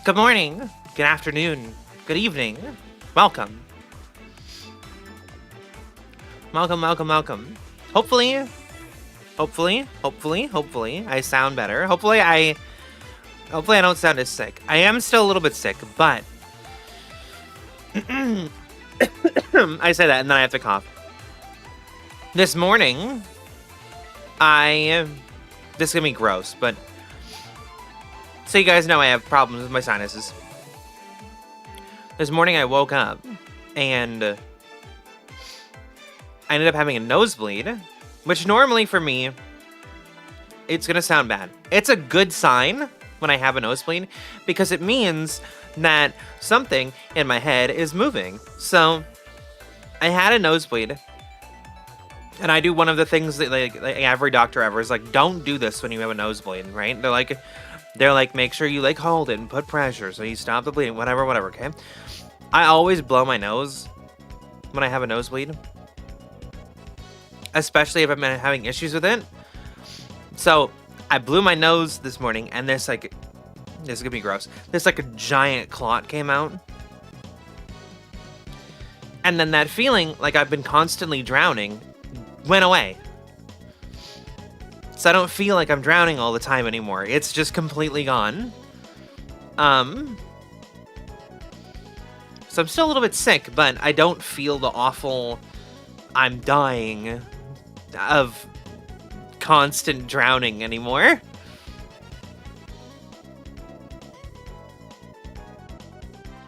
Good morning, good afternoon, good evening. Welcome. Welcome. Hopefully, I sound better. Hopefully I don't sound as sick. I am still a little bit sick, but I say that and then I have to cough. This morning, this is gonna be gross, but so you guys know I have problems with my sinuses. This morning I woke up and I ended up having a nosebleed, which normally for me, it's gonna sound bad. It's a good sign when I have a nosebleed because it means that something in my head is moving. So I had a nosebleed and I do one of the things that like every doctor ever is like, don't do this when you have a nosebleed, right? They're like, make sure you like hold it and put pressure so you stop the bleeding, whatever, okay? I always blow my nose when I have a nosebleed, especially if I'm having issues with it. So I blew my nose this morning and this is gonna be gross. This like a giant clot came out. And then that feeling like I've been constantly drowning went away. So I don't feel like I'm drowning all the time anymore. It's just completely gone. So I'm still a little bit sick, but I don't feel the awful I'm dying of constant drowning anymore.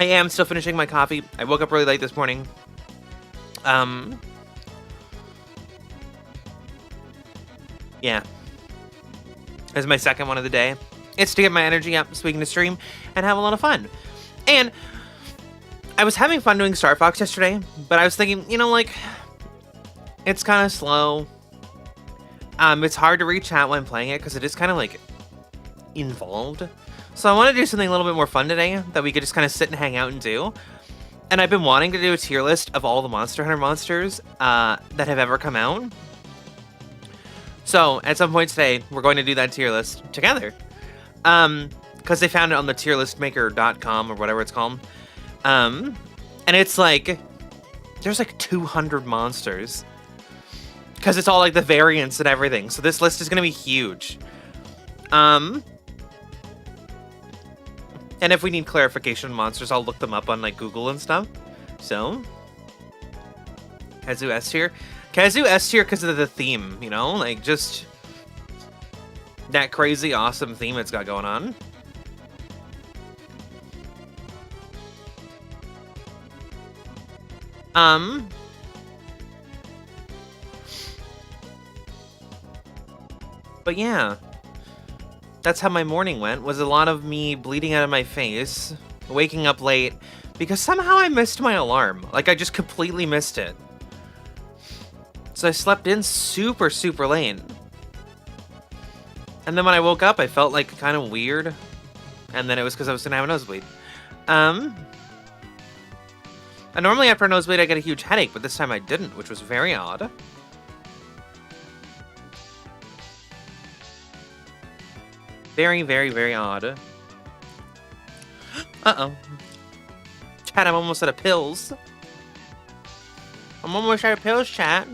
I am still finishing my coffee. I woke up really late this morning. Yeah. This is my second one of the day. It's to get my energy up so we can stream and have a lot of fun. And I was having fun doing Star Fox yesterday, but I was thinking, like, it's kind of slow. It's hard to read chat when playing it because it is kind of like involved. So I want to do something a little bit more fun today that we could just kind of sit and hang out and do. And I've been wanting to do a tier list of all the Monster Hunter monsters that have ever come out. So, at some point today, we're going to do that tier list together. Because they found it on the tierlistmaker.com or whatever it's called. And it's like, there's like 200 monsters. Because it's all like the variants and everything. So this list is going to be huge. And if we need clarification on monsters, I'll look them up on like Google and stuff. So, Kazu S tier. Kazu S tier because of the theme, like just that crazy awesome theme it's got going on. But yeah, that's how my morning went, was a lot of me bleeding out of my face, waking up late, because somehow I missed my alarm. Like, I just completely missed it. So I slept in super, super late. And then when I woke up, I felt like kind of weird. And then it was because I was going to have a nosebleed. And normally after a nosebleed, I get a huge headache, but this time I didn't, which was very odd. Very, very, very odd. Uh-oh. Chat, I'm almost out of pills. I'm almost out of pills, chat.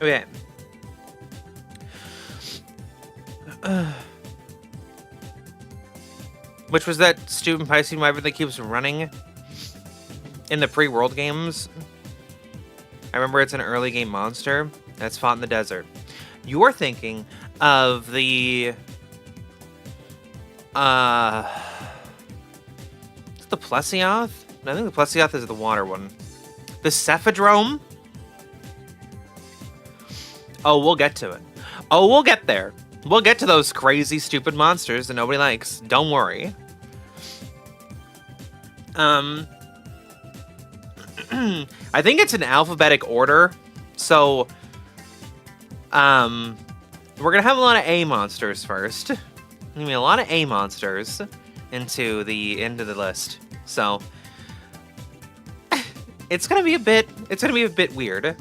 Okay. Which was that stupid Piscean wyvern that keeps running in the pre-world games. I remember it's an early game monster that's fought in the desert. You're thinking of the is it the Plesioth? I think the Plesioth is the water one. The Cephadrome? Oh, we'll get to it. Oh, we'll get there. We'll get to those crazy, stupid monsters that nobody likes. Don't worry. I think it's in alphabetic order. So, we're gonna have a lot of A monsters first. Gonna be a lot of A monsters into the list. So, it's gonna be a bit weird.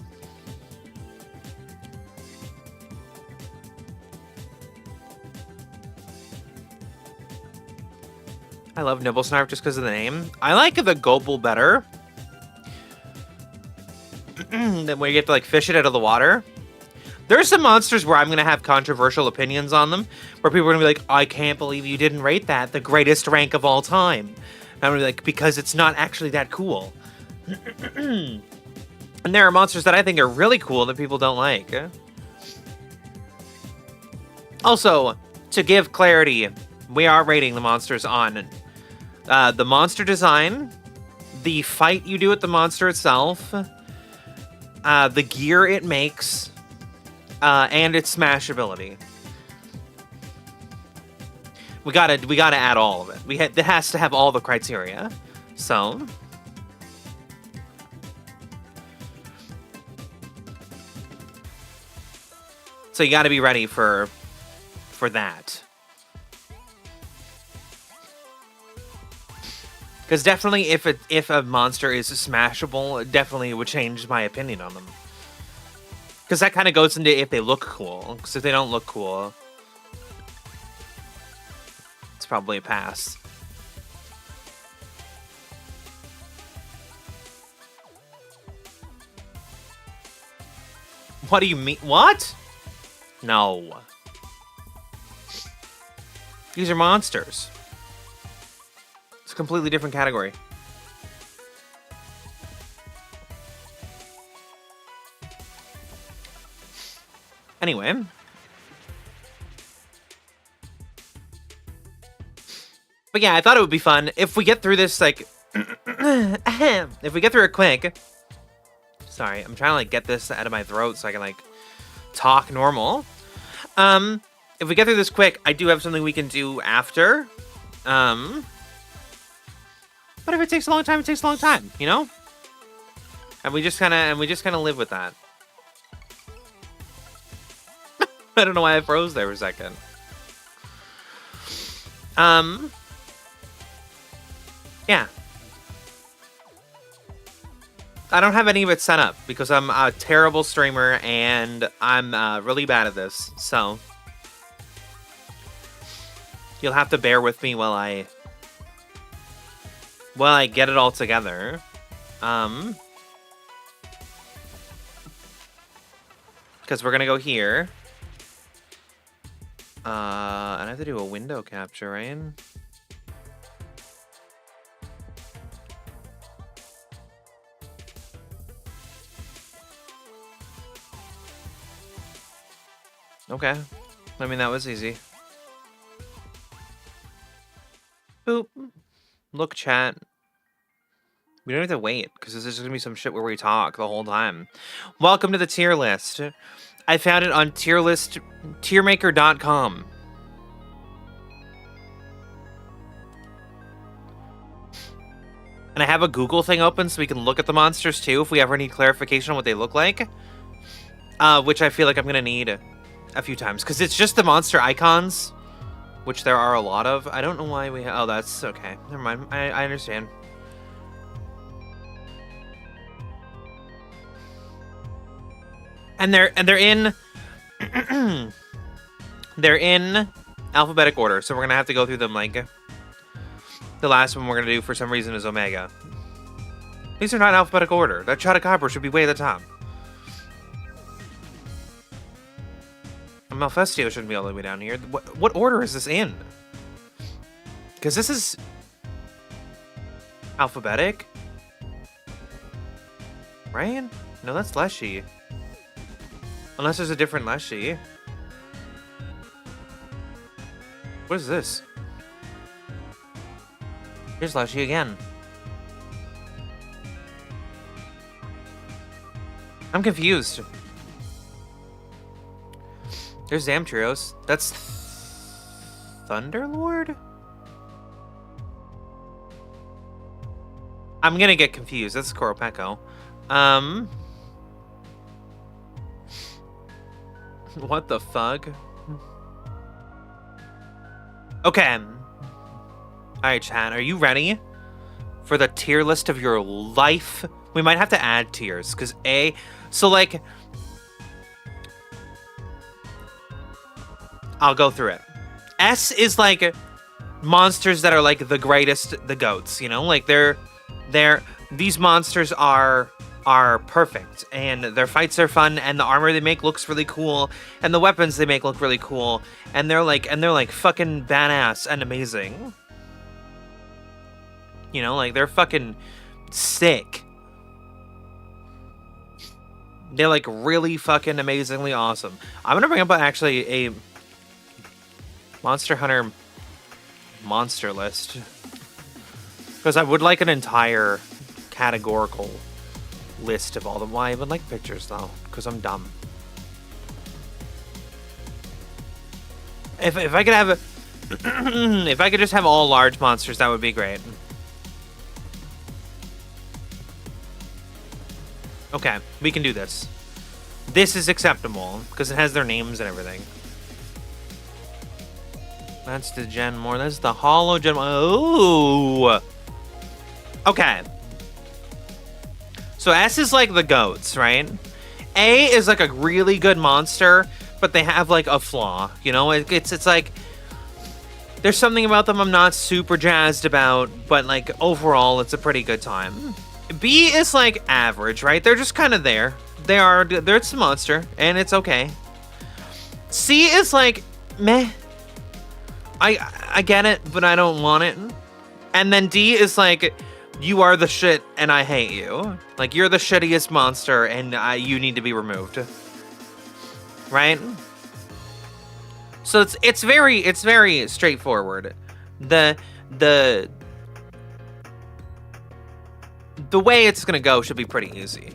I love Nibblesnarf just because of the name. I like the Gobble better. Where you get to like fish it out of the water. There's some monsters where I'm going to have controversial opinions on them. Where people are going to be like, I can't believe you didn't rate that the greatest rank of all time. And I'm going to be like, because it's not actually that cool. And there are monsters that I think are really cool that people don't like. Also, to give clarity, we are rating the monsters on the monster design, the fight you do with the monster itself, the gear it makes, and its smashability. We gotta add all of it. It has to have all the criteria. So you gotta be ready for that. Because definitely, if a monster is smashable, it definitely would change my opinion on them. Because that kind of goes into if they look cool. Because if they don't look cool, it's probably a pass. What do you mean? What? No. These are monsters. It's a completely different category. Anyway. But yeah, I thought it would be fun if we get through this, like... if we get through it quick... Sorry, I'm trying to, like, get this out of my throat so I can, like, talk normal. If we get through this quick, I do have something we can do after. But if it takes a long time, it takes a long time, you know? And we just kind of live with that. I don't know why I froze there for a second. Yeah. I don't have any of it set up because I'm a terrible streamer and I'm really bad at this. So you'll have to bear with me while I get it all together. Because we're gonna go here. And I have to do a window capture, right? Okay. I mean, that was easy. Boop. Look, chat. We don't have to wait, because this is going to be some shit where we talk the whole time. Welcome to the tier list. I found it on tiermaker.com. And I have a Google thing open so we can look at the monsters too if we ever need clarification on what they look like. Which I feel like I'm going to need a few times, because it's just the monster icons, which there are a lot of. I don't know why we oh, that's okay. Never mind. I understand. And they're in they're in alphabetic order, so we're gonna have to go through them. Like the last one we're gonna do for some reason is Omega. These are not alphabetic order. That Chotacabra should be way at the top. Malfestio shouldn't be all the way down here. What order is this in? Because this is alphabetic, right? No, that's Leshy. Unless there's a different Leshy. What is this? Here's Leshy again. I'm confused. There's Zamtrios. That's Thunderlord? I'm gonna get confused. That's Koropeko. What the fuck? Okay. Alright, chat. Are you ready for the tier list of your life? We might have to add tiers, because A... So, like... I'll go through it. S is, like, monsters that are, like, the greatest, the goats, you know? Like, these monsters are perfect, and their fights are fun, and the armor they make looks really cool, and the weapons they make look really cool, and they're like fucking badass and amazing. You know, like, they're fucking sick. They're, like, really fucking amazingly awesome. I'm gonna bring up actually a Monster Hunter monster list, because I would like an entire categorical list of all them. Why I would like pictures though, because I'm dumb. If I could have if I could just have all large monsters, that would be great. Okay, we can do this. This is acceptable because it has their names and everything. That's the Gen more. That's the Hollow Gen. Oh. Okay. So S is like the goats, right? A is like a really good monster, but they have like a flaw. You know, it's like there's something about them I'm not super jazzed about, but like overall, it's a pretty good time. B is like average, right? They're just kind of there. It's a monster, and it's okay. C is like meh. I get it, but I don't want it. And then D is like, you are the shit, and I hate you. Like, you're the shittiest monster, and you need to be removed. Right? So it's very straightforward. The way it's gonna go should be pretty easy.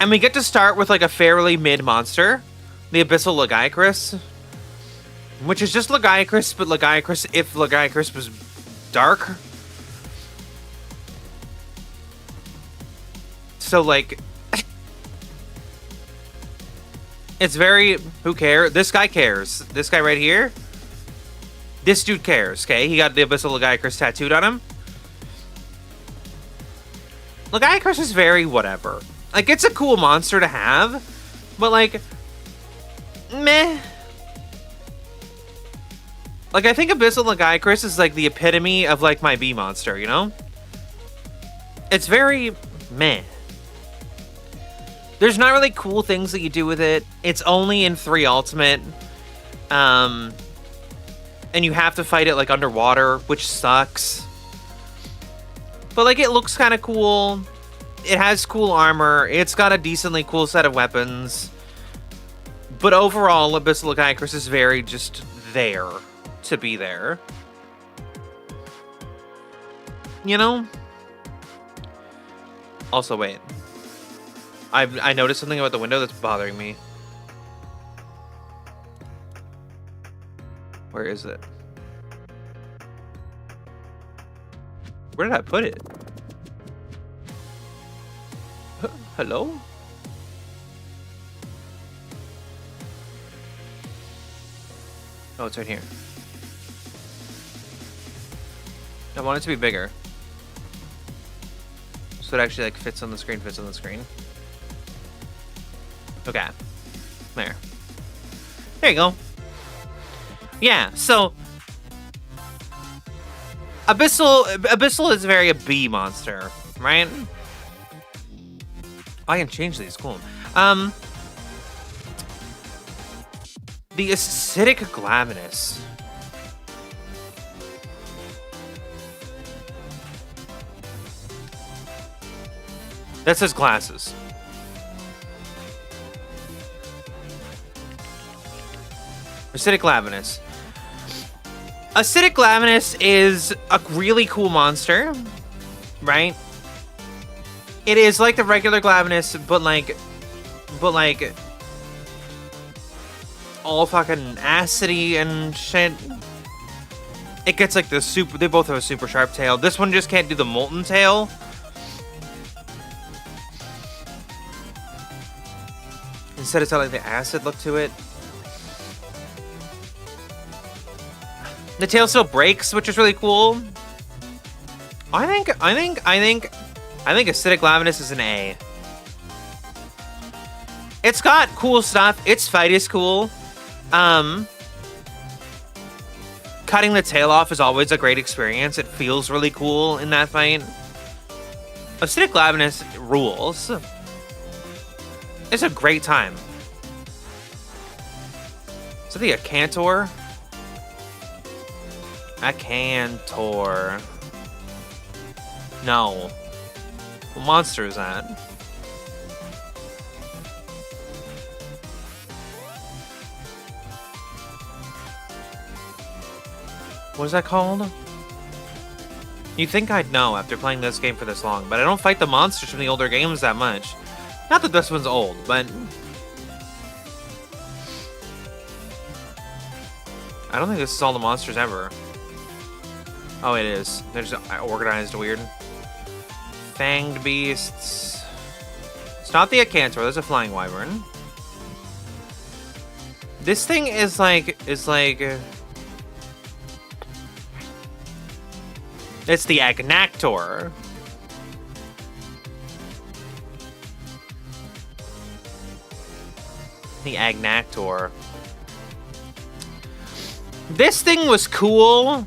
And we get to start with like a fairly mid monster, the Abyssal Lagiacrus. Which is just Lagiacrus, but Lagiacrus if Lagiacrus was dark. So, like... it's very... Who cares? This guy cares. This guy right here. This dude cares, okay? He got the Abyssal Lagiacrus tattooed on him. Lagiacrus is very whatever. Like, it's a cool monster to have. But, like... meh. Like, I think Abyssal Lagiacrus is, like, the epitome of, like, my B monster, you know? It's very meh. There's not really cool things that you do with it. It's only in 3 Ultimate. And you have to fight it, like, underwater, which sucks. But, like, it looks kind of cool. It has cool armor. It's got a decently cool set of weapons. But overall, Abyssal Lagiacrus is very just there. To be there, you know. Also, wait. I noticed something about the window that's bothering me. Where is it? Where did I put it? Hello? Oh, it's right here. I want it to be bigger. So it actually like fits on the screen, Okay. There. There you go. Yeah, so Abyssal is very a B monster, right? I can change these, cool. The acidic glavenus. That says glasses. Acidic glavenus. Acidic glavenus is a really cool monster, right? It is like the regular glavenus, but like all fucking acidy and shit. it gets like the super. They both have a super sharp tail. This one just can't do the molten tail. Instead, it's got like the acid look to it. The tail still breaks, which is really cool. I think Acidic Lavinus is an A. It's got cool stuff. Its fight is cool. Cutting the tail off is always a great experience. It feels really cool in that fight. Acidic Lavinus rules. It's a great time. Is it the Acantor? Acantor. No. What monster is that? What is that called? You'd think I'd know after playing this game for this long, but I don't fight the monsters from the older games that much. Not that this one's old, but... I don't think this is all the monsters ever. Oh, it is. They're just organized weird. Fanged beasts. It's not the Acantor, there's a flying wyvern. This thing is like... It's the Agnactor. The Agnactor. This thing was cool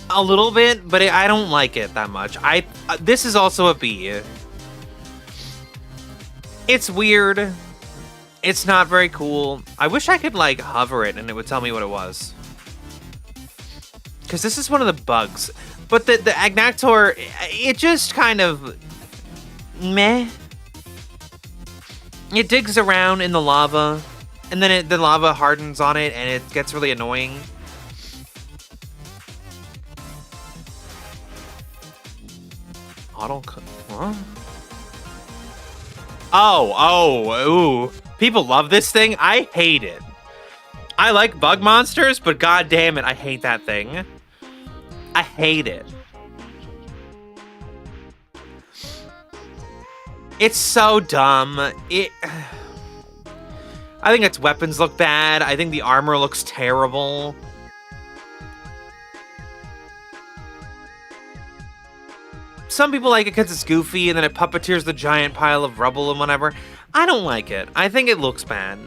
a little bit, but I don't like it that much. This is also a B. It's weird. It's not very cool. I wish I could like hover it and it would tell me what it was. Because this is one of the bugs. But the Agnactor, it just kind of meh. It digs around in the lava, and then the lava hardens on it, and it gets really annoying. Huh? Ooh. People love this thing. I hate it. I like bug monsters, but god damn it, I hate that thing. I hate it. It's so dumb. I think its weapons look bad. I think the armor looks terrible. Some people like it because it's goofy and then it puppeteers the giant pile of rubble and whatever. I don't like it. I think it looks bad.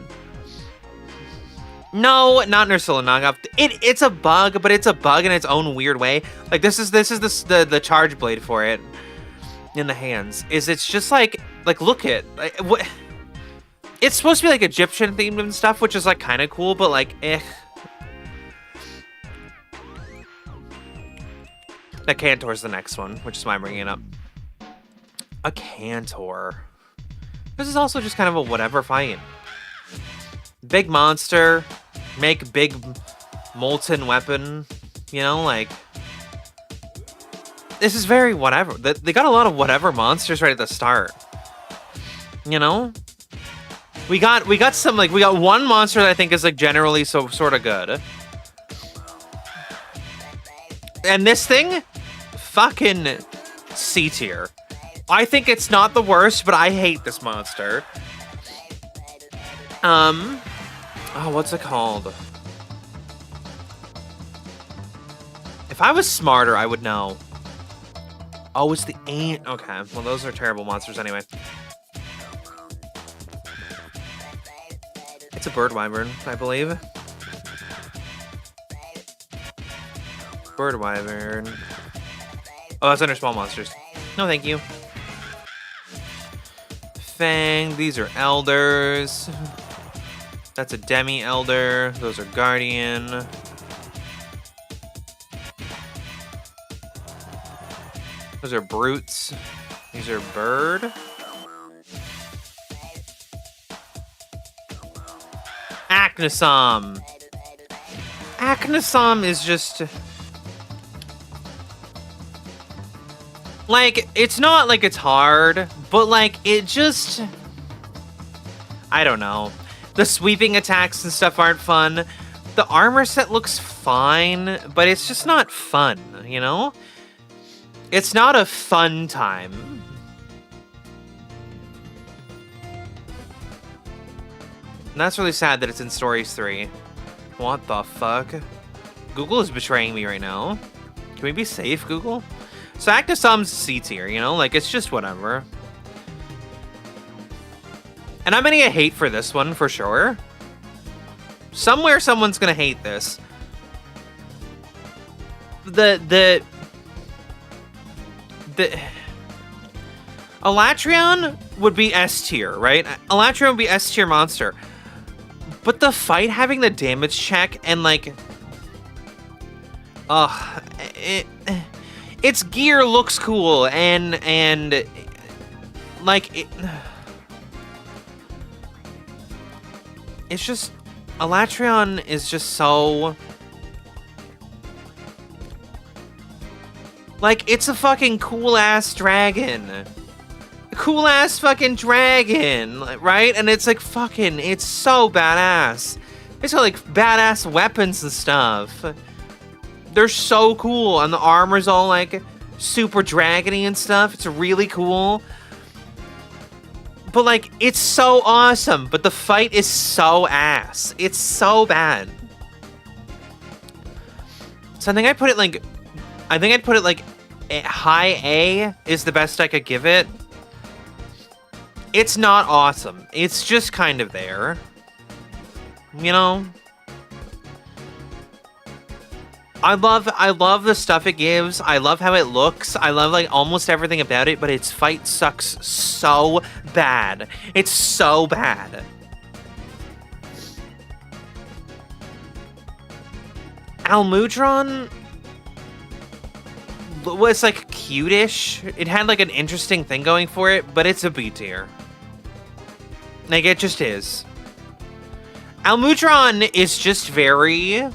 No, not Nursula. It's a bug, but it's a bug in its own weird way. Like this is the charge blade for it in the hands. It's just like look at what. It's supposed to be like Egyptian themed and stuff, which is like kind of cool, but like Acantor's the next one, which is why I'm bringing it up. Acantor. This is also just kind of a whatever fight. Big monster, make big molten weapon, you know, like this is very whatever. They got a lot of whatever monsters right at the start. You know? We got one monster that I think is like generally sort of good. And this thing, fucking C tier. I think it's not the worst, but I hate this monster. Oh, what's it called? If I was smarter, I would know. Oh, it's the ant. Okay, well, those are terrible monsters anyway. It's a bird wyvern, I believe. Bird wyvern. Oh, that's under small monsters. No, thank you. Fang. These are elders. That's a demi-elder. Those are guardian. Those are brutes. These are bird. Acnosom. Acnosom is just... like, it's not like it's hard, but like, it just... I don't know. The sweeping attacks and stuff aren't fun. the armor set looks fine, but it's just not fun, you know? It's not a fun time. And that's really sad that it's in Stories 3. What the fuck? Google is betraying me right now. Can we be safe, Google? So Active Sum's C tier, you know? Like, it's just whatever. And I'm gonna get hate for this one, for sure. Somewhere someone's gonna hate this. The Elatrion would be S tier, right? Elatrion would be S tier monster. But the fight having the damage check and like... its gear looks cool and like it's just Elatrion is just so like it's a fucking cool ass dragon. Cool ass fucking dragon, right? And it's like fucking it's so badass. It's got like badass weapons and stuff. They're so cool, and the armor's all like super dragony and stuff. It's really cool. But like, it's so awesome, but the fight is so ass. It's so bad. So I think I'd put it like high A is the best I could give it. It's not awesome. It's just kind of there. You know? I love the stuff it gives. I love how it looks. I love like almost everything about it, but its fight sucks so bad. It's so bad. Almudron was like cute-ish. It had like an interesting thing going for it, but it's a B tier. Like it just is. Almudron is just very...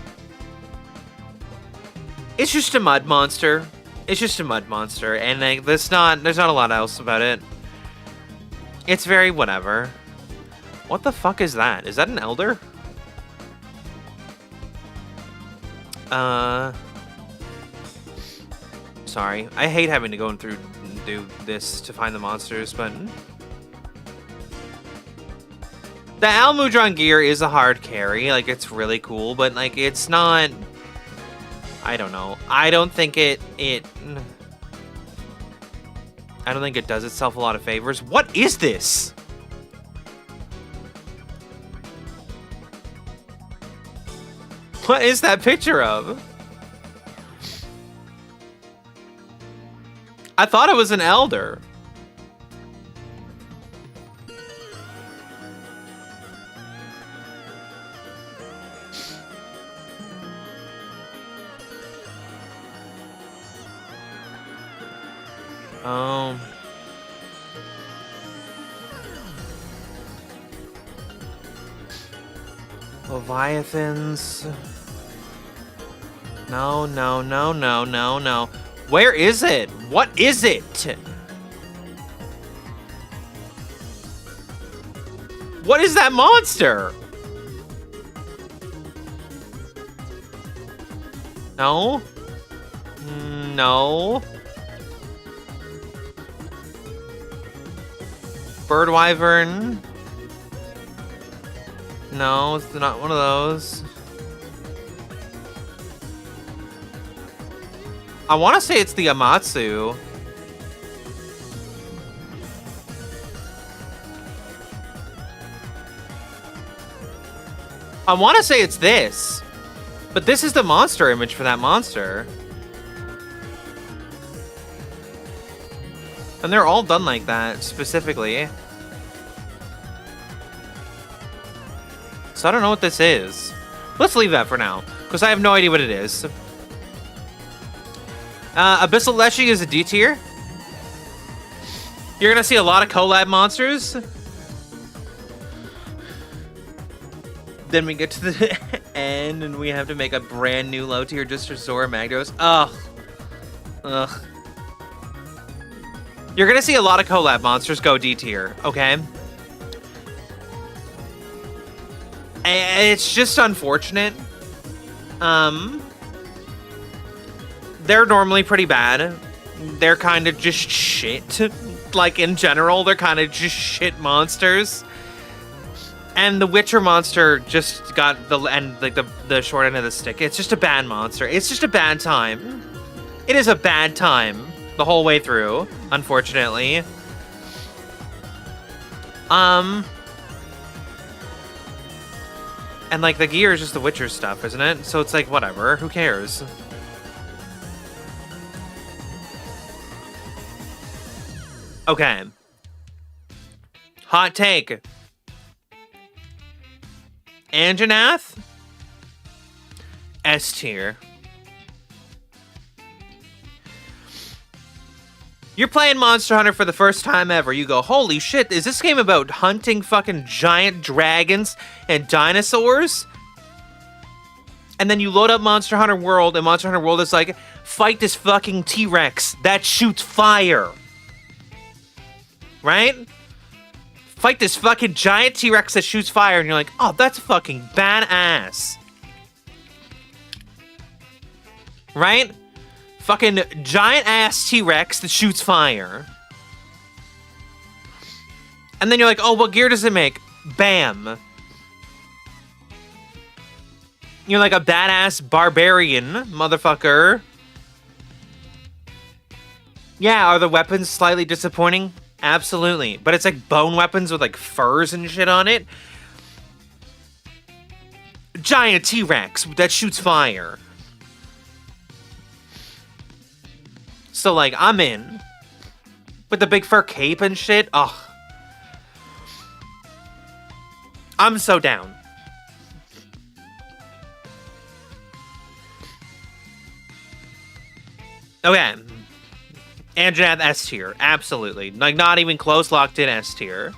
It's just a mud monster. It's just a mud monster, and like there's not a lot else about it. It's very whatever. What the fuck is that? Is that an elder? Sorry. I hate having to go through and do this to find the monsters, but the Almudron gear is a hard carry. Like it's really cool, but like it's not. I don't know. I don't think it does itself a lot of favors. What is this? What is that picture of? I thought it was an elder. Leviathans. No. Where is it? What is it? What is that monster? No? No. Bird Wyvern. No, it's not one of those. I want to say it's the Amatsu. I want to say it's this. But this is the monster image for that monster. And they're all done like that, specifically. So I don't know what this is. Let's leave that for now, because I have no idea what it is. Abyssal Leshy is a D tier. You're gonna see a lot of collab monsters. Then we get to the end, and we have to make a brand new low tier just for Zora Magdaros. Ugh. You're gonna see a lot of collab monsters go D tier, okay? And it's just unfortunate. They're normally pretty bad. They're kind of just shit. Like, in general, they're kind of just shit monsters. And the Witcher monster just got the short end of the stick. It's just a bad monster. It's just a bad time. It is a bad time the whole way through, unfortunately. And like the gear is just the Witcher stuff, isn't it? So it's like, whatever, who cares? Okay. Hot take. Anjanath? S tier. You're playing Monster Hunter for the first time ever. You go, holy shit, is this game about hunting fucking giant dragons and dinosaurs? And then you load up Monster Hunter World, and Monster Hunter World is like, fight this fucking T-Rex that shoots fire. Right? Fight this fucking giant T-Rex that shoots fire, and you're like, oh, that's fucking badass. Right? Fucking giant-ass T-Rex that shoots fire. And then you're like, oh, what gear does it make? Bam. You're like a badass barbarian, motherfucker. Yeah, are the weapons slightly disappointing? Absolutely. But it's like bone weapons with like furs and shit on it. Giant T-Rex that shoots fire. So like, I'm in. With the big fur cape and shit. Ugh. I'm so down. Okay. Anjanath S tier. Absolutely. Like, not even close, locked in S tier.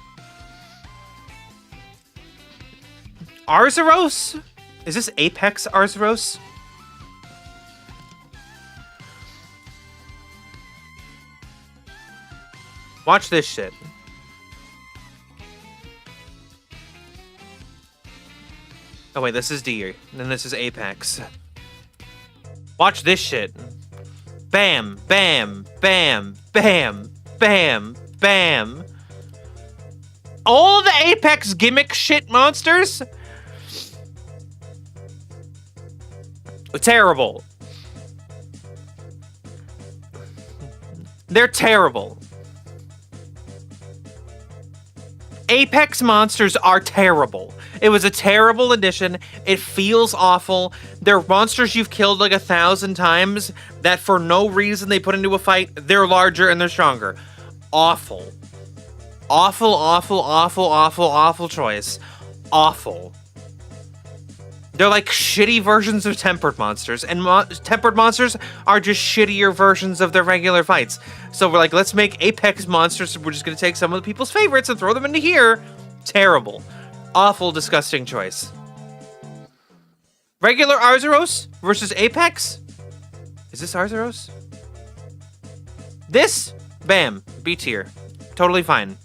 Arzuros? Is this Apex Arzuros? Watch this shit. Oh wait, this is D, and then this is Apex. Watch this shit. Bam, bam, bam, bam, bam, bam. All the Apex gimmick shit monsters? Terrible. They're terrible. Apex monsters are terrible. It was a terrible addition. It feels awful. They're monsters you've killed like 1,000 times that for no reason they put into a fight. They're larger and they're stronger. Awful. Awful, awful, awful, awful, awful choice. Awful. They're like shitty versions of tempered monsters, and tempered monsters are just shittier versions of their regular fights. So we're like, let's make Apex monsters. We're just going to take some of the people's favorites and throw them into here. Terrible. Awful, disgusting choice. Regular Arzuros versus Apex? Is this Arzuros? This? Bam. B tier. Totally fine.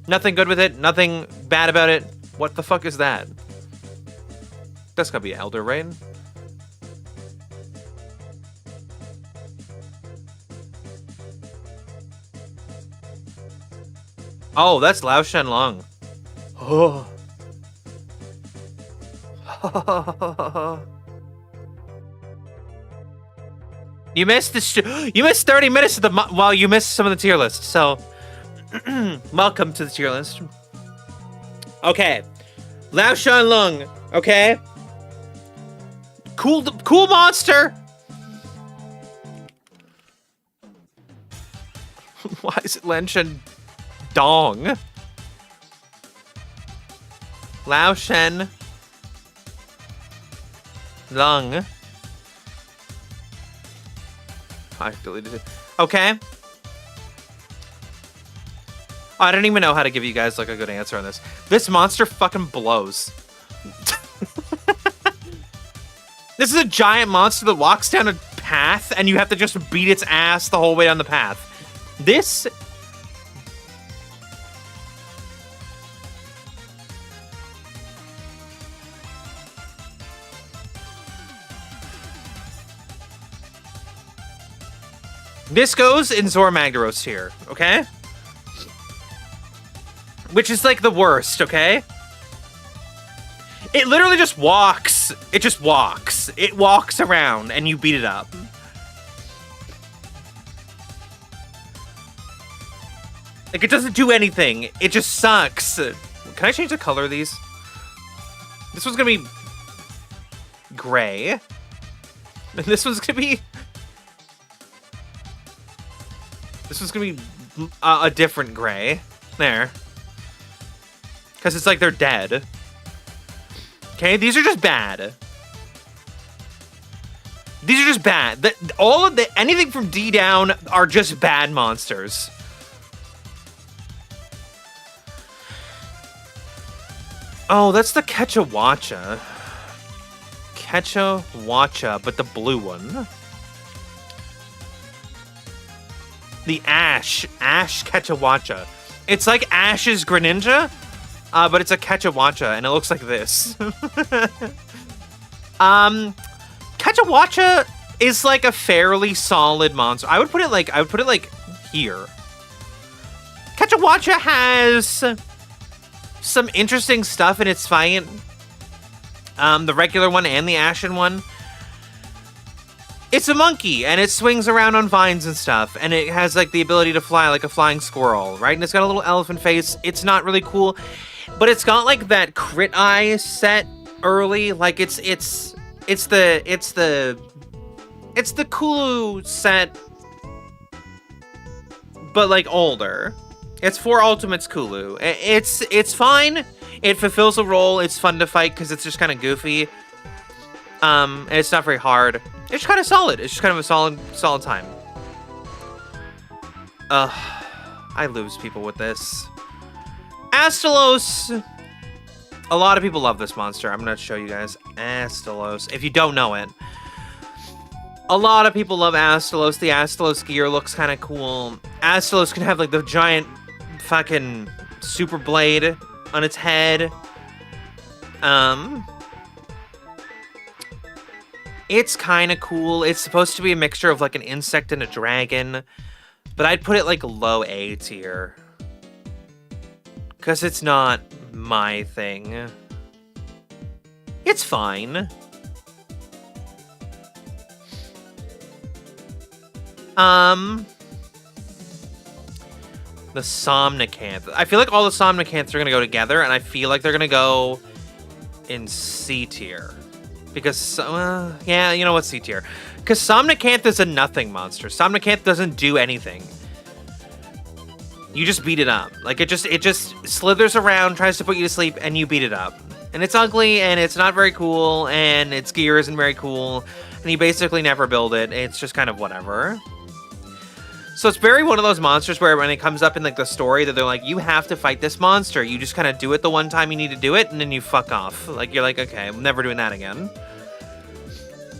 Nothing good with it. Nothing bad about it. What the fuck is that? That's gotta be Elder, right? Oh, that's Lao Shenlong. Oh. You missed the you missed 30 minutes of the well, you missed some of the tier list. So, welcome to the tier list. Okay, Lao Shenlong. Okay, cool monster. Why is it Len Shen Dong? Lao Shen Lung. I deleted it. Okay. I don't even know how to give you guys like a good answer on this. This monster fucking blows. This is a giant monster that walks down a path and you have to just beat its ass the whole way down the path. This... This goes in Zora Magdaros tier, okay? Which is like the worst, okay? It literally just walks. It just walks. It walks around and you beat it up. Like, it doesn't do anything. It just sucks. Can I change the color of these? This one's gonna be gray. And this one's gonna be... This one's gonna be a different gray. There. Because it's like they're dead. Okay, these are just bad. These are just bad. Anything from D down are just bad monsters. Oh, that's the Kechawacha. Kechawacha, but the blue one. The Ash Kechawacha. It's like Ash's Greninja, but it's a Kechawacha, and it looks like this. Kechawacha is like a fairly solid monster. I would put it like here. Kechawacha has some interesting stuff in its fight. The regular one and the Ashen one. It's a monkey, and it swings around on vines and stuff, and it has, like, the ability to fly like a flying squirrel, right? And it's got a little elephant face. It's not really cool, but it's got, like, that crit eye set early. Like, it's the Kulu set, but, like, older. It's 4 Ultimates Kulu. It's fine. It fulfills a role. It's fun to fight because it's just kind of goofy. And it's not very hard. It's kind of solid. It's just kind of a solid time. I lose people with this. Astalos. A lot of people love this monster. I'm going to show you guys Astalos. If you don't know it. A lot of people love Astalos. The Astalos gear looks kind of cool. Astalos can have like the giant fucking super blade on its head. It's kind of cool. It's supposed to be a mixture of like an insect and a dragon, but I'd put it like low A tier because it's not my thing. It's fine. The Somnicanth. I feel like all the Somnicanths are gonna go together, and I feel like they're gonna go in C tier. Because, yeah, you know what, C tier. Because Somnicanth is a nothing monster. Somnicanth doesn't do anything. You just beat it up. Like, it just slithers around, tries to put you to sleep, and you beat it up. And it's ugly, and it's not very cool, and its gear isn't very cool, and you basically never build it. It's just kind of whatever. So it's very one of those monsters where when it comes up in, like, the story that they're like, you have to fight this monster. You just kind of do it the one time you need to do it, and then you fuck off. Like, you're like, okay, I'm never doing that again.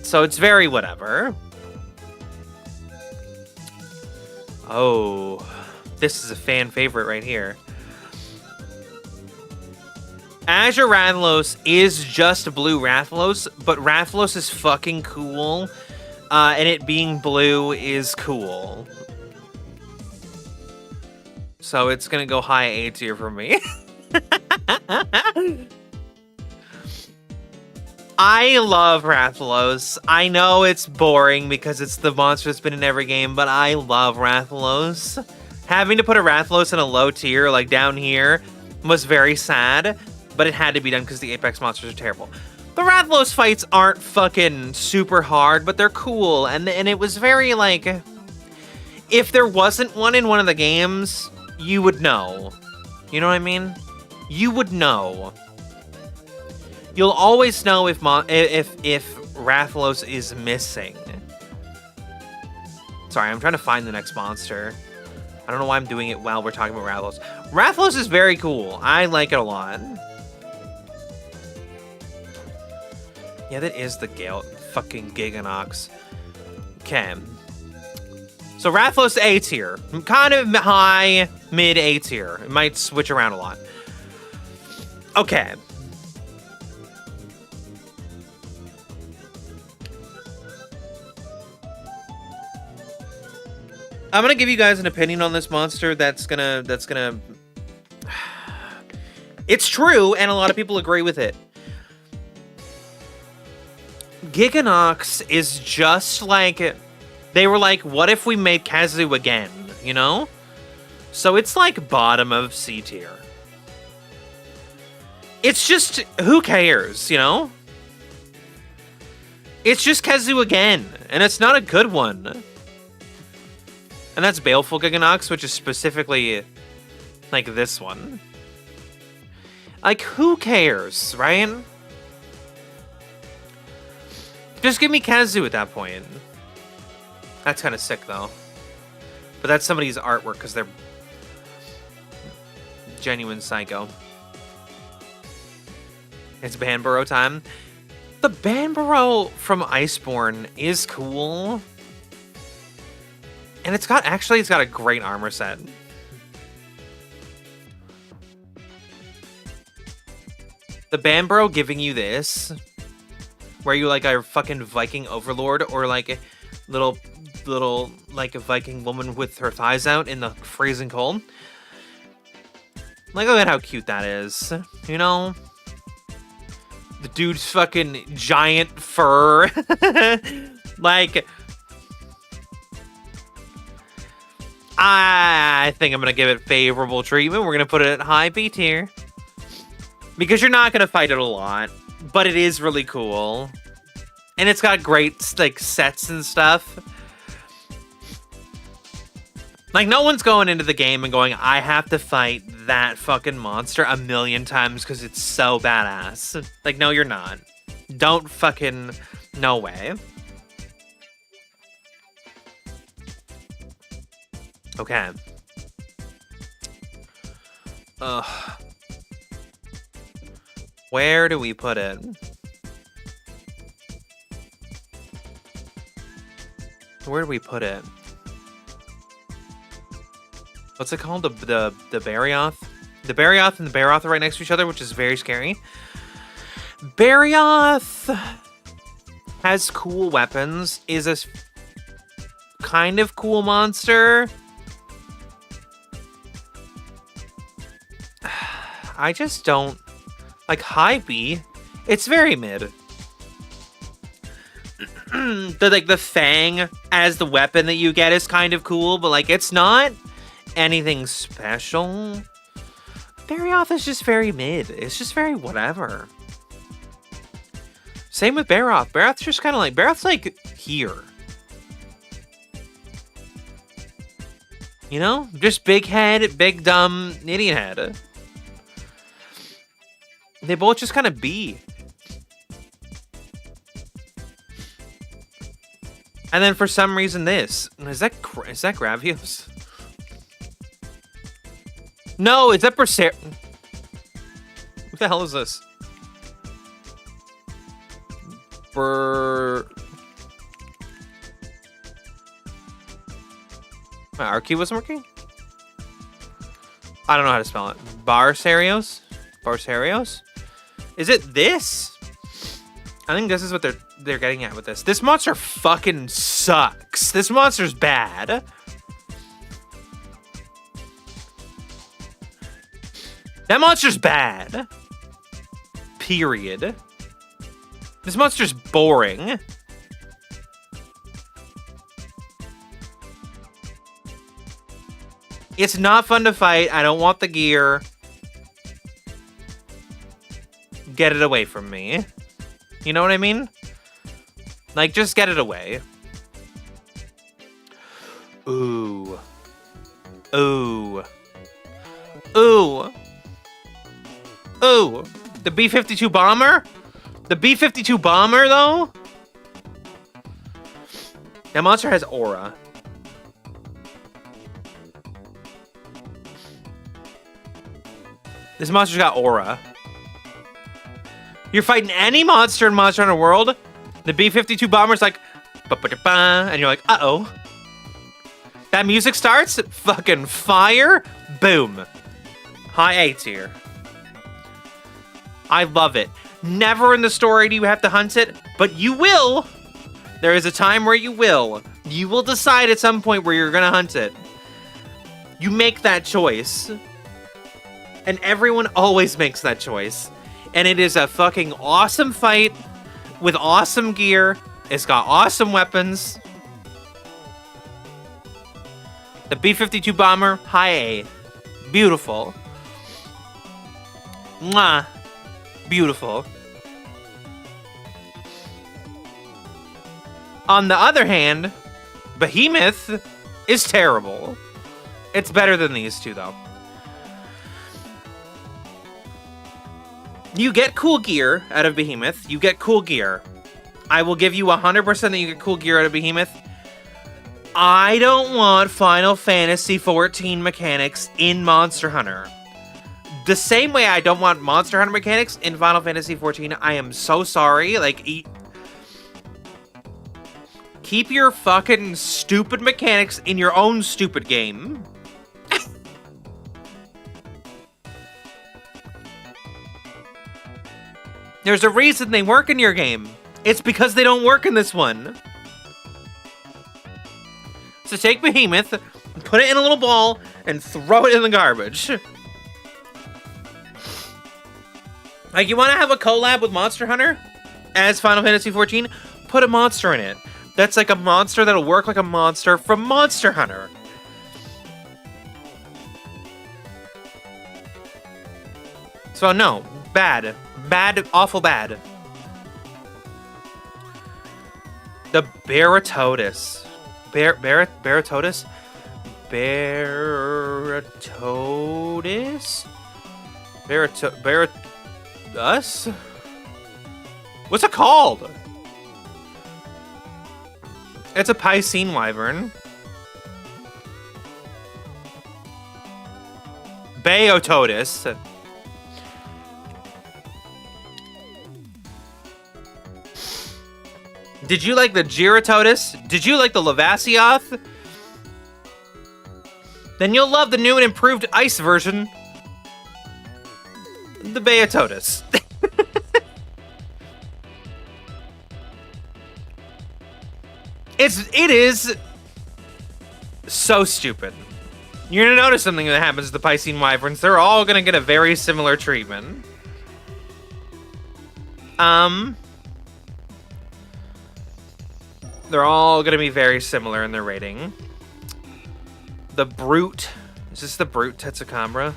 So it's very whatever. Oh, this is a fan favorite right here. Azure Rathalos is just blue Rathalos, but Rathalos is fucking cool. And it being blue is cool. So it's gonna go high A tier for me. I love Rathalos. I know it's boring because it's the monster that's been in every game, but I love Rathalos. Having to put a Rathalos in a low tier, like down here, was very sad, but it had to be done because the Apex monsters are terrible. The Rathalos fights aren't fucking super hard, but they're cool, and it was very, like... If there wasn't one in one of the games, you would know. You know what I mean? You would know. You'll always know if Rathalos is missing. Sorry, I'm trying to find the next monster. I don't know why I'm doing it while we're talking about Rathalos. Rathalos is very cool. I like it a lot. Yeah, that is the fucking Giganox. Okay. So Rathalos A tier. Kind of high, mid A tier. It might switch around a lot. Okay. I'm gonna give you guys an opinion on this monster that's gonna... It's true, and a lot of people agree with it. Giganox is just like... They were like, what if we made Kazu again, you know? So it's like bottom of C tier. It's just, who cares, you know? It's just Kazu again, and it's not a good one. And that's Baleful Giganox, which is specifically like this one. Like, who cares, right? Just give me Kazu at that point. That's kind of sick, though. But that's somebody's artwork, because they're genuine psycho. It's Banburo time. The Banburo from Iceborne is cool. And it's got a great armor set. The Banburo giving you this, where you like a fucking Viking overlord, or like a little like a Viking woman with her thighs out in the freezing cold. Like, look at how cute that is, you know? The dude's fucking giant fur. Like, I think I'm gonna give it favorable treatment. We're gonna put it at high B tier. Because you're not gonna fight it a lot, but it is really cool. And it's got great, like, sets and stuff. Like, no one's going into the game and going, I have to fight that fucking monster 1,000,000 times because it's so badass. Like, no, you're not. Don't fucking... No way. Okay. Ugh. Where do we put it? Where do we put it? What's it called? The Barioth? The Barioth and the Barioth are right next to each other, which is very scary. Barioth has cool weapons, is a kind of cool monster. I just don't... Like, high B, it's very mid. The Fang as the weapon that you get is kind of cool, but, like, it's not anything special. Barioth is just very mid. It's just very whatever. Same with Barioth. Barioth's just kind of like... Barioth's, like, here. You know? Just big head, big dumb idiot head. They both just kind of be. And then for some reason this. Is that Gravios? No, is that Berser... What the hell is this? My R key wasn't working? I don't know how to spell it. Barsarios? Barsarios? Is it this? I think this is what they're getting at with this. This monster fucking sucks. This monster's bad. That monster's bad. Period. This monster's boring. It's not fun to fight. I don't want the gear. Get it away from me. You know what I mean? Like, just get it away. Ooh. Ooh. Ooh. Ooh. The B-52 bomber? The B-52 bomber, though? That monster has aura. This monster's got aura. You're fighting any monster in Monster Hunter World, the B-52 bomber's like, ba-ba-da-ba, and you're like, uh-oh. That music starts, fucking fire, boom. High A tier. I love it. Never in the story do you have to hunt it, but you will. There is a time where you will. You will decide at some point where you're gonna hunt it. You make that choice. And everyone always makes that choice. And it is a fucking awesome fight with awesome gear. It's got awesome weapons. The B-52 bomber, high A. Beautiful. Mwah. Beautiful. On the other hand, Behemoth is terrible. It's better than these two, though. You get cool gear out of Behemoth. You get cool gear. I will give you 100% that you get cool gear out of Behemoth. I don't want Final Fantasy XIV mechanics in Monster Hunter. The same way I don't want Monster Hunter mechanics in Final Fantasy XIV. I am so sorry. Like, keep your fucking stupid mechanics in your own stupid game. There's a reason they work in your game. It's because they don't work in this one. So take Behemoth, put it in a little ball, and throw it in the garbage. Like, you want to have a collab with Monster Hunter as Final Fantasy XIV? Put a monster in it. That's like a monster that'll work like a monster from Monster Hunter. So no, bad. Bad, awful bad. The Baratotus. Baratotus? Baratotus? Us? What's it called? It's a Piscine Wyvern. Bayototus. Did you like the Giratotus? Did you like the Lavasioth? Then you'll love the new and improved ice version. The Bayototus. It is so stupid. You're gonna notice something that happens to the Piscine Wyverns. They're all gonna get a very similar treatment. They're all gonna be very similar in their rating. The Brute. Is this the Brute Tetsukabra?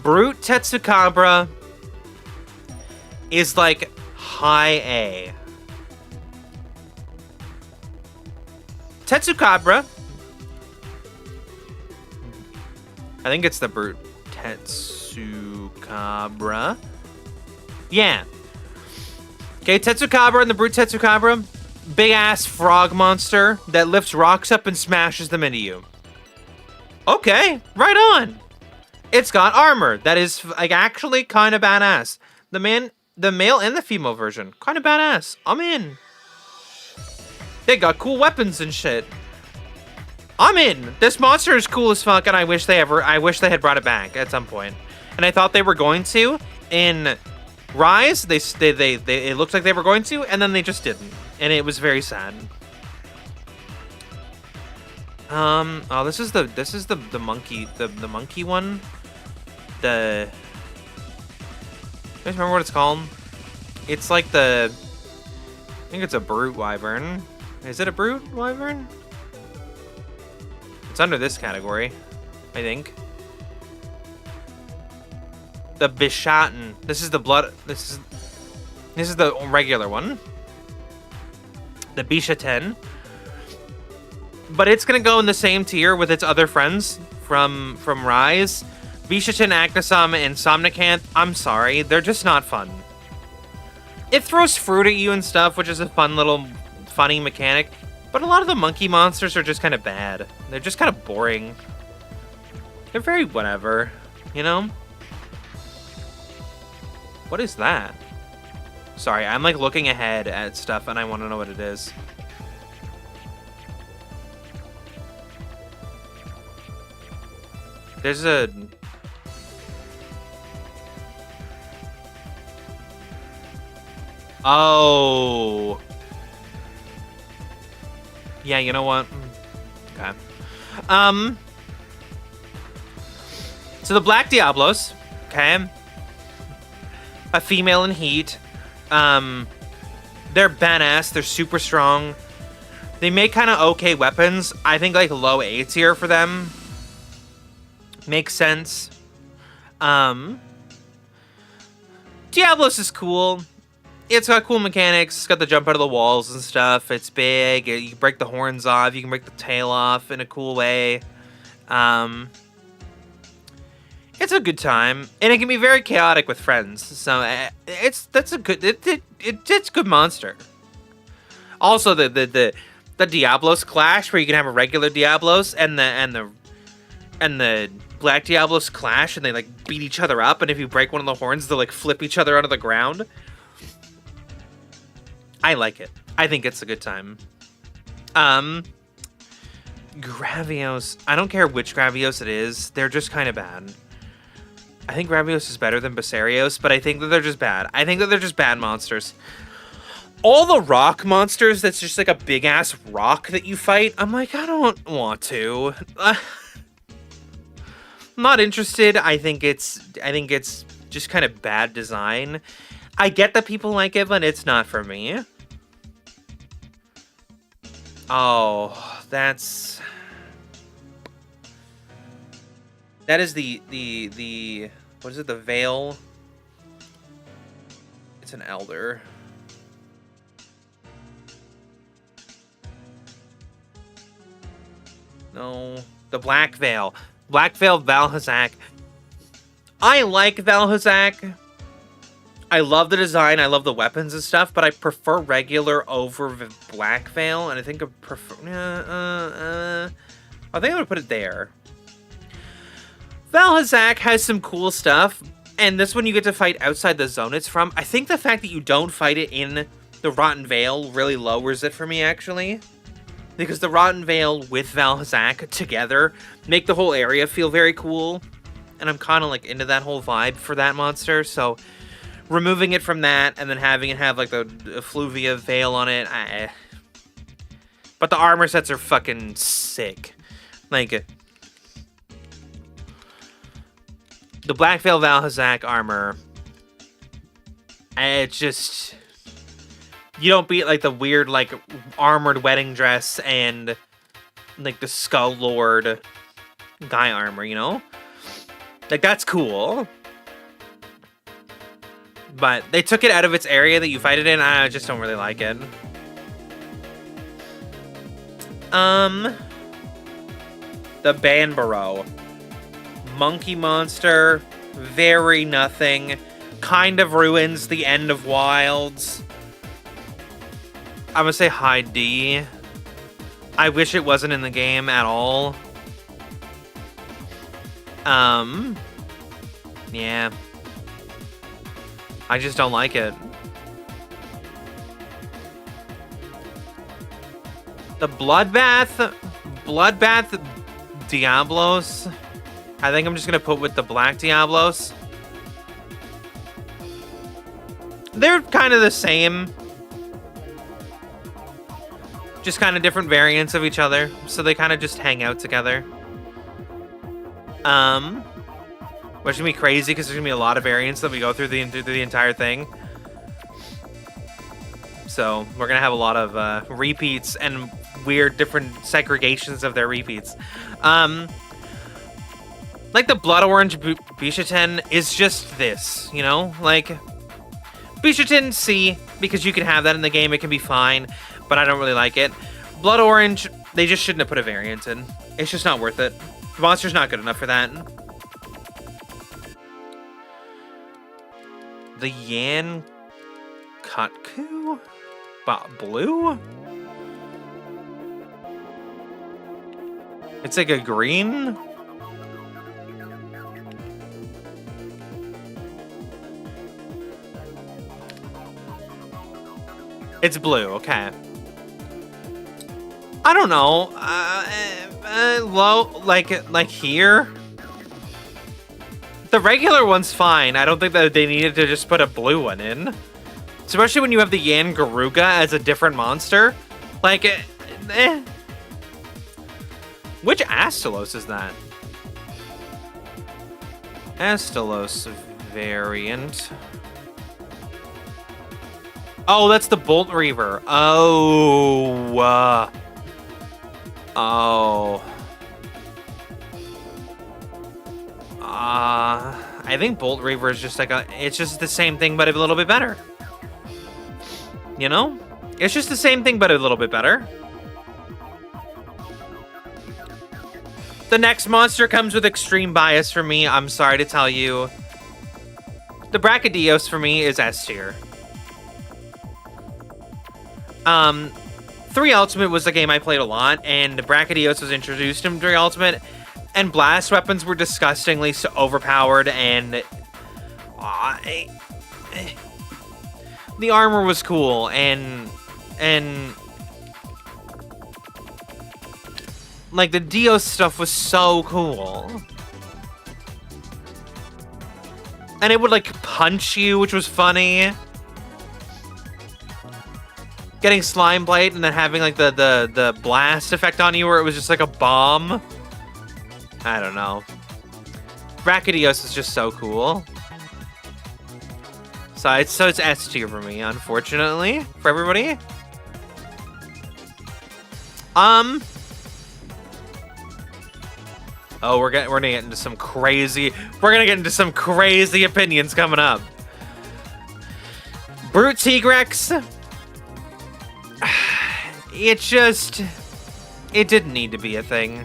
Brute Tetsukabra is like high A. Tetsukabra. I think it's the Brute Tetsukabra. Yeah. Okay, Tetsukabra and the Brute Tetsukabra. Big ass frog monster that lifts rocks up and smashes them into you. Okay, right on. It's got armor that is like actually kind of badass. The male and the female version, kind of badass. I'm in. They got cool weapons and shit. I'm in. This monster is cool as fuck, and I wish they had brought it back at some point. And I thought they were going to in Rise. It looked like they were going to, and then they just didn't, and it was very sad. Oh, this is the monkey, the monkey one. You guys remember what it's called? It's like I think it's a Brute Wyvern. Is it a Brute Wyvern? It's under this category, I think. The Bishaten. This is the blood. This is the regular one. The Bishaten. But it's gonna go in the same tier with its other friends from Rise. Bishaten, Acnosum, and Somnicanth. I'm sorry, they're just not fun. It throws fruit at you and stuff, which is a fun little funny mechanic. But a lot of the monkey monsters are just kind of bad. They're just kind of boring. They're very whatever, you know? What is that? Sorry, I'm like looking ahead at stuff and I want to know what it is. There's a... Oh. Yeah, you know what? Okay. So the Black Diablos, okay? A female in heat. They're badass. They're super strong. They make kind of okay weapons. I think like low A tier for them. Makes sense. Diablos is cool. It's got cool mechanics. It's got the jump out of the walls and stuff. It's big. You can break the horns off. You can break the tail off in a cool way. It's a good time, and it can be very chaotic with friends. So it's a good monster. Also, the Diablos clash, where you can have a regular Diablos and the Black Diablos clash, and they like beat each other up. And if you break one of the horns, they'll like flip each other onto the ground. I like it. I think it's a good time. Gravios. I don't care which Gravios it is. They're just kind of bad. I think Gravios is better than Basarios, but I think that they're just bad. I think that they're just bad monsters. All the rock monsters that's just like a big ass rock that you fight, I'm like, I don't want to. I'm not interested. I think it's just kind of bad design. I get that people like it, but it's not for me. Oh, that is the what is it? The Veil. It's an elder. No, the Black Veil. Black Veil Valhazak. I like Valhazak. I love the design. I love the weapons and stuff, but I prefer regular over Black Veil, and I think I prefer. I think I'm gonna put it there. Valhazak has some cool stuff, and this one you get to fight outside the zone it's from. I think the fact that you don't fight it in the Rotten Veil really lowers it for me, actually. Because the Rotten Veil with Valhazak together make the whole area feel very cool. And I'm kind of like into that whole vibe for that monster, so removing it from that and then having it have like the Effluvia Veil on it, but the armor sets are fucking sick. Like, the Black Veil Valhazak armor, it's just, you don't beat like the weird like armored wedding dress and like the Skull Lord guy armor, you know? Like, that's cool. But they took it out of its area that you fight it in. I just don't really like it. The Banbaro. Monkey monster. Very nothing. Kind of ruins the end of Wilds. I'm gonna say high D. I wish it wasn't in the game at all. Yeah. I just don't like it. The Bloodbath Diablos. I think I'm just gonna put with the Black Diablos. They're kind of the same. Just kind of different variants of each other. So they kind of just hang out together. Which is gonna be crazy because there's gonna be a lot of variants that we go through the entire thing. So we're gonna have a lot of repeats and weird different segregations of their repeats. Like the Blood Orange Bishaten is just this, you know? Like, Bishaten C, because you can have that in the game, it can be fine, but I don't really like it. Blood Orange, they just shouldn't have put a variant in. It's just not worth it. The monster's not good enough for that. The Yan Kutku? Blue? It's like a green? It's blue, okay. I don't know. Low, like here? The regular one's fine. I don't think that they needed to just put a blue one in. Especially when you have the Yan Garuga as a different monster. Like, Which Astalos is that? Astalos variant. Oh, that's the Bolt Reaver. Oh. I think Bolt Reaver is just like it's just the same thing, but a little bit better. You know? It's just the same thing, but a little bit better. The next monster comes with extreme bias for me. I'm sorry to tell you. The Brachydios for me is S tier. 3 Ultimate was a game I played a lot, and Brachydios was introduced in 3 Ultimate, and blast weapons were disgustingly so overpowered, and the armor was cool, and like the Dios stuff was so cool. And it would like punch you, which was funny. Getting Slime Blade and then having like the blast effect on you where it was just like a bomb. I don't know. Brachydios is just so cool. So it's S tier for me, unfortunately, for everybody. Oh, we're gonna get into some crazy opinions coming up. Brute Tigrex. It didn't need to be a thing.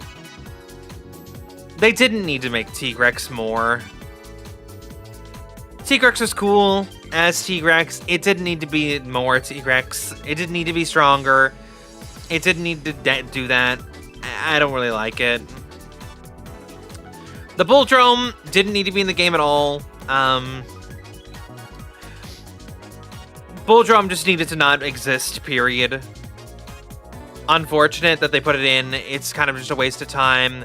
They didn't need to make Tigrex more. Tigrex was cool as Tigrex. It didn't need to be more Tigrex. It didn't need to be stronger. It didn't need to do that. I don't really like it. The Bulldrome didn't need to be in the game at all. Bulldrome just needed to not exist, period. Unfortunate that they put it in. It's kind of just a waste of time.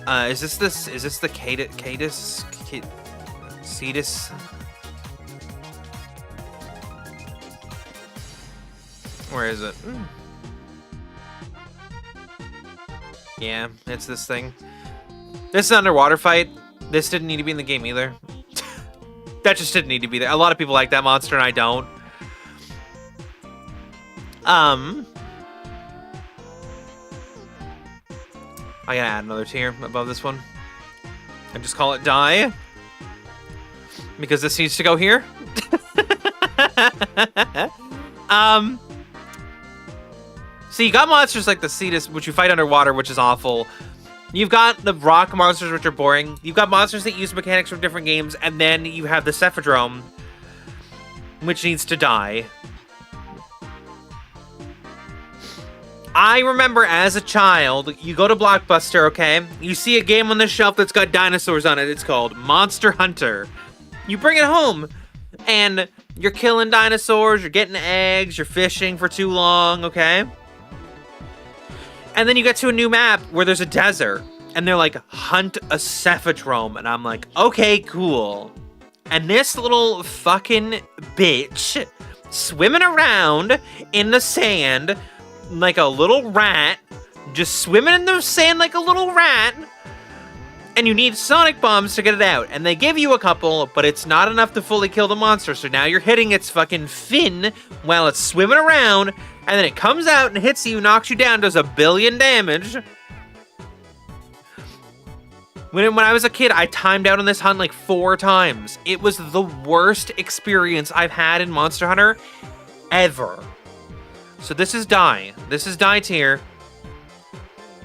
Is this the Cadus? Cetus? Where is it? Yeah, it's this thing. This is an underwater fight. This didn't need to be in the game either. That just didn't need to be there. A lot of people like that monster and I don't. I gotta add another tier above this one. And just call it die. Because this needs to go here. So you got monsters like the Cetus, which you fight underwater, which is awful. You've got the rock monsters, which are boring. You've got monsters that use mechanics from different games. And then you have the Cephadrome, which needs to die. I remember as a child, you go to Blockbuster, okay? You see a game on the shelf that's got dinosaurs on it. It's called Monster Hunter. You bring it home, and you're killing dinosaurs, you're getting eggs, you're fishing for too long, okay? And then you get to a new map where there's a desert, and they're like, hunt a Cephadrome. And I'm like, okay, cool. And this little fucking bitch swimming around in the sand like a little rat, just swimming in the sand like a little rat, and you need sonic bombs to get it out, and they give you a couple, but it's not enough to fully kill the monster, so now you're hitting its fucking fin while it's swimming around, and then it comes out and hits you, knocks you down, does 1 billion damage. When I was a kid, I timed out on this hunt like 4 times. It was the worst experience I've had in Monster Hunter ever. So this is die. This is die tier.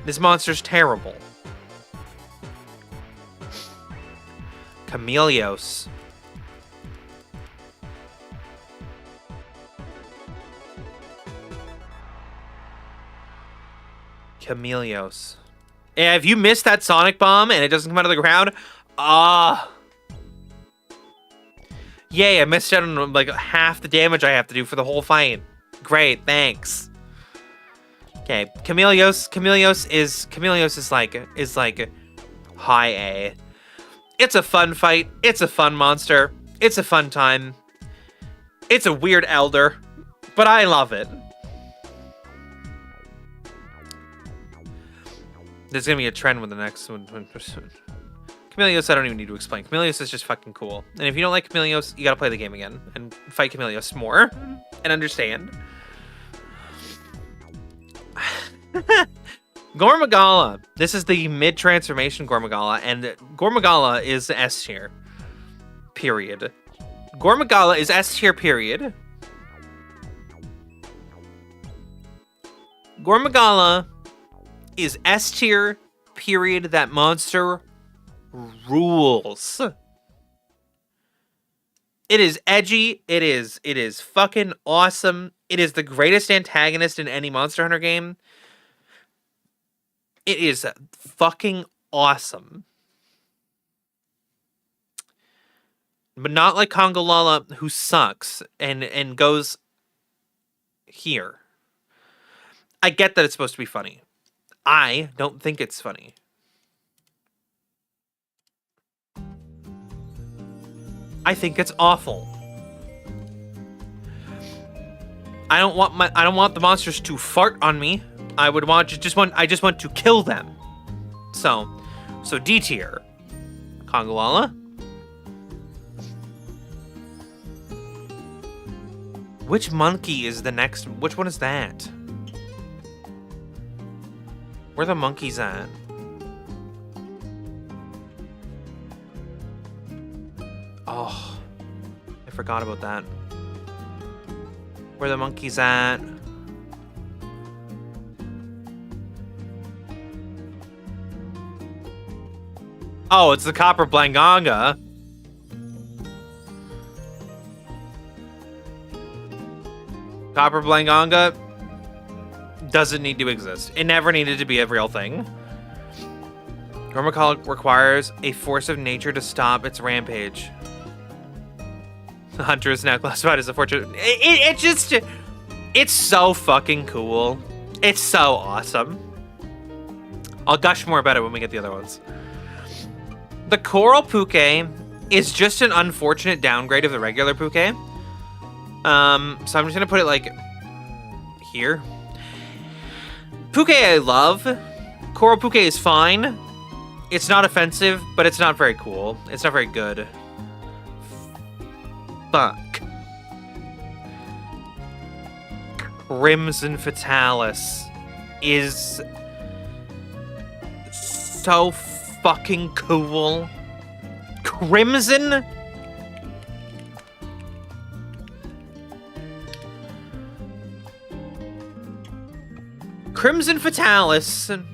This monster's terrible. Chameleos. Chameleos. Yeah, if you miss that sonic bomb and it doesn't come out of the ground, yay, I missed out on like half the damage I have to do for the whole fight. Great, thanks. Okay, Chameleos is like high A. It's a fun fight. It's a fun monster. It's a fun time. It's a weird elder, but I love it. There's gonna be a trend with the next one. Chameleos, I don't even need to explain. Chameleos is just fucking cool. And if you don't like Chameleos, you gotta play the game again and fight Chameleos more and understand. Gormagala. This is the mid-transformation Gormagala, and Gormagala is S tier. Period. Gormagala is S tier, period. Gormagala is S tier, period. That monster rules. It is edgy. It is fucking awesome. It is the greatest antagonist in any Monster Hunter game. It is fucking awesome. But not like Kongolala, who sucks and goes here. I get that it's supposed to be funny. I don't think it's funny. I think it's awful. I don't want the monsters to fart on me. I just want to kill them. So D tier. Kongolala. Which monkey is the next? Which one is that? Where the monkeys at? Oh, I forgot about that. Where the monkeys at? Oh, it's the Copper Blanganga. Copper Blanganga doesn't need to exist. It never needed to be a real thing. Gormagala requires a force of nature to stop its rampage. The hunter is now classified as a fortune. It's so fucking cool. It's so awesome. I'll gush more about it when we get the other ones. The Coral Puke is just an unfortunate downgrade of the regular Puke. So I'm just gonna put it like here. Puke I love. Coral Puke is fine. It's not offensive, but it's not very cool. It's not very good. Fuck. Crimson Fatalis is so fucking cool. Crimson? Crimson Fatalis.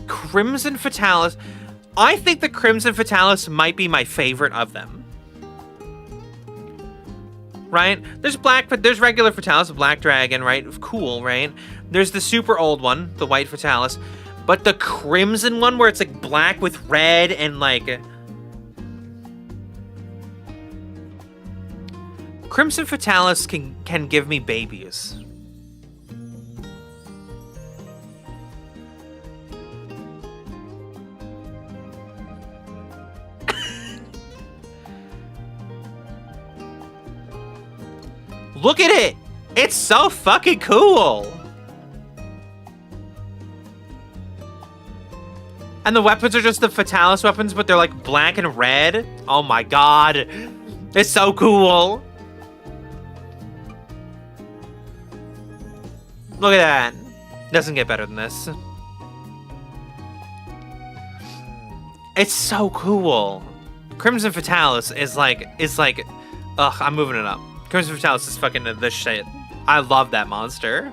Crimson Fatalis. I think the Crimson Fatalis might be my favorite of them. Right? There's regular Fatalis, Black Dragon, right? Cool, right? There's the super old one, the White Fatalis. But the Crimson one where it's like black with red and like... Crimson Fatalis can give me babies. Look at it! It's so fucking cool! And the weapons are just the Fatalis weapons, but they're like black and red. Oh my god. It's so cool. Look at that. Doesn't get better than this. It's so cool. Crimson Fatalis is like, ugh, I'm moving it up. Crimson Fatalis is fucking the shit. I love that monster.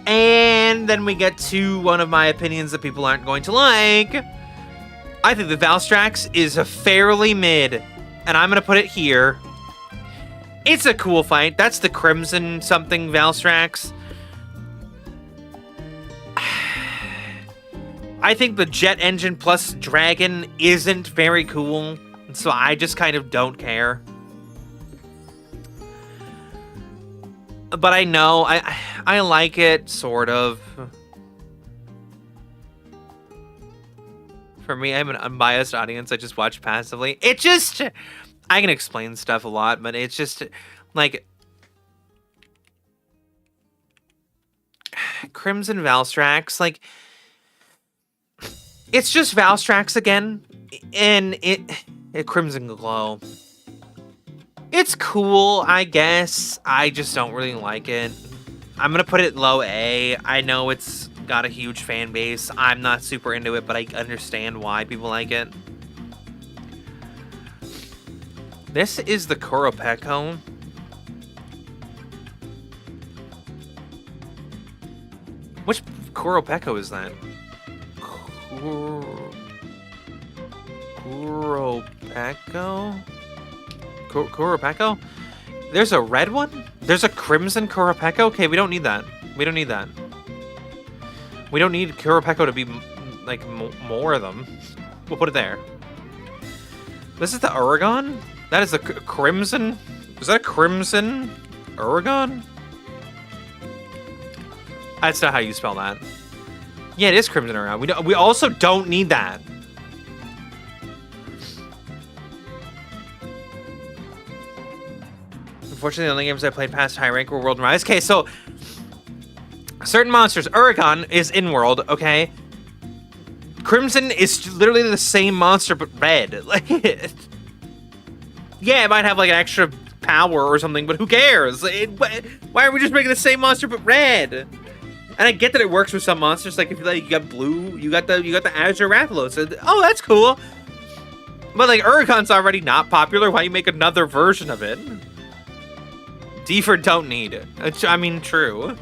And then we get to one of my opinions that people aren't going to like. I think the Valstrax is a fairly mid, and I'm going to put it here. It's a cool fight. That's the Crimson something Valstrax. I think the Jet Engine plus Dragon isn't very cool, so I just kind of don't care. But I know, I like it, sort of. For me, I'm an unbiased audience. I just watch passively. It just... I can explain stuff a lot, but it's just... Like... Crimson Valstrax, like... It's just Valstrax again. And it Crimson Glow. It's cool, I guess. I just don't really like it. I'm gonna put it low A. I know it's got a huge fan base. I'm not super into it, but I understand why people like it. This is the Kuropeko. Which Kuropeko is that? Kuropeko? Kuropeko? There's a red one? There's a crimson Kuropeko? Okay, we don't need that. We don't need that. We don't need Kuropeko to be, like, more of them. We'll put it there. This is the Uragon? That is the crimson... Is that a crimson Uragon? That's not how you spell that. Yeah, it is crimson Uragon. We also don't need that. Unfortunately, the only games I played past high rank were World and Rise. Okay, so certain monsters. Uragon is in world, okay? Crimson is literally the same monster, but red. Like, yeah, it might have like an extra power or something, but who cares? Why are we just making the same monster but red? And I get that it works with some monsters. Like if you got blue, you got the Azure Rathalos. Oh, that's cool. But like Uragon's already not popular. Why you make another version of it? D for don't need it. I mean, true.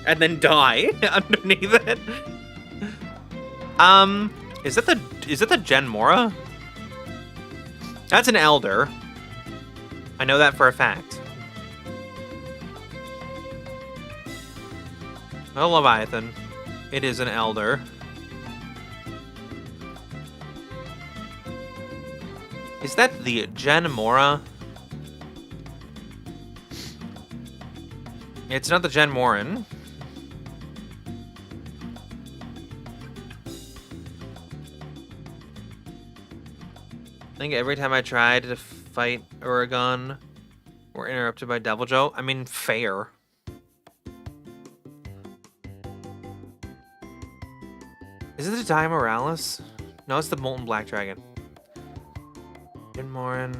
And then die underneath it. Is that the Genmora? That's an Elder. I know that for a fact. Oh, Leviathan. It is an Elder. Is that the Genmora? It's not the Genmoran. I think every time I tried to fight Uragon, we're interrupted by Deviljho. I mean, fair. Is it the Diamoralis? No, it's the Molten Black Dragon. Genmoran.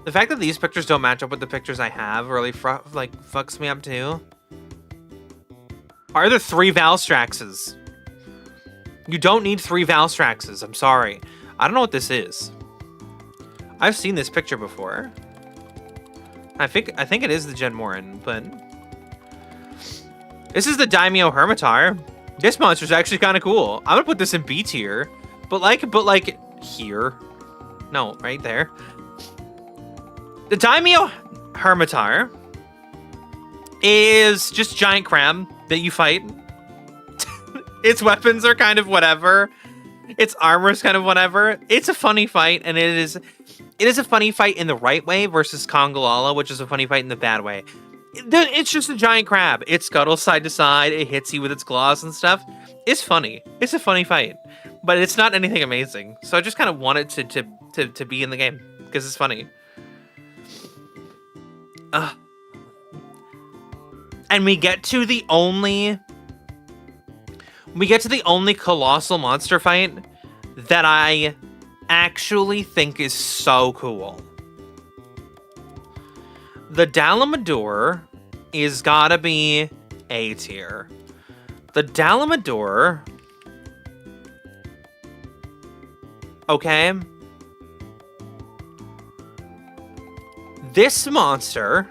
The fact that these pictures don't match up with the pictures I have really fucks me up too. Are there 3 Valstraxes? You don't need 3 Valstraxes. I'm sorry. I don't know what this is. I've seen this picture before. I think it is the Genmoran, but this is the Daimyo Hermitar. This monster's actually kind of cool. I'm gonna put this in B tier, but like here. No, right there. The Daimyo Hermitar is just giant crab that you fight. Its weapons are kind of whatever. Its armor is kind of whatever. It's a funny fight, and it is a funny fight in the right way versus Kongolala, which is a funny fight in the bad way. It's just a giant crab. It scuttles side to side. It hits you with its claws and stuff. It's funny. It's a funny fight, but it's not anything amazing. So I just kind of want it to be in the game because it's funny. And we get to the only colossal monster fight that I actually think is so cool. The Dalamador is gotta be A tier. The Dalamador, okay. This monster,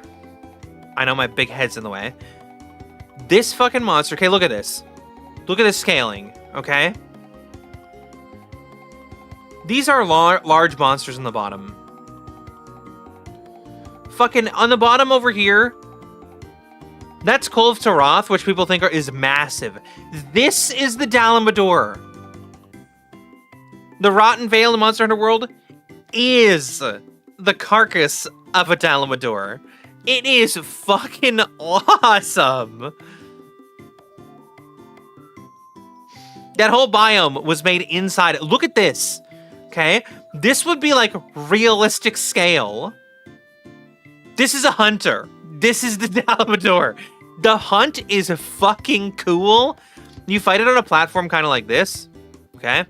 I know my big head's in the way. This fucking monster, okay, look at this. Look at this scaling, okay? These are large monsters in the bottom. Fucking on the bottom over here, that's Kolv Taroth, which people think is massive. This is the Dalamador. The Rotten Vale in Monster Hunter World is the carcass of a Dalamador. It is fucking awesome. That whole biome was made inside. Look at this. Okay? This would be like realistic scale. This is a hunter. This is the Dalmador. The hunt is fucking cool. You fight it on a platform kind of like this. Okay?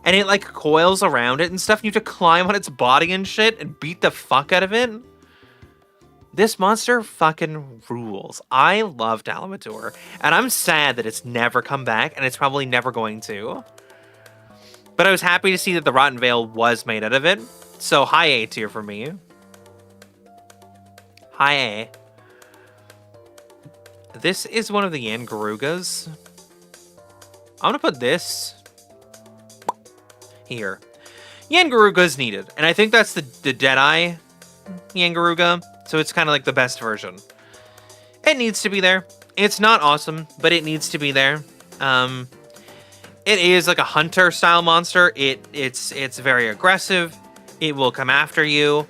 And it like coils around it and stuff. And you have to climb on its body and shit and beat the fuck out of it. This monster fucking rules. I love Dalmador. And I'm sad that it's never come back. And it's probably never going to. But I was happy to see that the Rotten Veil was made out of it. So high A tier for me. High A. This is one of the Yangarugas. I'm gonna put this here. Yangaruga is needed. And I think that's the Deadeye Yangaruga. So it's kind of like the best version. It needs to be there. It's not awesome, but it needs to be there. It is like a hunter style monster. It's very aggressive. It will come after you.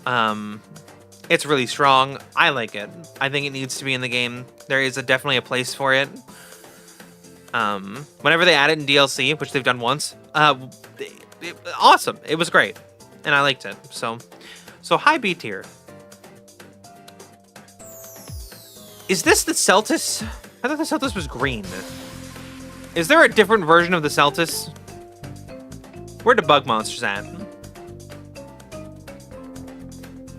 It's really strong. I like it. I think it needs to be in the game. There is definitely a place for it. Whenever they add it in DLC, which they've done once, awesome. It was great, and I liked it. So high B tier. Is this the Celtis? I thought the Celtis was green. Is there a different version of the Celtis? Where the bug monsters at?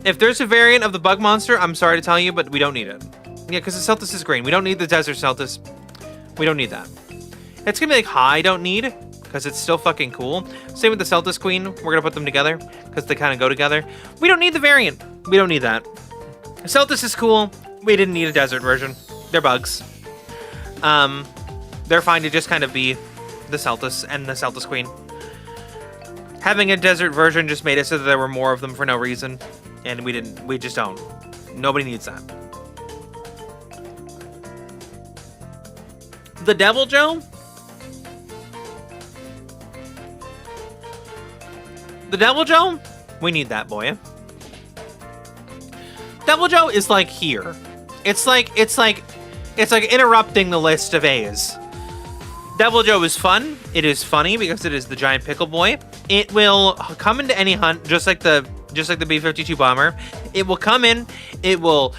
If there's a variant of the bug monster, I'm sorry to tell you, but we don't need it. Yeah, because the Celtis is green. We don't need the desert Celtis. We don't need that. It's gonna be like high don't need, because it's still fucking cool. Same with the Celtis Queen. We're gonna put them together, because they kind of go together. We don't need the variant. We don't need that. Celtis is cool. We didn't need a desert version. They're bugs. They're fine to just kind of be the Celtis and the Celtis Queen. Having a desert version just made it so that there were more of them for no reason. And we just don't. Nobody needs that. The Devil Joe? The Devil Joe? We need that boy. Devil Joe is like here. It's like interrupting the list of A's. Devil Joe is fun. It is funny because it is the giant pickle boy. It will come into any hunt just like the B-52 bomber. It will come in. It will.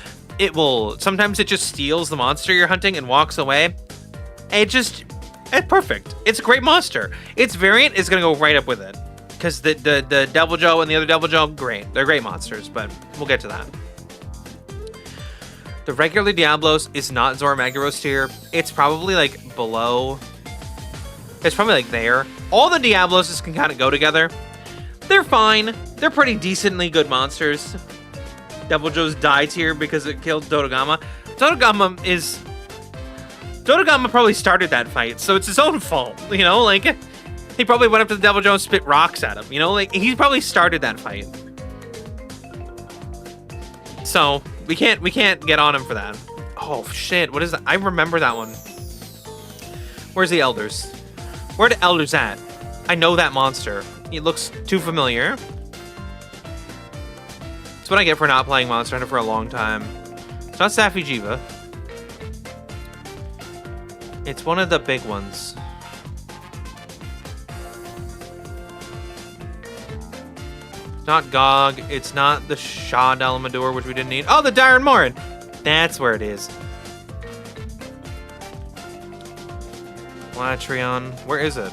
Sometimes it just steals the monster you're hunting and walks away. It's perfect. It's a great monster. Its variant is gonna go right up with it because the Devil Joe and the other Devil Joe, great. They're great monsters, but we'll get to that. The regular Diablos is not Zora Magdaros tier. It's probably like below. It's probably like there. All the Diabloses can kind of go together. They're fine. They're pretty decently good monsters. Devil Joe's die tier because it killed Dodogama. Dodogama probably started that fight, so it's his own fault. You know, like he probably went up to the Devil Joe and spit rocks at him. You know, like he probably started that fight. So we can't get on him for that. Oh shit! What is that? I remember that one. Where's the elders? Where are the elders at? I know that monster. It looks too familiar. That's what I get for not playing Monster Hunter for a long time. It's not Safijiva. It's one of the big ones. It's not Gog. It's not the Shah Dalmador, which we didn't need. Oh, the Dyron Morin. That's where it is. Latreon. Where is it?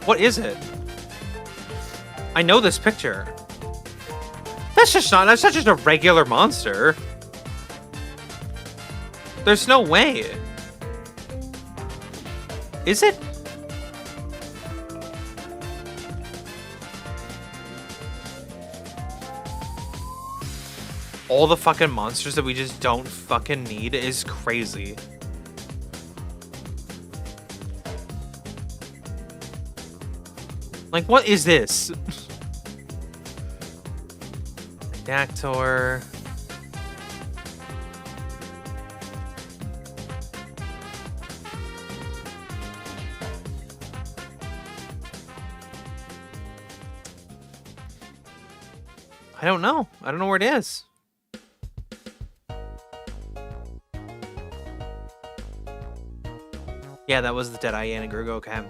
What is it? I know this picture. That's not just a regular monster. There's no way. Is it? All the fucking monsters that we just don't fucking need is crazy. Like, what is this? Dactor. I don't know. I don't know where it is. Yeah, that was the Deadeye Yanagruga, okay.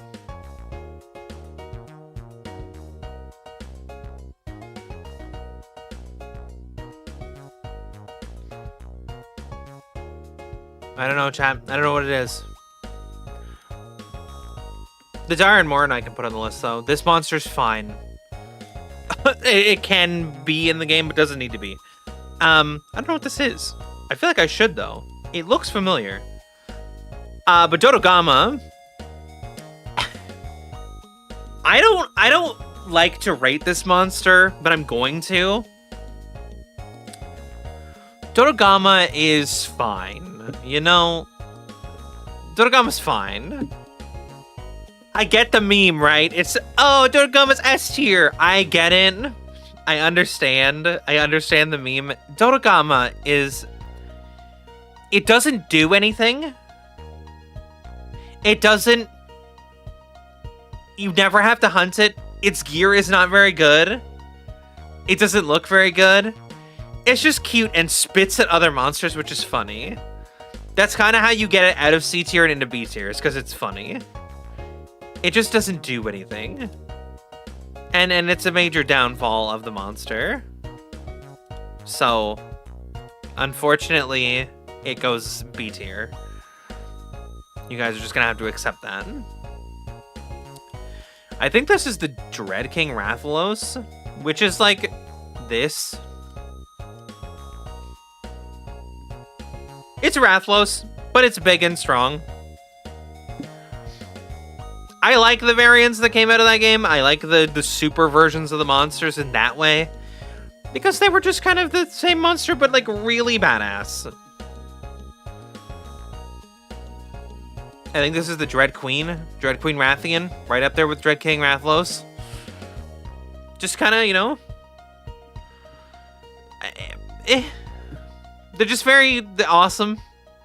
I don't know, chat. I don't know what it is. The Dire and Morin I can put on the list, though. This monster's fine. It can be in the game, but doesn't need to be. I don't know what this is. I feel like I should, though. It looks familiar. But Dodogama... I don't like to rate this monster, but I'm going to. Dodogama is fine. You know, Dodogama's fine. I get the meme, right? It's, oh, Dodogama's S tier. I get it. I understand. I understand the meme. Dodogama is... It doesn't do anything. It doesn't... You never have to hunt it. Its gear is not very good. It doesn't look very good. It's just cute and spits at other monsters, which is funny. That's kind of how you get it out of C tier and into B tier, is because it's funny. It just doesn't do anything. And it's a major downfall of the monster. So, unfortunately, it goes B tier. You guys are just going to have to accept that. I think this is the Dread King Rathalos, which is like this. It's Rathalos, but it's big and strong. I like the variants that came out of that game. I like the super versions of the monsters in that way. Because they were just kind of the same monster, but like really badass. I think this is the Dread Queen Rathian, right up there with Dread King Rathalos. Just kind of, you know, they're just very awesome.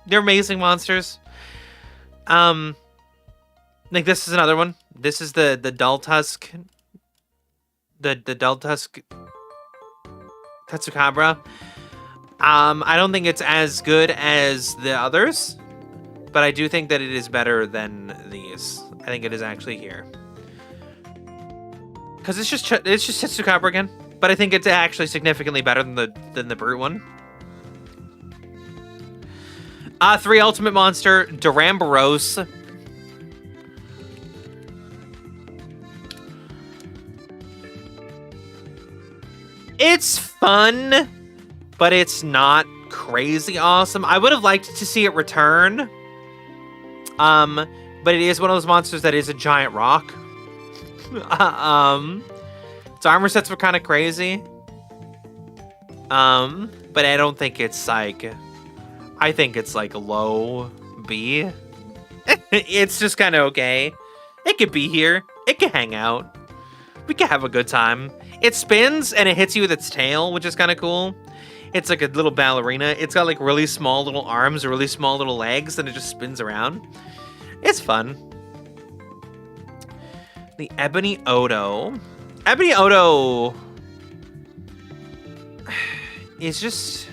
They're amazing monsters. Like this is another one. This is the Dulltusk, the Dulltusk Tetsukabra. I don't think it's as good as the others. But I do think that it is better than these. I think it is actually here. Because it's just Tetsukabra again. But I think it's actually significantly better than the brute one. 3 Ultimate Monster, Duramboros. It's fun, but it's not crazy awesome. I would have liked to see it return. But it is one of those monsters that is a giant rock. Its armor sets were kind of crazy. But I don't think it's like... I think it's like low B. It's just kind of okay. It could be here. It could hang out. We could have a good time. It spins and it hits you with its tail, which is kind of cool. It's like a little ballerina. It's got like really small little arms, really small little legs, and it just spins around. It's fun. The Ebony Odo. Ebony Odo is just...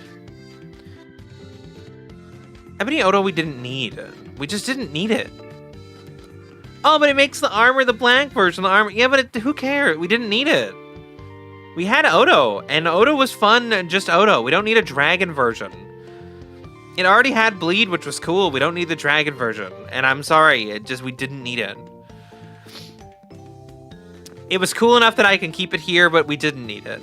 Ebony Odo we didn't need. We just didn't need it. Oh, but it makes the armor the blank version. The armor... Yeah, but who cares? We didn't need it. We had Odo, and Odo was fun, just Odo. We don't need a dragon version. It already had Bleed, which was cool. We don't need the dragon version. And I'm sorry, we didn't need it. It was cool enough that I can keep it here, but we didn't need it.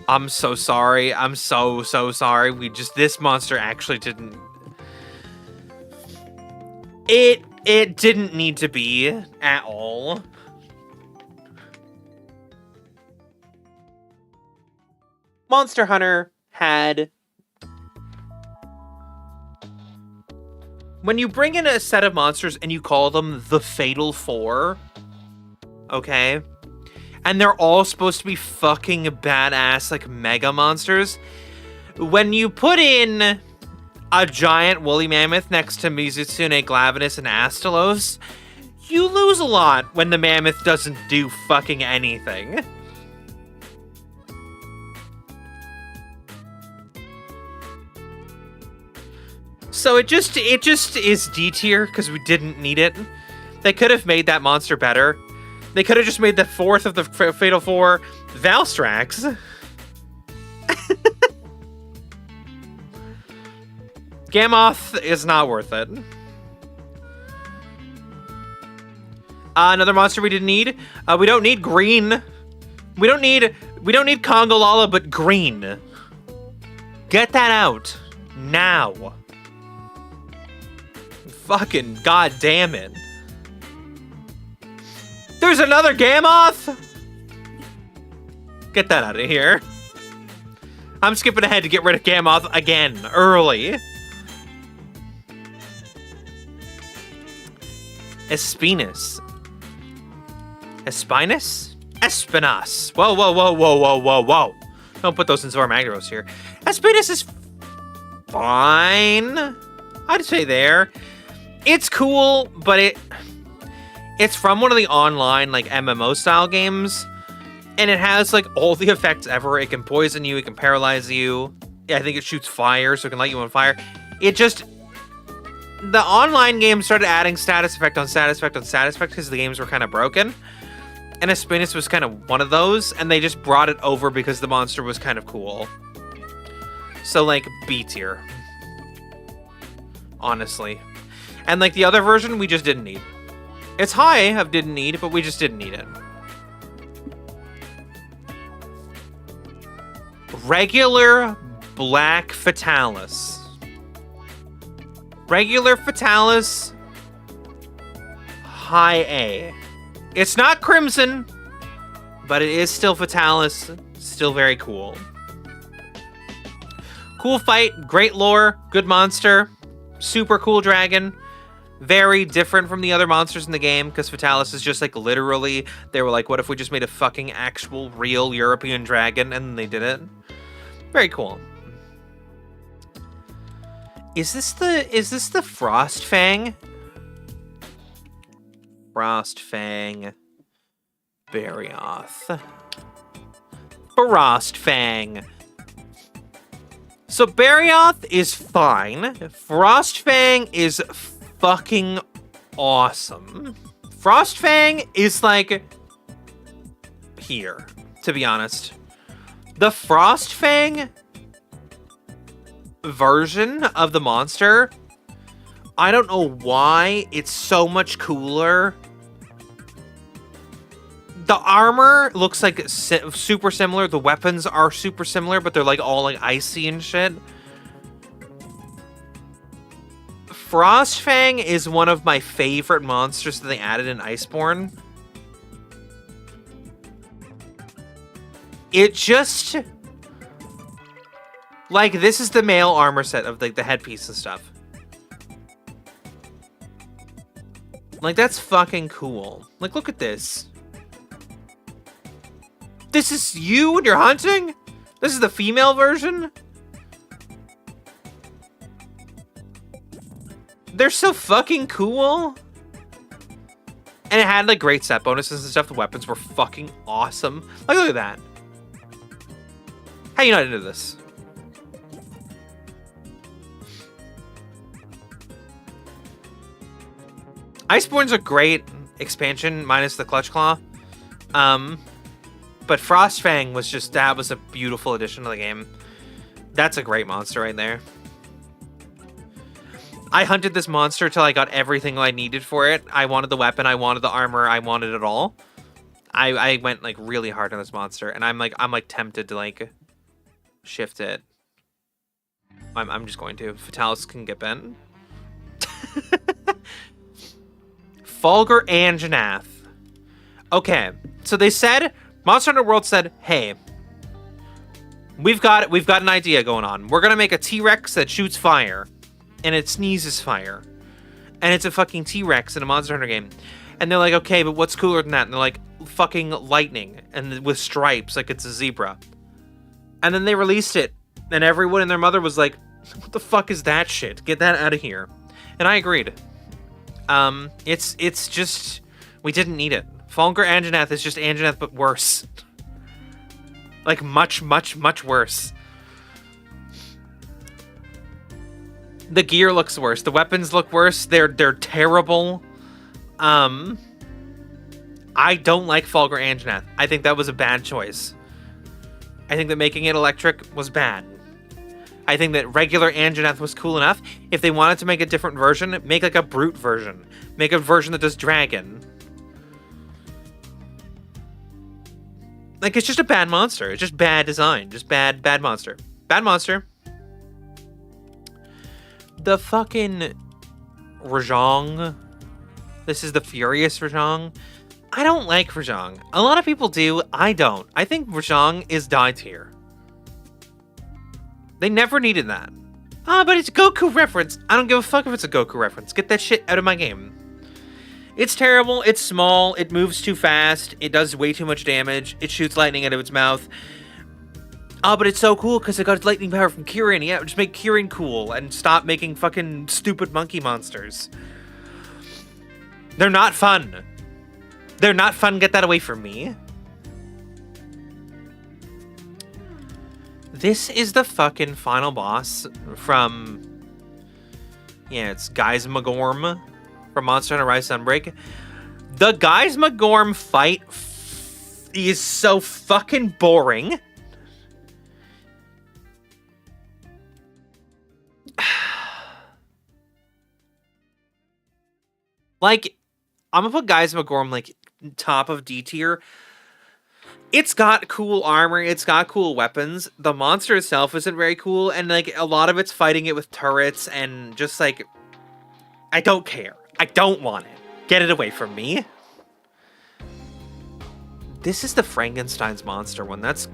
I'm so sorry. I'm so sorry. This monster actually didn't... It didn't need to be at all. Monster Hunter had... When you bring in a set of monsters and you call them the Fatal Four, okay? And they're all supposed to be fucking badass, like, mega monsters. When you put in a giant woolly mammoth next to Mizutsune, Glavenus, and Astalos, you lose a lot when the mammoth doesn't do fucking anything. So it just is D tier because we didn't need it. They could have made that monster better. They could have just made the fourth of the Fatal Four Valstrax. Gammoth is not worth it. Another monster we didn't need. We don't need green. We don't need Kongolala, but green. Get that out now. Fucking goddamn it. There's another Gammoth. Get that out of here. I'm skipping ahead to get rid of Gammoth again early. Espinus. Espinus? Espinas. Whoa, whoa, whoa, whoa, whoa, whoa, whoa. Don't put those in Zormagros here. Espinus is fine. I'd say there. It's cool, but it's from one of the online, like, MMO style games. And it has, like, all the effects ever. It can poison you, it can paralyze you. I think it shoots fire, so it can light you on fire. It just... The online game started adding status effect on status effect on status effect because the games were kind of broken. And Espinus was kind of one of those, and they just brought it over because the monster was kind of cool. So, like, B tier. Honestly. And, like, the other version, we just didn't need. It's high of didn't need, but we just didn't need it. Regular Black Fatalis. Regular Fatalis, high A. It's not Crimson, but it is still Fatalis. Still very cool. Cool fight, great lore, good monster, super cool dragon. Very different from the other monsters in the game, because Fatalis is just like literally, they were like, what if we just made a fucking actual real European dragon? And they did it. Very cool. Is this the Frost Fang? Frost Fang. Barioth. Frost Fang. So Barioth is fine. Frost Fang is fucking awesome. Frost Fang is like here, to be honest. The Frost Fang version of the monster, I don't know why it's so much cooler. The armor looks like super similar. The weapons are super similar, but they're like all like icy and shit. Frostfang is one of my favorite monsters that they added in Iceborne. It just... Like, this is the male armor set of, like, the headpiece and stuff. Like, that's fucking cool. Like, look at this. This is you when you're hunting? This is the female version? They're so fucking cool. And it had, like, great set bonuses and stuff. The weapons were fucking awesome. Like, look at that. How you not into this? Iceborne's a great expansion, minus the Clutch Claw. But Frostfang was just, that was a beautiful addition to the game. That's a great monster right there. I hunted this monster till I got everything I needed for it. I wanted the weapon, I wanted the armor, I wanted it all. I went like really hard on this monster, and I'm like tempted to like shift it. I'm just going to. Fatalis can get bent. Fulgur Anjanath. Okay, so they said, Monster Hunter World said, hey, we've got an idea going on. We're gonna make a T-Rex that shoots fire, and it sneezes fire, and it's a fucking T-Rex in a Monster Hunter game. And they're like, okay, but what's cooler than that? And they're like, fucking lightning, and with stripes, like it's a zebra. And then they released it, and everyone and their mother was like, what the fuck is that shit? Get that out of here. And I agreed. It's just, we didn't need it. Fulgur Anjanath is just Anjanath, but worse. Like, much, much, much worse. The gear looks worse. The weapons look worse. They're terrible. I don't like Fulgur Anjanath. I think that was a bad choice. I think that making it electric was bad. I think that regular Anjanath was cool enough. If they wanted to make a different version, make like a brute version. Make a version that does dragon. Like, it's just a bad monster. It's just bad design. Just bad monster. Bad monster. The fucking Rajang. This is the Furious Rajang. I don't like Rajang. A lot of people do. I don't. I think Rajang is die tier. They never needed that. But it's a Goku reference. I don't give a fuck if it's a Goku reference. Get that shit out of my game. It's terrible. It's small. It moves too fast. It does way too much damage. It shoots lightning out of its mouth. But it's so cool because it got lightning power from Kirin. Yeah, just make Kirin cool and stop making fucking stupid monkey monsters. They're not fun. They're not fun. Get that away from me. This is the fucking final boss from... Yeah, it's Geismagorm from Monster Hunter Rise Sunbreak. The Geismagorm fight is so fucking boring. Like, I'm gonna put Geismagorm, like, top of D tier. It's got cool armor, it's got cool weapons. The monster itself isn't very cool, and, like, a lot of it's fighting it with turrets, and just, like, I don't care. I don't want it. Get it away from me. This is the Frankenstein's monster one. That's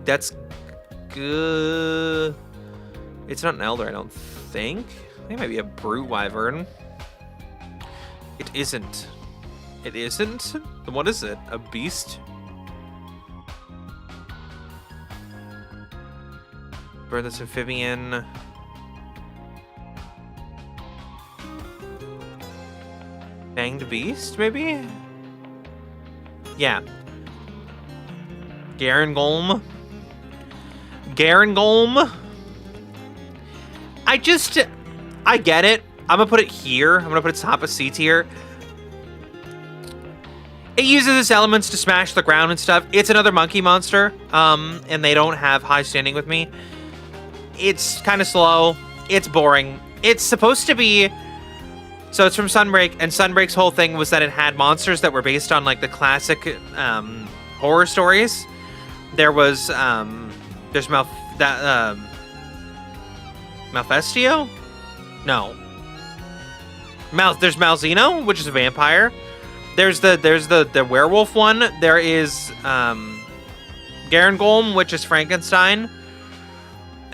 good. It's not an elder, I don't think. I think it might be a brute wyvern. It isn't. It isn't? Then what is it? A beast? Burn this amphibian. Fanged beast, maybe? Yeah. Garangolm. Garangolm. I get it. I'm gonna put it here. I'm gonna put it top of C tier. It uses its elements to smash the ground and stuff. It's another monkey monster, and they don't have high standing with me. It's kind of slow. It's boring. It's supposed to be... So it's from Sunbreak, and Sunbreak's whole thing was that it had monsters that were based on, like, the classic horror stories. There was, there's Malfestio? No. There's Malzeno, which is a vampire. There's the werewolf one. There is Garangolm, which is Frankenstein.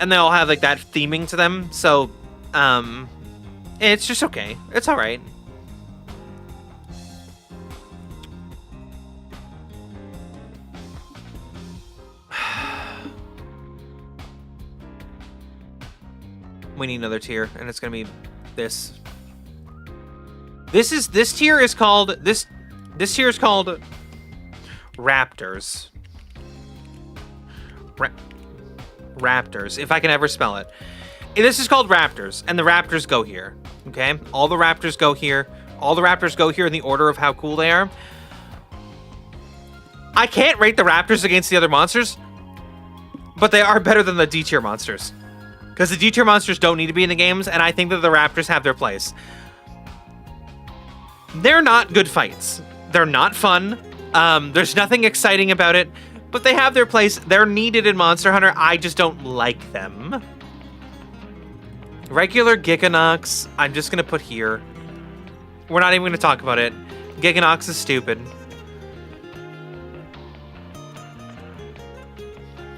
And they all have, like, that theming to them. So, it's just okay. It's alright. We need another tier, and it's gonna be this. This tier is called Raptors. Raptors, if I can ever spell it. This is called Raptors, and the Raptors go here. Okay? All the Raptors go here. All the Raptors go here in the order of how cool they are. I can't rate the Raptors against the other monsters, but they are better than the D tier monsters. Because the D tier monsters don't need to be in the games, and I think that the Raptors have their place. They're not good fights. They're not fun. There's nothing exciting about it, but they have their place. They're needed in Monster Hunter. I just don't like them. Regular Giganox, I'm just going to put here. We're not even going to talk about it. Giganox is stupid.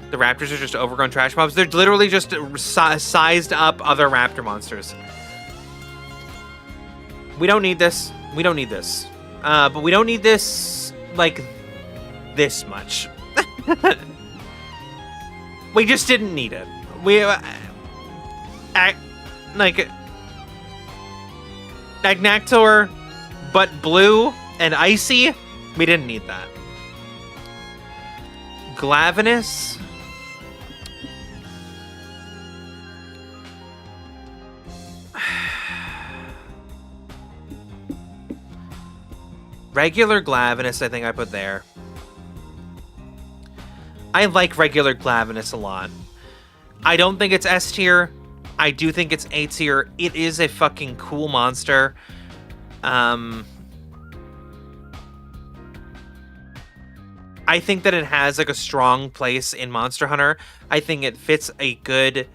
The Raptors are just overgrown trash mobs. They're literally just sized up other raptor monsters. We don't need this. We don't need this. But we don't need this, like, this much. We just didn't need it. Like, Agnactor, but blue and icy, we didn't need that. Glavenus. Regular Glavenus, I think I put there. I like regular Glavenus a lot. I don't think it's S tier. I do think it's A tier. It is a fucking cool monster. I think that it has like a strong place in Monster Hunter. I think it fits a good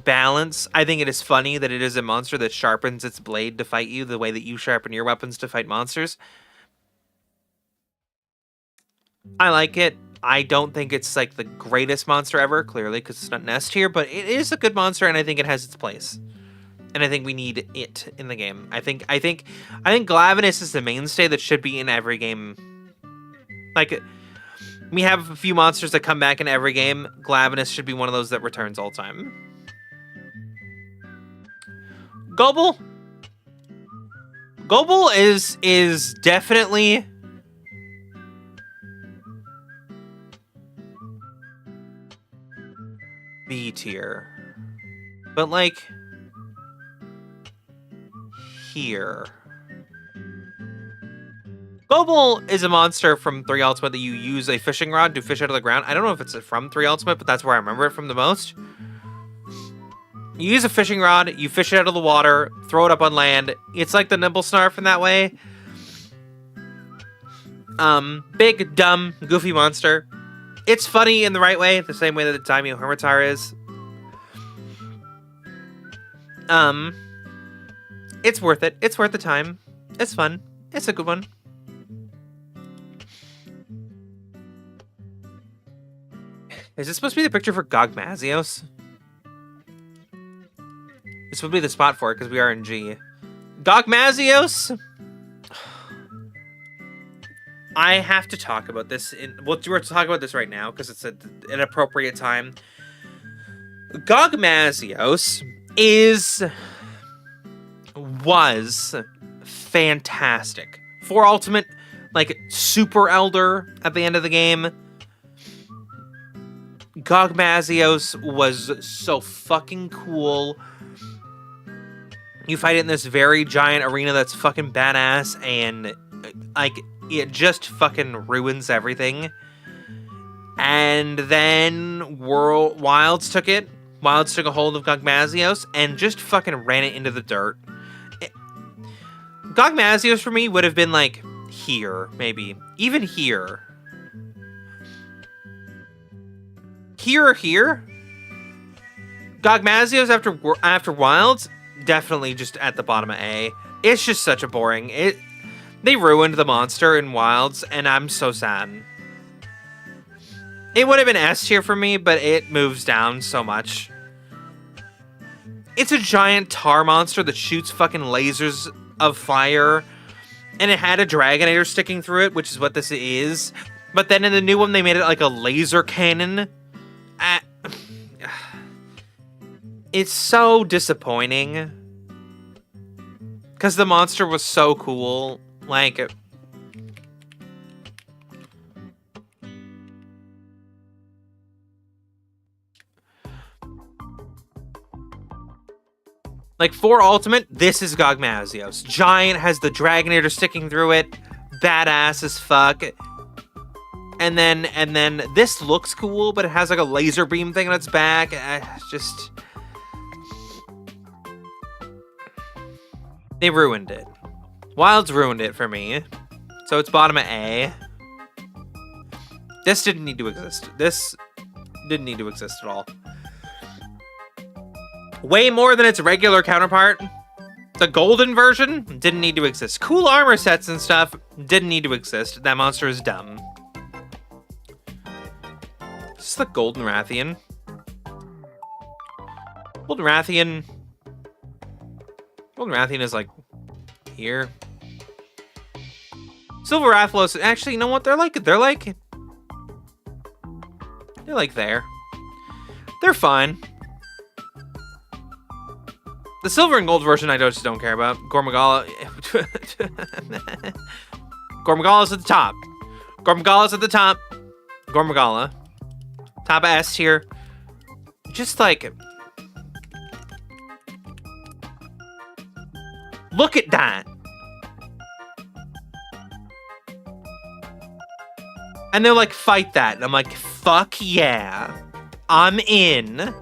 balance. I think it is funny that it is a monster that sharpens its blade to fight you the way that you sharpen your weapons to fight monsters. I like it. I don't think it's like the greatest monster ever, clearly, because it's not an S tier, but it is a good monster, and I think it has its place. And I think we need it in the game. I think Glavenus is the mainstay that should be in every game. Like, we have a few monsters that come back in every game. Glavenus should be one of those that returns all time. Gobble is definitely B tier. But like here. Gobble is a monster from 3 Ultimate that you use a fishing rod to fish out of the ground. I don't know if it's from 3 Ultimate, but that's where I remember it from the most. You use a fishing rod, you fish it out of the water, throw it up on land. It's like the Nibblesnarf in that way. Big, dumb, goofy monster. It's funny in the right way, the same way that the Daimyo Hermitar is. It's worth it. It's worth the time. It's fun. It's a good one. Is this supposed to be the picture for Gogmazios? This would be the spot for it because we are in G. Gogmazios? I have to talk about this. We're talking about this right now because it's an appropriate time. Gogmazios was fantastic. 4 Ultimate, like, Super Elder at the end of the game. Gogmazios was so fucking cool. You fight it in this very giant arena that's fucking badass, and like it just fucking ruins everything. And then Wilds took it. Wilds took a hold of Gogmazios and just fucking ran it into the dirt. Gogmazios for me would have been like here, maybe even here. Here or here. Gogmazios after Wilds. Definitely just at the bottom of A. It's just such a boring... They ruined the monster in Wilds, and I'm so sad. It would have been S tier for me, but it moves down so much. It's a giant tar monster that shoots fucking lasers of fire, and it had a Dragonator sticking through it, which is what this is. But then in the new one, they made it like a laser cannon. It's so disappointing. Because the monster was so cool. Like... Like, 4 Ultimate, this is Gogmazios. Giant, has the Dragonator sticking through it. Badass as fuck. And then this looks cool, but it has like a laser beam thing on its back. Just... They ruined it. Wilds ruined it for me. So it's bottom of A. This didn't need to exist. This didn't need to exist at all. Way more than its regular counterpart. The golden version didn't need to exist. Cool armor sets and stuff didn't need to exist. That monster is dumb. This is the Golden Rathian. Golden Rathian is like here. Silver Rathalos, actually, you know what? They're like there. They're fine. The silver and gold version I just don't care about. Gormagala. Gormagala's at the top. Gormagala's at the top. Gormagala. Top of S tier. Just like... Look at that. And they're like, fight that. And I'm like, fuck yeah. I'm in.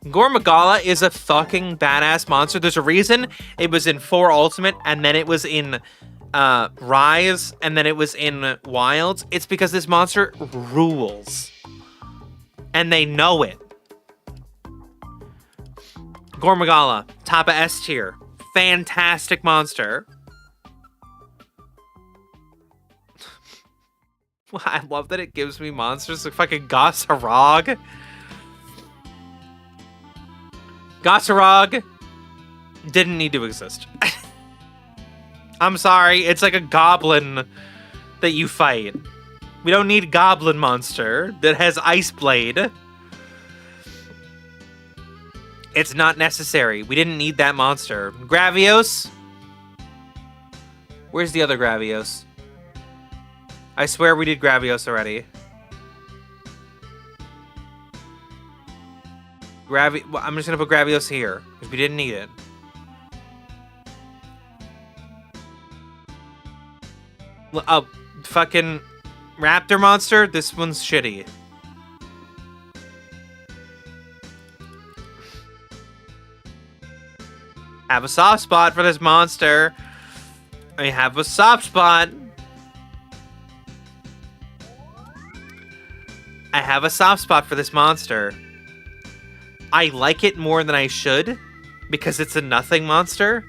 Gormagala is a fucking badass monster. There's a reason it was in 4 Ultimate, and then it was in Rise, and then it was in Wilds. It's because this monster rules. And they know it. Gormagala, top of S tier. Fantastic monster. I love that it gives me monsters like fucking Gossarog. Gossarog didn't need to exist. I'm sorry, it's like a goblin that you fight. We don't need goblin monster that has Ice Blade. It's not necessary. We didn't need that monster. Gravios? Where's the other Gravios? I swear we did Gravios already. Well, I'm just gonna put Gravios here, because we didn't need it. Fucking Raptor monster? This one's shitty. Have a soft spot for this monster. I have a soft spot. I have a soft spot for this monster. I like it more than I should because it's a nothing monster.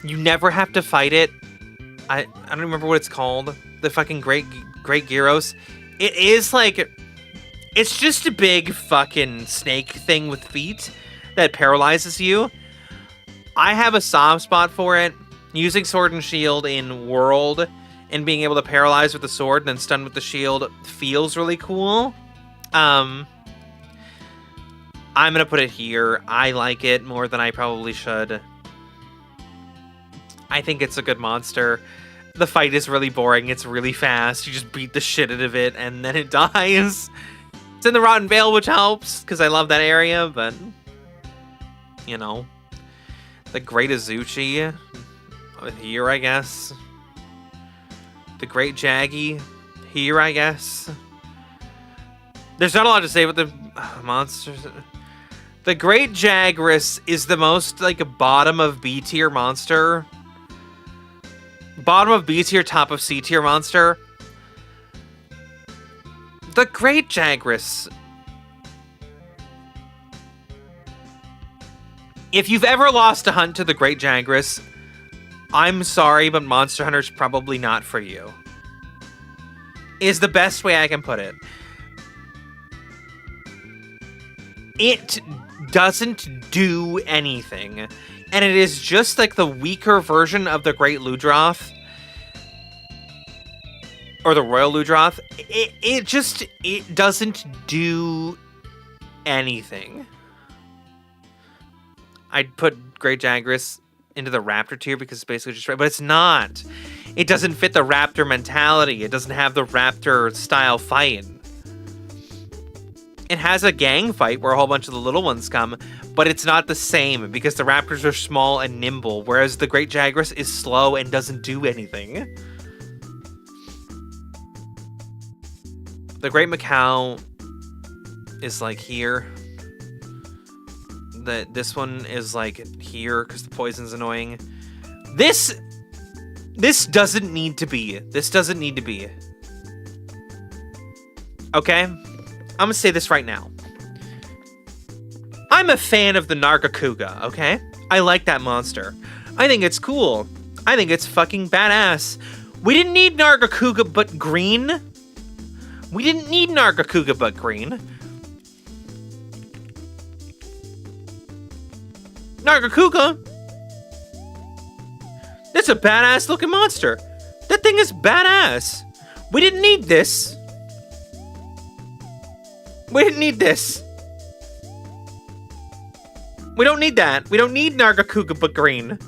You never have to fight it. I don't remember what it's called. The fucking Great Gyros. It is like, it's just a big fucking snake thing with feet that paralyzes you. I have a soft spot for it. Using Sword and Shield in World and being able to paralyze with the sword and then stun with the shield feels really cool. I'm gonna put it here. I like it more than I probably should. I think it's a good monster. The fight is really boring. It's really fast. You just beat the shit out of it and then it dies. It's in the Rotten Vale, which helps because I love that area, but you know. The Great Azuchi here, I guess. The Great Jaggy here, I guess. There's not a lot to say about the monsters. The Great Jagras is the most, like, a bottom of B tier monster. Bottom of B tier, top of C tier monster. The Great Jagras. If you've ever lost a hunt to the Great Jagras, I'm sorry, but Monster Hunter's probably not for you. Is the best way I can put it. It doesn't do anything. And it is just like the weaker version of the Great Ludroth. Or the Royal Ludroth. It doesn't do anything. I'd put Great Jagras into the Raptor tier because it's basically just right, but it's not. It doesn't fit the Raptor mentality. It doesn't have the Raptor style fight. It has a gang fight where a whole bunch of the little ones come, but it's not the same because the Raptors are small and nimble, whereas the Great Jagras is slow and doesn't do anything. The Great Macau is like here. This one is like here because the poison's annoying. This doesn't need to be. This doesn't need to be. Okay? I'm gonna say this right now. I'm a fan of the Nargacuga, okay? I like that monster. I think it's cool. I think it's fucking badass. We didn't need Nargacuga but green. We didn't need Nargacuga but green. Nargacuga? That's a badass looking monster. That thing is badass. We didn't need this. We didn't need this. We don't need that. We don't need Nargacuga but green.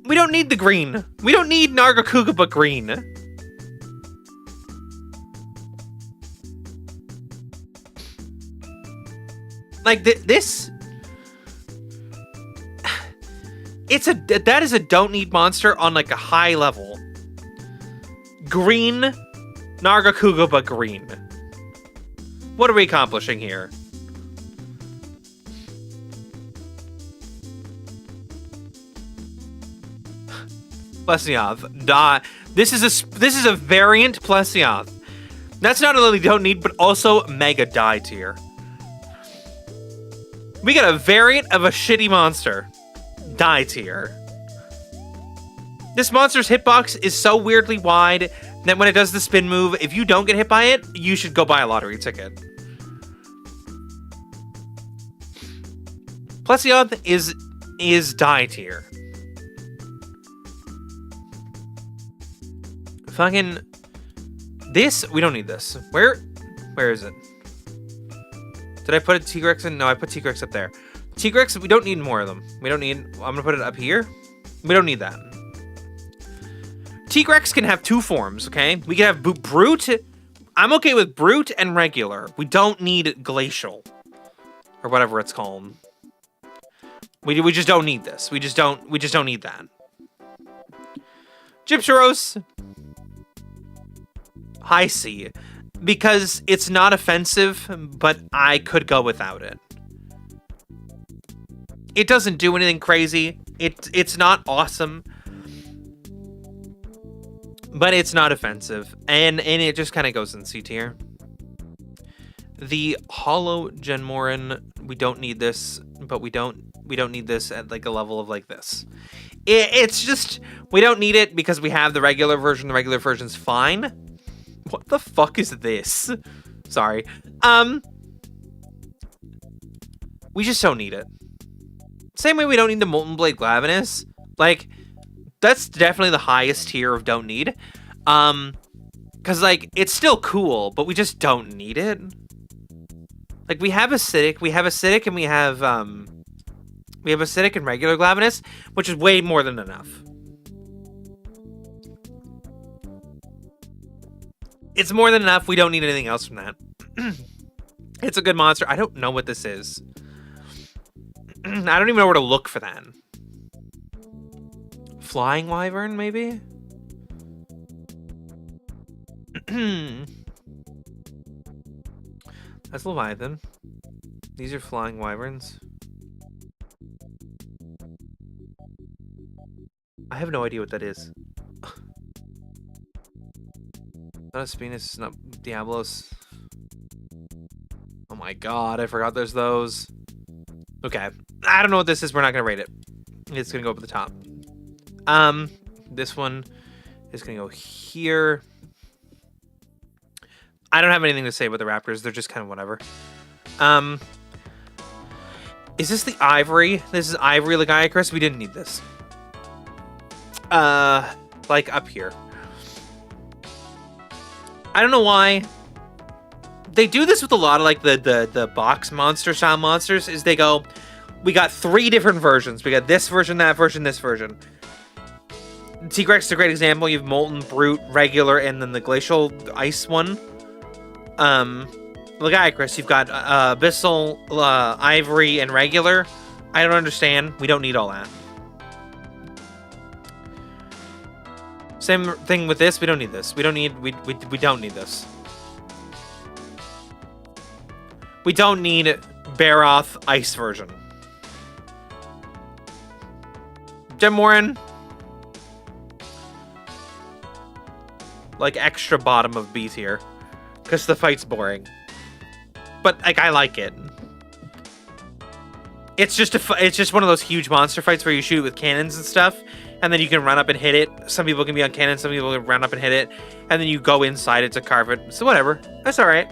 We don't need the green. We don't need Nargacuga but green. Like, this... That is a don't need monster on like a high level. Green Nargacuga, but green. What are we accomplishing here? Plesioth. This is a variant Plesioth. That's not only don't need, but also mega die tier. We got a variant of a shitty monster. Die tier. This monster's hitbox is so weirdly wide that when it does the spin move, if you don't get hit by it, you should go buy a lottery ticket. Plesioth is die tier. Fucking this, we don't need this. Where is it? Did I put a Tigrex in? No, I put Tigrex up there. Tigrex, we don't need more of them. We don't need, I'm gonna put it up here. We don't need that. Tigrex can have two forms, okay? We can have Brute. I'm okay with Brute and Regular. We don't need Glacial. Or whatever it's called. We just don't need this. We just don't need that. Gypsyros. High C. Because it's not offensive, but I could go without it. It doesn't do anything crazy. It's not awesome. But it's not offensive. And it just kind of goes in C tier. The Hollow Genmoran, we don't need this, but we don't need this at like a level of like this. It's just, we don't need it because we have the regular version. The regular version's fine. What the fuck is this? Sorry. We just don't need it. Same way we don't need the Molten Blade Glavenus. Like, that's definitely the highest tier of don't need. Because, like, it's still cool, but we just don't need it. Like, we have Acidic, and we have Acidic and regular Glavenus, which is way more than enough. It's more than enough. We don't need anything else from that. It's a good monster. I don't know what this is. I don't even know where to look for that. Flying Wyvern, maybe? That's Leviathan. These are Flying Wyverns. I have no idea what that is. Not Espinus, not Diablos. Oh my god, I forgot there's those. Okay. I don't know what this is. We're not going to rate it. It's going to go up at the top. This one is going to go here. I don't have anything to say about the Raptors. They're just kind of whatever. Is this the Ivory? This is Ivory Lagiacrus. We didn't need this. Like up here. I don't know why. They do this with a lot of like the box monster style monsters. Is they go, we got 3 different versions. We got this version, that version, this version. Tigrex is a great example. You have Molten, Brute, Regular, and then the Glacial Ice one. Lagiacrus, you've got Abyssal, Ivory, and Regular. I don't understand. We don't need all that. Same thing with this. We don't need this. We don't need this. We don't need Baroth Ice version. Genmoran. Like extra bottom of B tier. Because the fight's boring. But like I like it. It's just one of those huge monster fights where you shoot it with cannons and stuff. And then you can run up and hit it. Some people can be on cannon, some people can run up and hit it. And then you go inside it to carve it. So whatever. That's alright.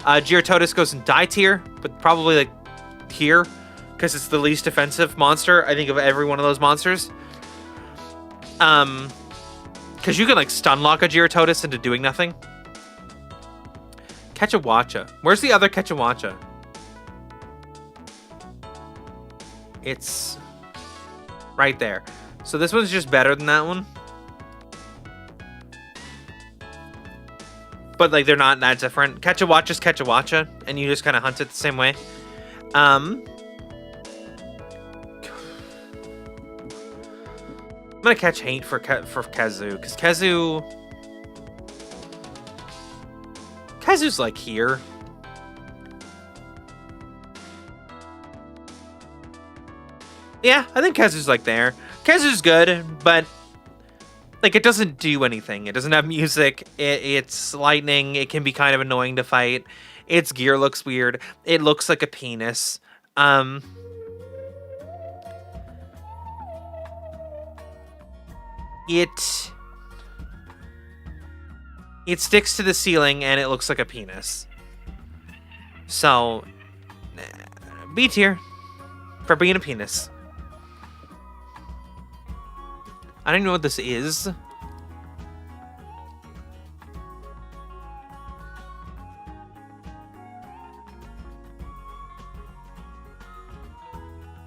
Gyarados goes in die tier, but probably like here. Because it's the least offensive monster, I think, of every one of those monsters. Because you can like stun lock a Gyarados into doing nothing. Kechawacha. Where's the other Kechawacha? It's right there. So this one's just better than that one. But like they're not that different. Kechawacha's Kechawacha, and you just kind of hunt it the same way. gonna catch hate for Kazu, because Kazu's like here. Yeah, I think Kazu's like there. Kazu's good, but like it doesn't do anything. It doesn't have music. It's lightning. It can be kind of annoying to fight. Its gear looks weird. It looks like a penis. It sticks to the ceiling and it looks like a penis. So, B tier for being a penis. I don't know what this is.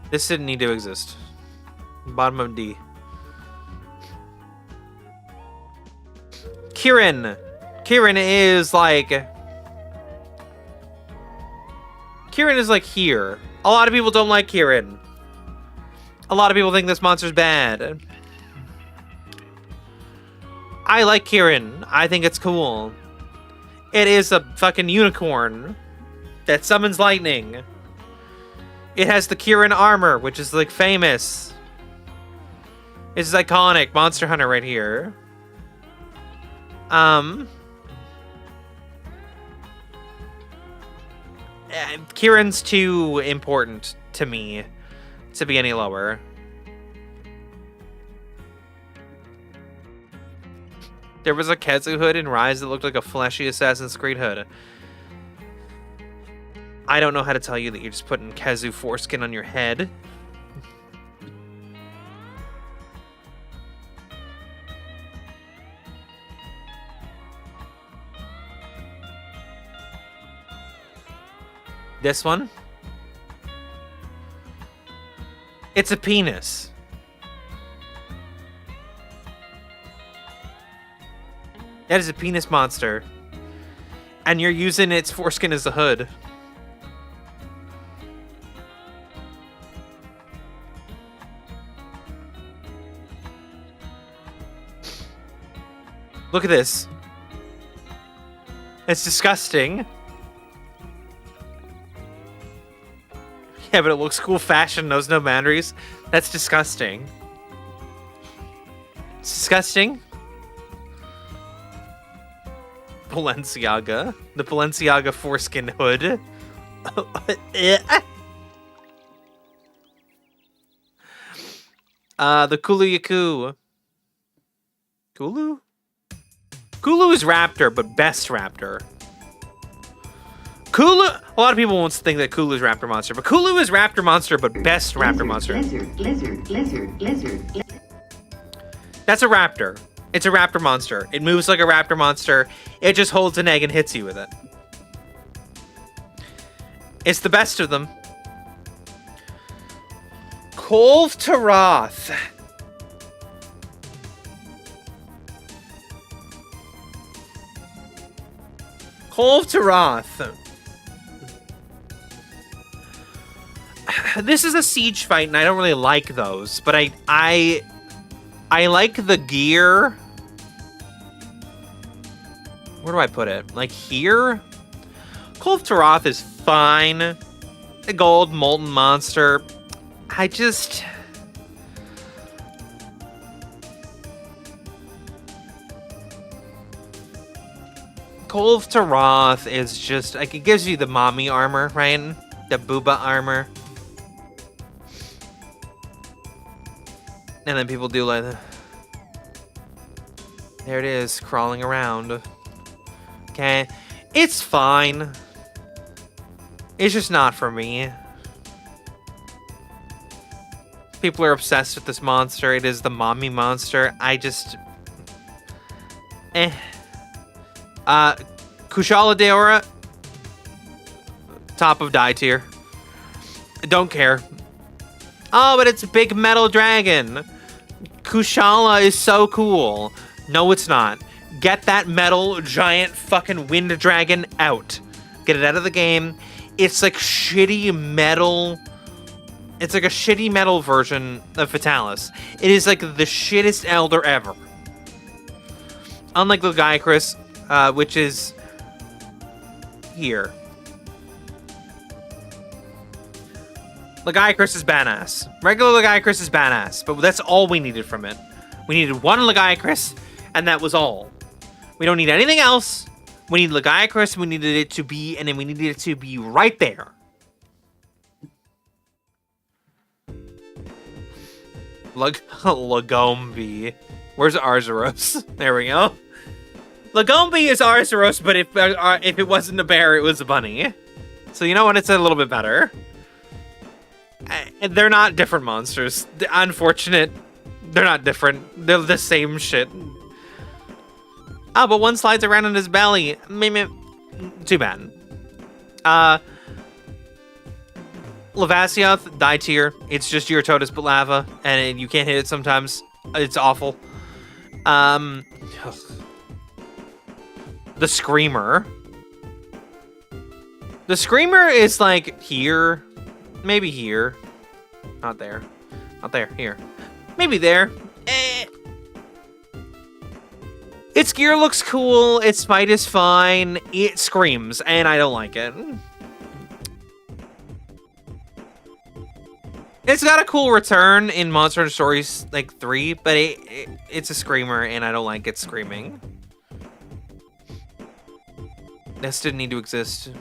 This didn't need to exist. Bottom of D. Kirin. Kirin is like... Kirin is like here. A lot of people don't like Kirin. A lot of people think this monster's bad. I like Kirin. I think it's cool. It is a fucking unicorn that summons lightning. It has the Kirin armor, which is like famous. This is iconic. Monster Hunter right here. Kirin's too important to me to be any lower. There was a Kazu hood in Rise that looked like a fleshy Assassin's Creed hood. I don't know how to tell you that you're just putting Kazu foreskin on your head. This one? It's a penis. That is a penis monster. And you're using its foreskin as a hood. Look at this. It's disgusting. Yeah, but it looks cool, fashion, knows no boundaries. That's disgusting. It's disgusting. Balenciaga. The Balenciaga foreskin hood. The Kulu Yaku. Kulu? Kulu is Raptor, but best Raptor. Kulu, a lot of people won't think that Kulu is Raptor Monster, but Kulu is Raptor Monster, but best Raptor Monster. Lizard. That's a Raptor. It's a Raptor Monster. It moves like a Raptor Monster. It just holds an egg and hits you with it. It's the best of them. Kolv Taroth. Kolv Taroth. This is a siege fight, and I don't really like those, but I like the gear. Where do I put it? Like here? Kolv Taroth is fine. A gold molten monster. I just... Kolv Taroth is just... like, it gives you the mommy armor, right? The booba armor. And then people do like... There it is, crawling around. Okay. It's fine. It's just not for me. People are obsessed with this monster. It is the mommy monster. I just... Kushala Daora. Top of die tier. Don't care. Oh, but it's a big metal dragon. Kushala is so cool. No, it's not. Get that metal giant fucking wind dragon out. Get it out of the game. It's like shitty metal. It's like a shitty metal version of Fatalis. It is like the shittest elder ever. Unlike Lagiacrus, which is here. Lagiacrus is badass. Regular Lagiacrus is badass, but that's all we needed from it. We needed one Lagiacrus, and that was all. We don't need anything else. We need Lagiacrus, we needed it to be, and then we needed it to be right there. Lagombi. Where's Arzuros? There we go. Lagombi is Arzuros, but if it wasn't a bear, it was a bunny. So you know what? It's a little bit better. They're not different monsters. Unfortunate. They're not different. They're the same shit. Oh, but one slides around on his belly. Too bad. Lavasioth, die tier. It's just Eurototus but lava, and you can't hit it sometimes. It's awful. The Screamer. The Screamer is like here. Maybe here. Not there. Not there. Here. Maybe there. Its gear looks cool. Its fight is fine. It screams, and I don't like it. It's got a cool return in Monster Hunter Stories like 3, but it's a screamer, and I don't like it screaming. This didn't need to exist.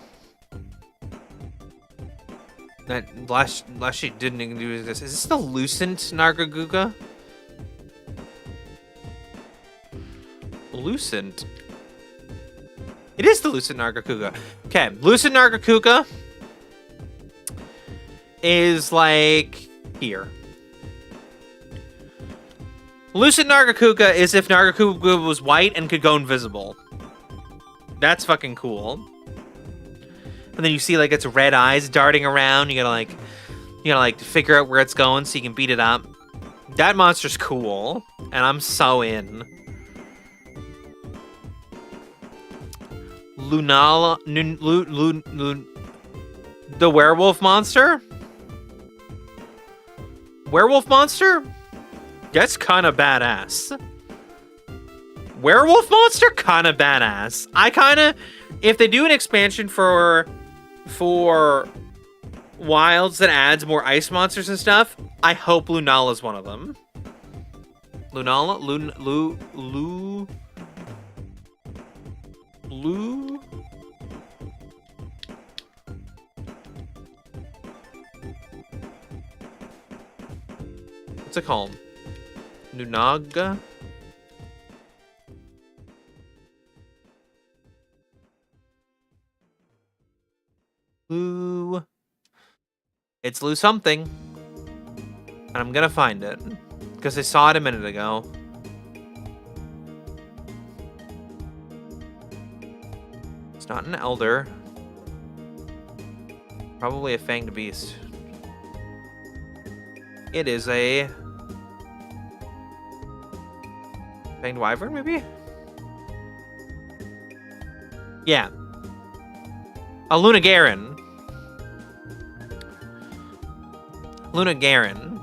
That last sheet didn't need to exist. Is this the Lucent Nargacuga? Lucent. It is the Lucent Nargacuga. Okay, Lucent Nargacuga is like here. Lucent Nargacuga is if Nargacuga was white and could go invisible. That's fucking cool. And then you see like its red eyes darting around. You gotta figure out where it's going so you can beat it up. That monster's cool, and I'm so in. Lunala, the werewolf monster. Werewolf monster? That's kind of badass. Werewolf monster? Kind of badass. If they do an expansion for wilds that adds more ice monsters and stuff, I hope Lunala is one of them. Lunala? What's it called? Nunaga? Lou. It's Lou something. And I'm gonna find it. Because I saw it a minute ago. It's not an elder. Probably a fanged beast. It is a fanged wyvern, maybe? Yeah. A Lunagaron. Lunagaron.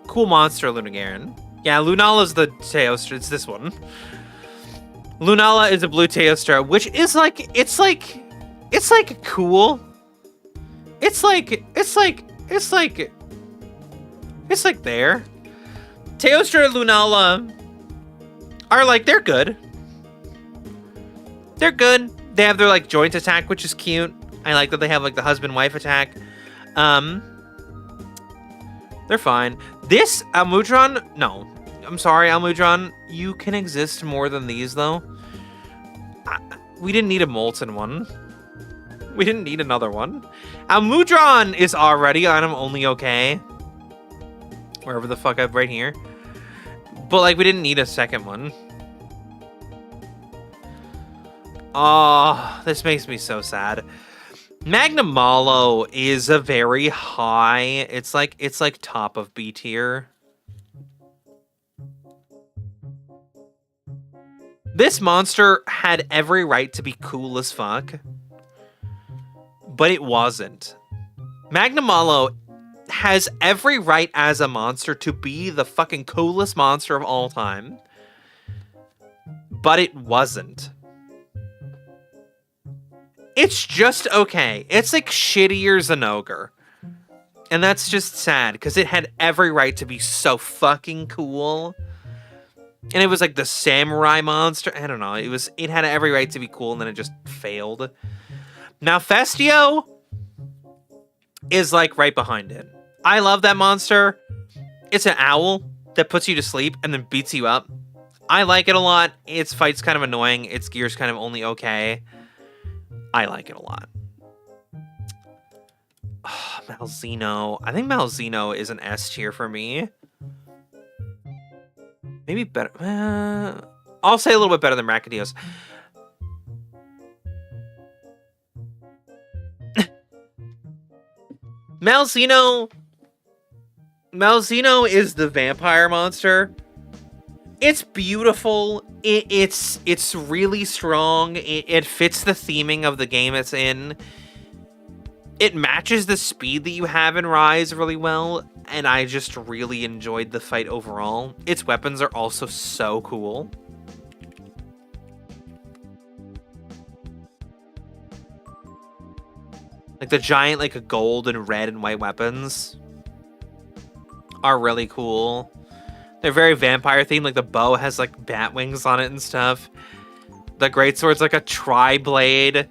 Cool monster, Lunagaron. Yeah, Lunala's the Teostra. It's this one. Lunala is a blue Teostra, which is like, it's like cool. It's like there. Teostra and Lunala are like, they're good. They're good. They have their like joint attack, which is cute. I like that they have like the husband-wife attack. They're fine. This Almudron, no. I'm sorry, Almudron. You can exist more than these, though. We didn't need a molten one. We didn't need another one. Almudron is already on him only okay. Wherever the fuck up, right here. But like, we didn't need a second one. Oh, this makes me so sad. Magnamalo is a very high. It's like top of B tier. This monster had every right to be cool as fuck, but it wasn't. Magnamalo has every right as a monster to be the fucking coolest monster of all time. But it wasn't. It's just okay. It's like shittier than Ogre. And that's just sad, because it had every right to be so fucking cool. And it was like the samurai monster. I don't know. It had every right to be cool, and then it just failed. Now, Festio is like right behind it. I love that monster. It's an owl that puts you to sleep and then beats you up. I like it a lot. Its fight's kind of annoying. Its gear's kind of only okay. I like it a lot. Oh, Malzeno. I think Malzeno is an S tier for me. Maybe better. I'll say a little bit better than Rakadios. Malzeno is the vampire monster. It's beautiful. It's really strong. It fits the theming of the game it's in. It matches the speed that you have in Rise really well, and I just really enjoyed the fight overall. Its weapons are also so cool. Like the giant, like a gold and red and white weapons are really cool. They're very vampire themed. Like the bow has like bat wings on it and stuff. The greatsword's like a tri-blade.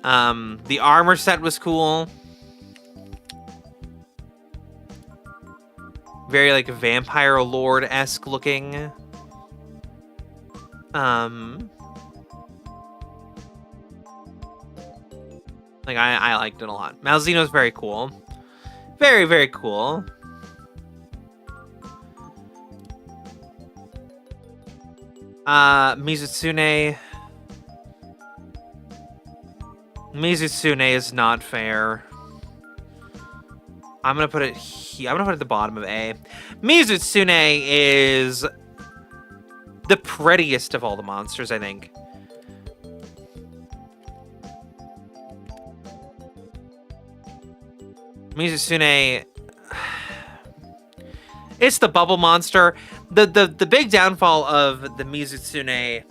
The armor set was cool. Very like vampire lord-esque looking. Like I liked it a lot. Malzeno's very cool. Very, very cool. Mizutsune. Mizutsune is not fair. I'm gonna put it here. I'm gonna put it at the bottom of A. Mizutsune is the prettiest of all the monsters, I think. Mizutsune, it's the bubble monster. The big downfall of the Mizutsune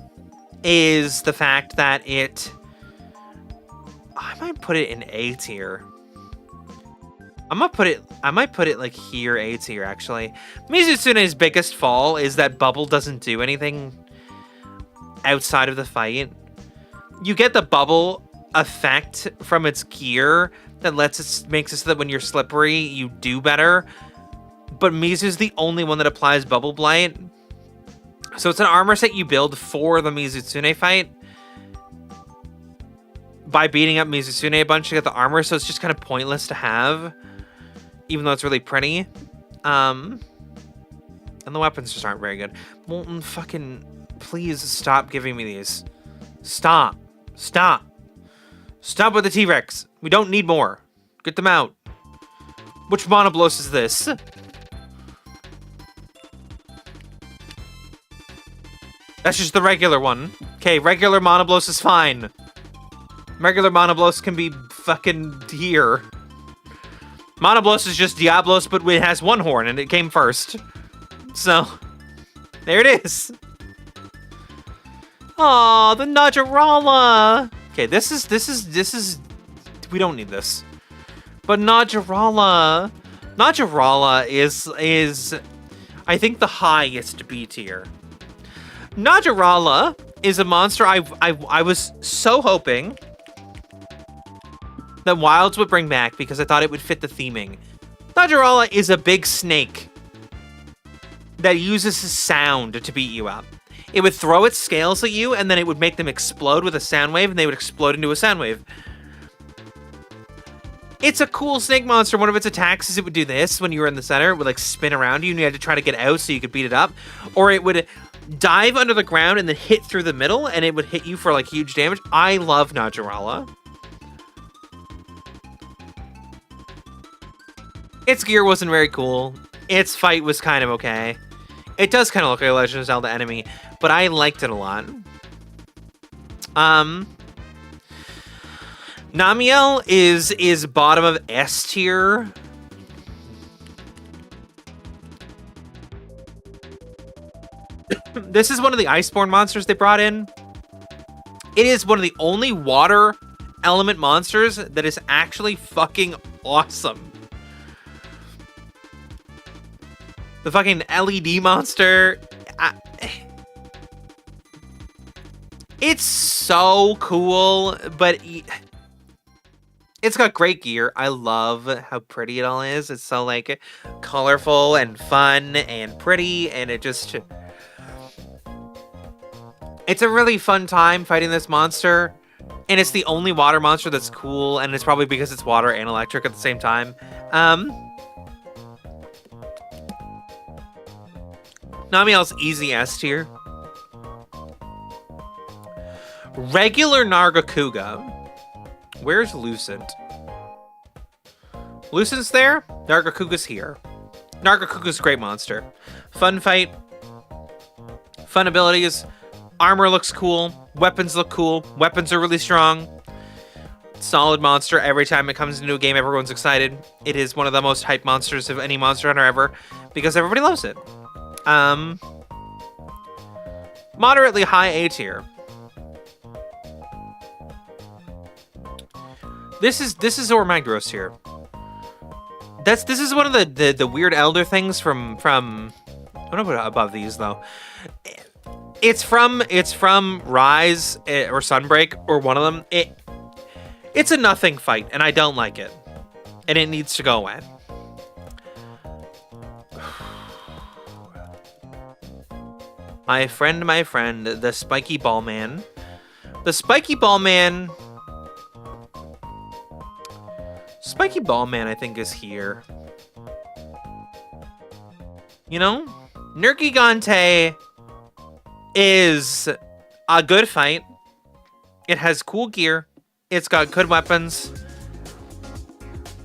is the fact that I might put it in A tier. I might put it like here, A tier actually. Mizutsune's biggest fall is that bubble doesn't do anything outside of the fight. You get the bubble effect from its gear that makes it so that when you're slippery, you do better. But Mizu's the only one that applies Bubble Blight. So it's an armor set you build for the Mizutsune fight. By beating up Mizutsune a bunch to get the armor, so it's just kind of pointless to have. Even though it's really pretty. And the weapons just aren't very good. Molten fucking... Please stop giving me these. Stop. Stop. Stop with the T-Rex. We don't need more. Get them out. Which Monoblos is this? That's just the regular one. Okay, regular Monoblos is fine. Regular Monoblos can be fucking here. Monoblos is just Diablos, but it has one horn, and it came first. So, there it is. Aw, the Najarala. Okay, this is, we don't need this. But Najarala is, I think, the highest B tier. Najarala is a monster I was so hoping that Wilds would bring back because I thought it would fit the theming. Najarala is a big snake that uses his sound to beat you up. It would throw its scales at you, and then it would make them explode with a sound wave, and they would explode into a sound wave. It's a cool snake monster. One of its attacks is it would do this when you were in the center. It would like spin around you, and you had to try to get out so you could beat it up. Or it would dive under the ground and then hit through the middle, and it would hit you for like huge damage. I love Najarala. Its gear wasn't very cool. Its fight was kind of okay. It does kind of look like a Legend of Zelda enemy, but I liked it a lot. Namiel is bottom of S tier. This is one of the Iceborne monsters they brought in. It is one of the only water element monsters that is actually fucking awesome. The fucking LED monster. It's so cool, but it's got great gear. I love how pretty it all is. It's so like colorful and fun and pretty, and it's a really fun time fighting this monster. And it's the only water monster that's cool, and it's probably because it's water and electric at the same time. Namiel's easy S tier. Regular Nargacuga. Where's Lucent? Lucent's there. Nargacuga's here. Nargacuga's a great monster. Fun fight. Fun abilities. Armor looks cool. Weapons look cool. Weapons are really strong. Solid monster. Every time it comes into a game, everyone's excited. It is one of the most hyped monsters of any Monster Hunter ever because everybody loves it. Moderately high A tier. This is Ormagros here. This is one of the weird elder things from I don't know above these though. It's from Rise or Sunbreak or one of them. It's a nothing fight and I don't like it. And it needs to go away. My friend, the Spiky Ball Man. The Spiky Ball Man. Spiky Ball Man, I think, is here. You know? Nergigante is a good fight. It has cool gear. It's got good weapons.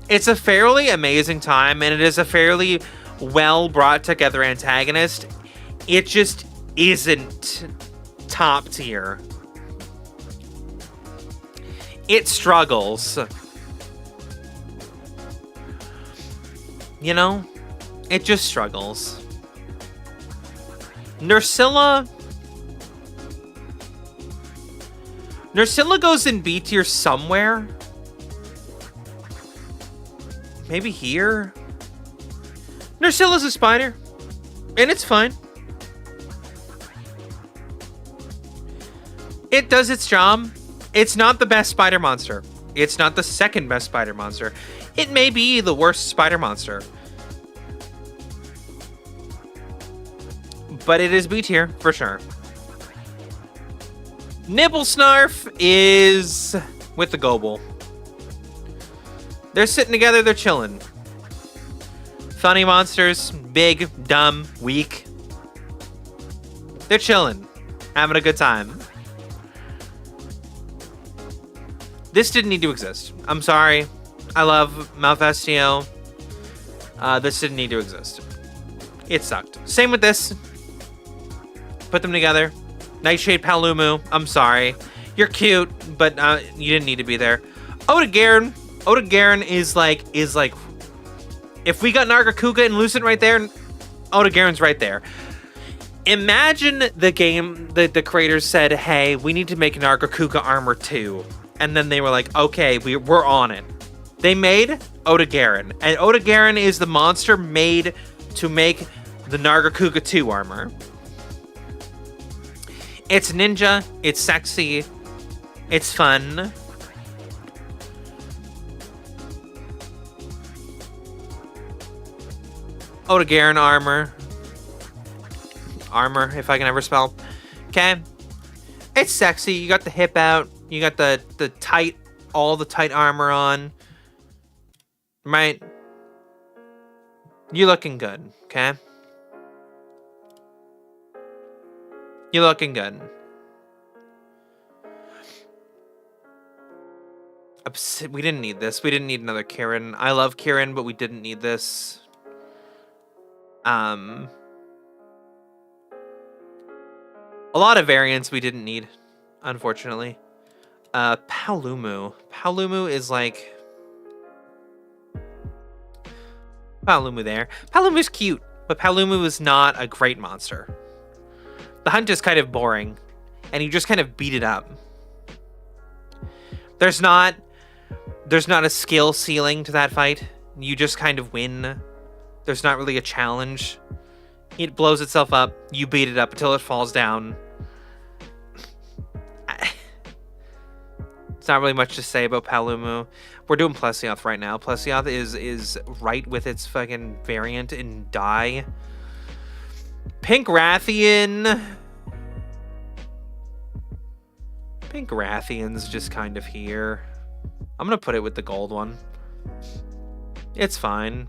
It's a fairly amazing time, and it is a fairly well brought together antagonist. It just isn't top tier. It struggles. You know? It just struggles. Nursilla goes in B tier somewhere. Maybe here? Nursilla's a spider. And it's fine. It does its job. It's not the best spider monster. It's not the second best spider monster. It may be the worst spider monster. But it is B tier, for sure. Nibblesnarf is with the Gobel. They're sitting together, they're chilling. Funny monsters, big, dumb, weak. They're chilling, having a good time. This didn't need to exist. I'm sorry. I love Malfestio. This didn't need to exist. It sucked. Same with this. Put them together. Nightshade Palumu. I'm sorry. You're cute, but you didn't need to be there. Oda-Garen. Oda-Garen is like, if we got Nargacuga and Lucent right there, Oda-Garen's right there. Imagine the game that the creators said, hey, we need to make Nargacuga Armor 2. And then they were like, okay, we're on it. They made Oda-Garen. And Oda-Garen is the monster made to make the Nargacuga 2 armor. It's ninja. It's sexy. It's fun. Oda-Garen armor. Armor, if I can ever spell. Okay. It's sexy. You got the hip out. You got the tight, all the tight armor on. Right? You're looking good, okay? You're looking good. We didn't need this. We didn't need another Kirin. I love Kirin, but we didn't need this. A lot of variants we didn't need, unfortunately. Palumu. Palumu is like... Palumu there. Palumu's cute, but Palumu is not a great monster. The hunt is kind of boring, and you just kind of beat it up. There's not a skill ceiling to that fight. You just kind of win. There's not really a challenge. It blows itself up. You beat it up until it falls down. It's not really much to say about Palumu. We're doing Plesioth right now. Plesioth is right with its fucking variant in Dye. Pink Rathian. Pink Rathian's just kind of here. I'm gonna put it with the gold one. It's fine.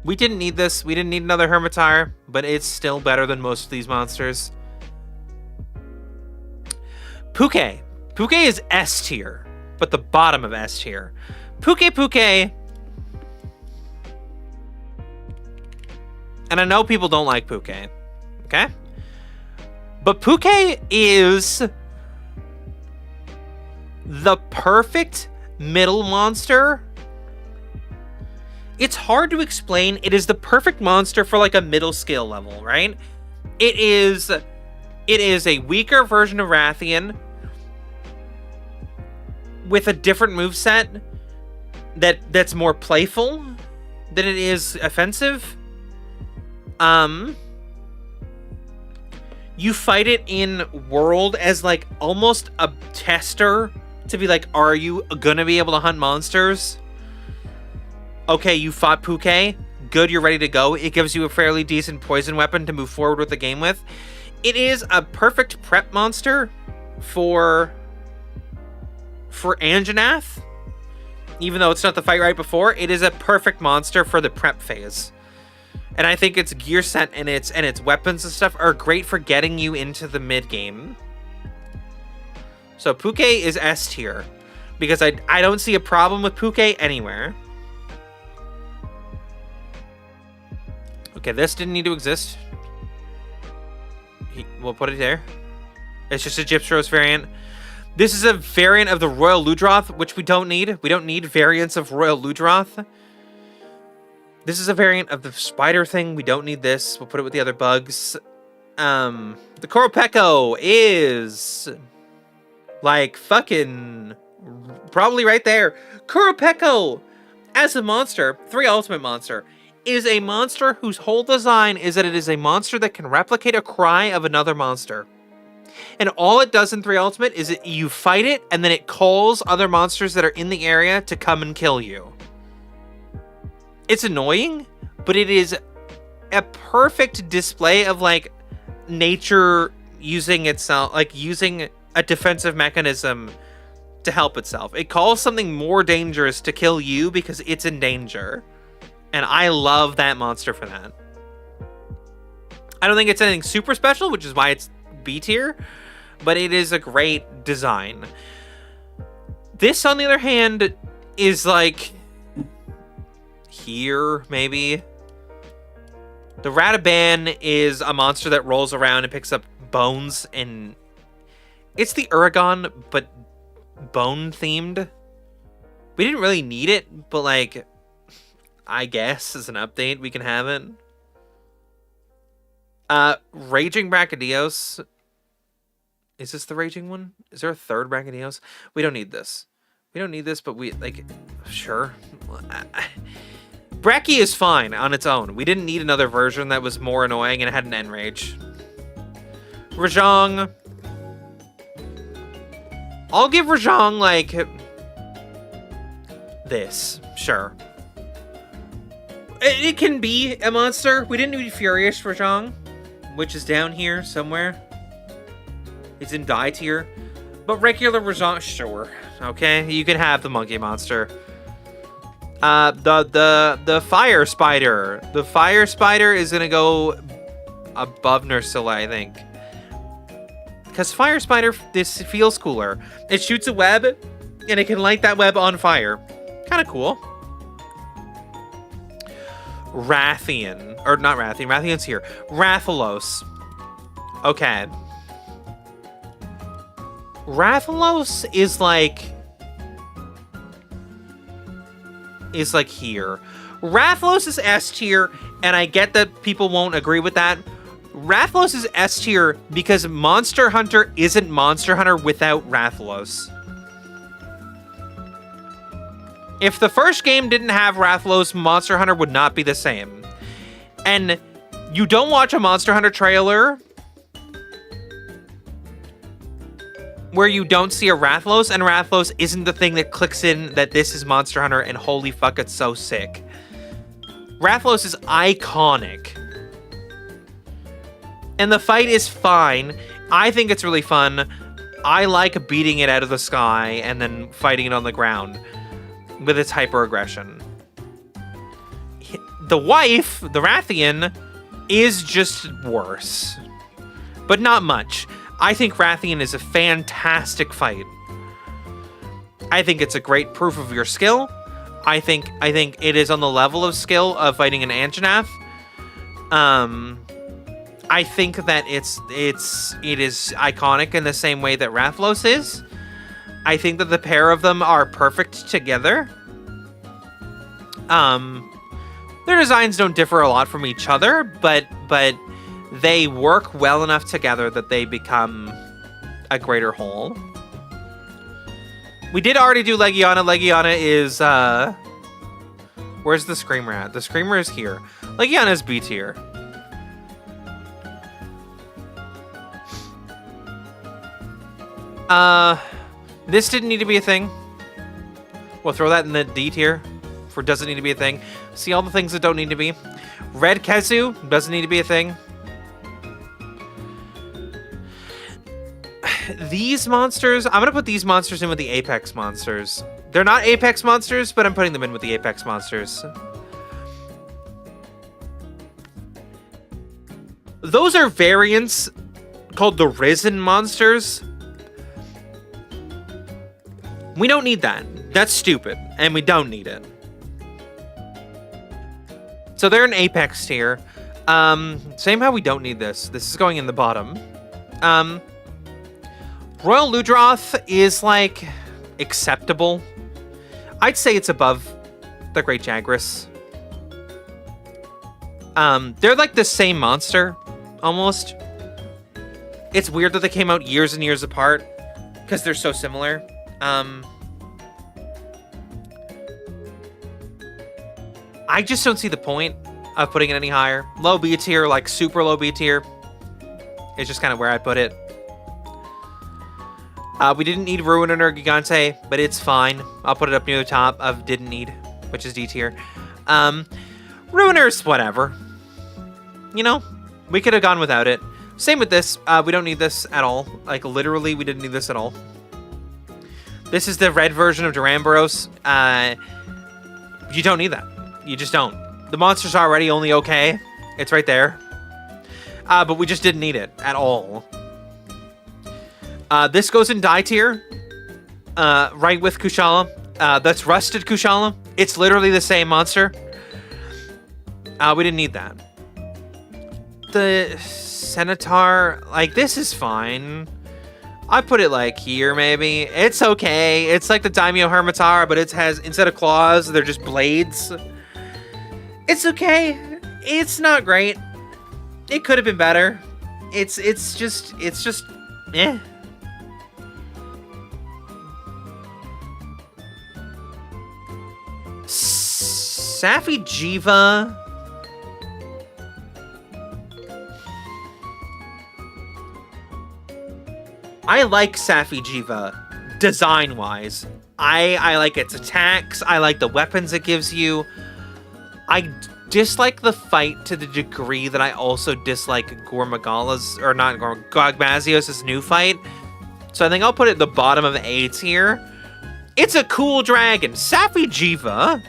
We didn't need this. We didn't need another Hermitire, but it's still better than most of these monsters. Puke. Puke is S tier, but the bottom of S tier. Puke. And I know people don't like Puke, okay? But Puke is the perfect middle monster. It's hard to explain. It is the perfect monster for like a middle skill level, right? It is a weaker version of Rathian with a different moveset that's more playful than it is offensive. You fight it in World as like almost a tester to be like, are you gonna be able to hunt monsters? Okay, you fought Puke. Good, you're ready to go. It gives you a fairly decent poison weapon to move forward with the game with. It is a perfect prep monster for Anjanath. Even though it's not the fight right before, it is a perfect monster for the prep phase. And I think its gear set and its weapons and stuff are great for getting you into the mid game. So Puke is S tier because I don't see a problem with Puke anywhere. Okay, this didn't need to exist. We'll put it there. It's just a Gypsros variant. This is a variant of the Royal Ludroth, which we don't need. We don't need variants of Royal Ludroth. This is a variant of the spider thing. We don't need this. We'll put it with the other bugs. The Koropeko is like fucking probably right there. Koropeko as a monster, 3 ultimate monster, is a monster whose whole design is that it is a monster that can replicate a cry of another monster. And all it does in 3 ultimate is you fight it and then it calls other monsters that are in the area to come and kill you. It's annoying, but it is a perfect display of like nature using itself, like using a defensive mechanism to help itself. It calls something more dangerous to kill you because it's in danger. And I love that monster for that. I don't think it's anything super special, which is why it's B tier, but it is a great design. This, on the other hand, is like here, maybe. The Rataban is a monster that rolls around and picks up bones, and it's the Uragon, but bone-themed. We didn't really need it, but, like, I guess as an update, we can have it. Raging Brachydios. Is this the Raging one? Is there a third Brachydios? We don't need this. We don't need this, but we, like, sure. Brachy is fine on its own. We didn't need another version that was more annoying and had an Enrage. Rajang. I'll give Rajang, like, this. Sure. It can be a monster. We didn't need Furious Rajang, which is down here somewhere. It's in Die tier. But regular Rajang, sure. Okay, you can have the monkey monster. The fire spider. The fire spider is gonna go above Nursilla, I think. Because fire spider, this feels cooler. It shoots a web, and it can light that web on fire. Kind of cool. Rathian. Or not Rathian. Rathian's here. Rathalos. Okay. Rathalos is like here. Rathalos is S tier, and I get that people won't agree with that. Rathalos is S tier because Monster Hunter isn't Monster Hunter without Rathalos. If the first game didn't have Rathalos, Monster Hunter would not be the same. And you don't watch a Monster Hunter trailer where you don't see a Rathalos, and Rathalos isn't the thing that clicks in that this is Monster Hunter, and holy fuck, it's so sick. Rathalos is iconic. And the fight is fine. I think it's really fun. I like beating it out of the sky and then fighting it on the ground with its hyper-aggression. The wife, the Rathian, is just worse. But not much. I think Rathian is a fantastic fight. I think it's a great proof of your skill. I think it is on the level of skill of fighting an Anjanath. I think that it is iconic in the same way that Rathalos is. I think that the pair of them are perfect together. Their designs don't differ a lot from each other, but they work well enough together that they become a greater whole. We did already do Legiana. Legiana is, where's the Screamer at? The Screamer is here. Legiana is B tier. This didn't need to be a thing. We'll throw that in the D tier for doesn't need to be a thing. See all the things that don't need to be. Red Kezu doesn't need to be a thing. These monsters, I'm going to put these monsters in with the Apex monsters. They're not Apex monsters, but I'm putting them in with the Apex monsters. Those are variants called the Risen monsters. We don't need that. That's stupid, and we don't need it. So they're an Apex tier. Same how we don't need this. This is going in the bottom. Royal Ludroth is, like, acceptable. I'd say it's above the Great Jagras. They're, like, the same monster, almost. It's weird that they came out years and years apart, because they're so similar. I just don't see the point of putting it any higher. Low B tier, like super low B tier, is just kind of where I put it. We didn't need Ruiner or Gigante, but it's fine. I'll put it up near the top of didn't need, which is D tier. Ruiner's whatever. You know, we could have gone without it. Same with this. We don't need this at all. Like, literally, we didn't need this at all. This is the red version of Duramboros. You don't need that. You just don't. The monster's already only okay. It's right there. But we just didn't need it at all. This goes in die tier. Right with Kushala. That's Rusted Kushala. It's literally the same monster. We didn't need that. The Centaur, like, this is fine. I put it, like, here, maybe. It's okay. It's like the Daimyo Hermitara, but it has, instead of claws, they're just blades. It's okay. It's not great. It could have been better. It's just, eh. Safi Jiva. I like Safi Jiva design-wise. I like its attacks. I like the weapons it gives you. I dislike the fight to the degree that I also dislike Gormagala's, or not Gogmazios' new fight. So I think I'll put it at the bottom of A tier. It's a cool dragon. Safi Jiva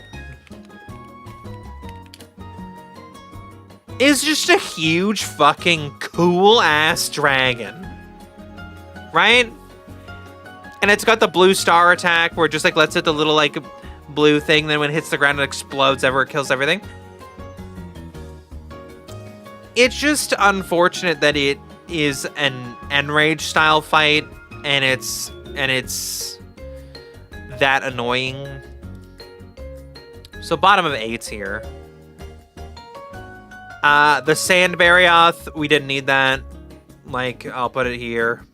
is just a huge fucking cool-ass dragon. Right? And it's got the blue star attack where it just, like, lets it the little, like, blue thing. Then when it hits the ground, it explodes it kills everything. It's just unfortunate that it is an Enrage style fight and it's that annoying. So bottom of 8s here. The Sand Barioth, we didn't need that. Like, I'll put it here.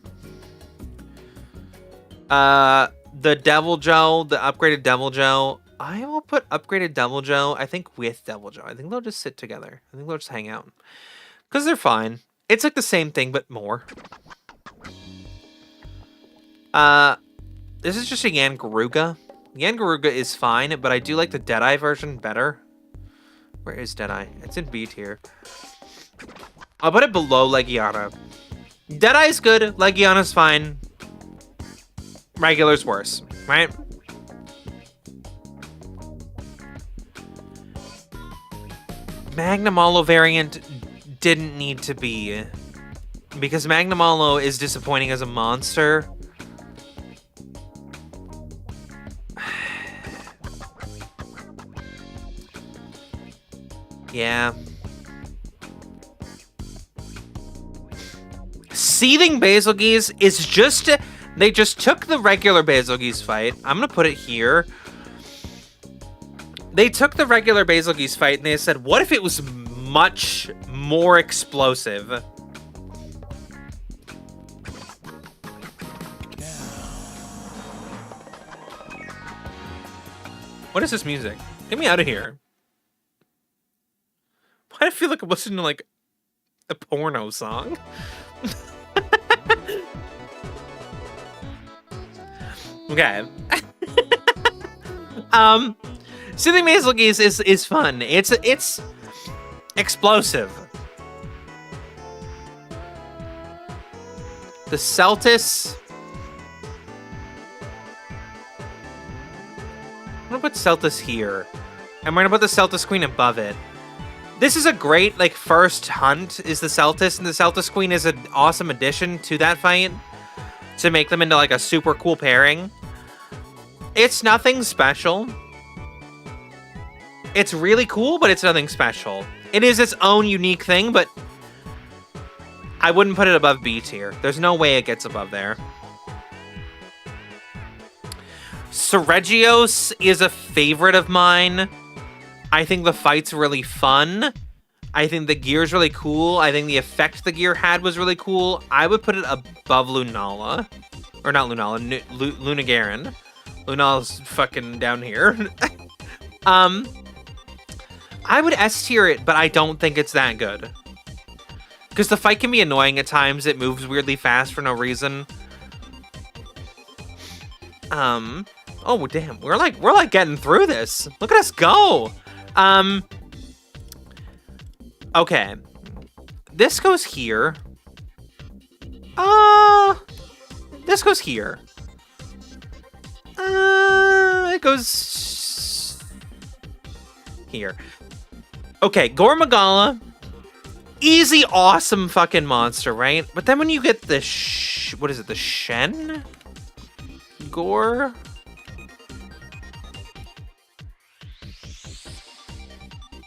The Devil Joe, the upgraded Devil Joe, I will put upgraded Devil Joe, I think, with Devil Joe. I think they'll just sit together. I think they'll just hang out. Because they're fine. It's like the same thing, but more. This is just a Yangaruga. Yangaruga is fine, but I do like the Deadeye version better. Where is Deadeye? It's in B tier. I'll put it below Legiana. Deadeye's good. Legiana's fine. Regular's worse, right? Magnamalo variant didn't need to be. Because Magnamalo is disappointing as a monster. Yeah. Seething Basilgeuse is just... They just took the regular Basilgeuse fight. I'm going to put it here. They took the regular Basilgeuse fight and they said, what if it was much more explosive? What is this music? Get me out of here. Why do I feel like I'm listening to, like, a porno song? Okay. Seething Basilgeuse is fun. It's explosive. The Celtis. I'm gonna put Celtis here. And we're gonna put the Celtis Queen above it. This is a great, like, first hunt is the Celtis, and the Celtis Queen is an awesome addition to that fight to make them into, like, a super cool pairing. It's nothing special. It's really cool, but it's nothing special. It is its own unique thing, but I wouldn't put it above B tier. There's no way it gets above there. Seregios is a favorite of mine. I think the fight's really fun. I think the gear's really cool. I think the effect the gear had was really cool. I would put it above Lunala. Or not Lunala, Lunagaron. Lunala's fucking down here. I would S tier it, but I don't think it's that good. Because the fight can be annoying at times. It moves weirdly fast for no reason. Oh damn, we're like getting through this. Look at us go. Okay. This goes here. This goes here. It goes here. Okay, Gormagala. Easy, awesome fucking monster, right? But then when you get the what is it? The Shen? Gore?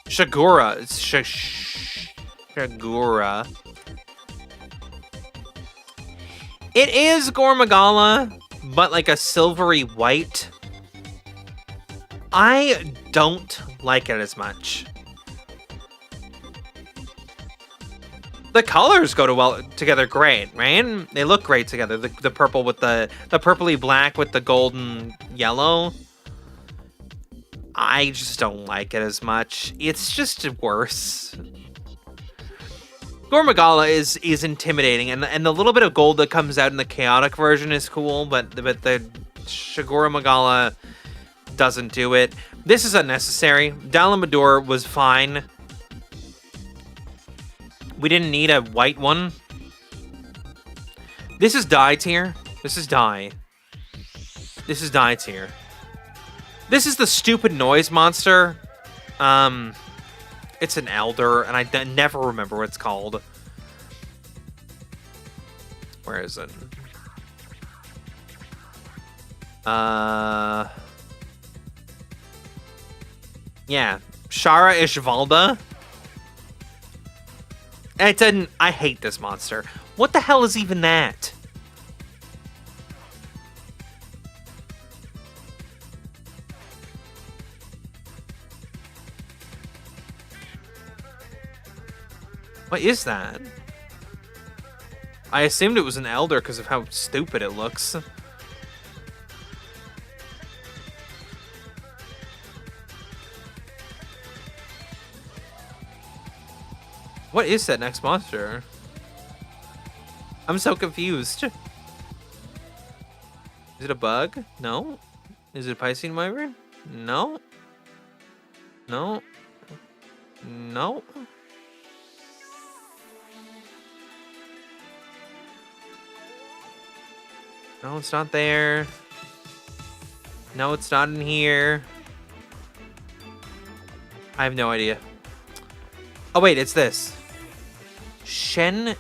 Shagura. It's Shagura. It is Gormagala, but like a silvery white. I don't like it as much. The colors go together great, right? They look great together. The purple with the purpley black with the golden yellow. I just don't like it as much. It's just worse. Gormagala is intimidating, and the little bit of gold that comes out in the chaotic version is cool, but the Shagura Magala doesn't do it. This is unnecessary. Dalamador was fine. We didn't need a white one. This is die tier. This is die. This is die tier. This is the stupid noise monster. It's an elder, and I never remember what it's called. Where is it? Yeah. Shara Ishvalda. I hate this monster. What the hell is even that? What is that? I assumed it was an elder because of how stupid it looks. What is that next monster? I'm so confused. Is it a bug? No. Is it a Piscean Wyvern? No. No. No. No, it's not there. No, it's not in here. I have no idea. Oh, wait, it's this. Shen...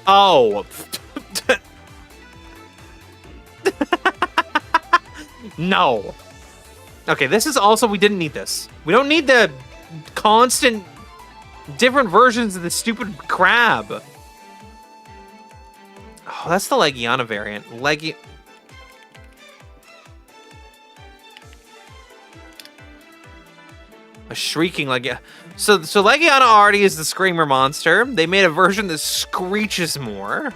Oh. No. Okay, this is also... We didn't need this. We don't need the constant different versions of the stupid crab. Oh, that's the Legiana variant. A shrieking Legiana. So Legiana already is the screamer monster. They made a version that screeches more.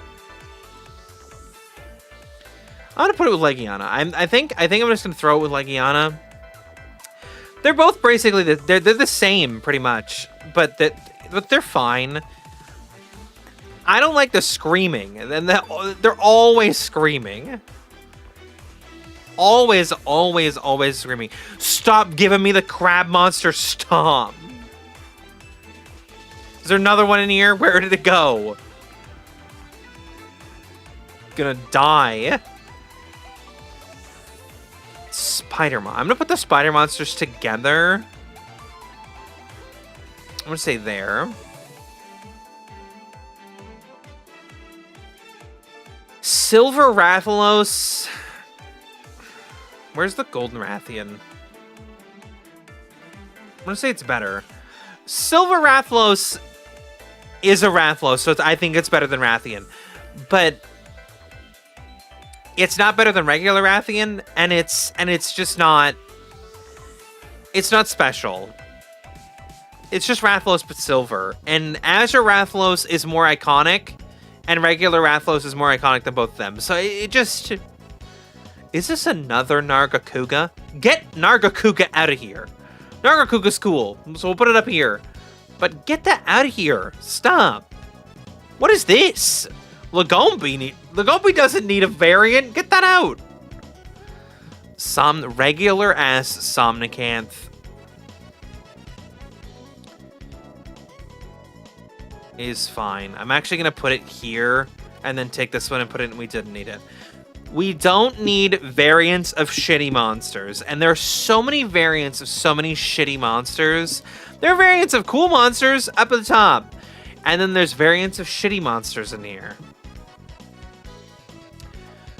I'm gonna put it with Legiana. I think I'm just gonna throw it with Legiana. They're both basically they're the same pretty much, but they're fine. I don't like the screaming, and they're always screaming. Always screaming. Stop giving me the crab monster. Stop. Is there another one in here? Where did it go? Gonna die. Spider Mon. I'm gonna put the spider monsters together. I'm gonna say there. Silver Rathalos. Where's the Golden Rathian? I'm gonna say it's better. Silver Rathalos is a Rathalos, so I think it's better than Rathian. But it's not better than regular Rathian, and it's just not... It's not special. It's just Rathalos but silver. And Azure Rathalos is more iconic, and regular Rathalos is more iconic than both of them. So it just... Is this another Nargacuga? Get Nargacuga out of here. Nargacuga's cool, so we'll put it up here. But get that out of here. Stop. What is this? Lagombi doesn't need a variant. Get that out. Some regular ass Somnicanth is fine. I'm actually gonna put it here and then take this one and put it in. We didn't need it. We don't need variants of shitty monsters. And there are so many variants of so many shitty monsters. There are variants of cool monsters up at the top. And then there's variants of shitty monsters in here.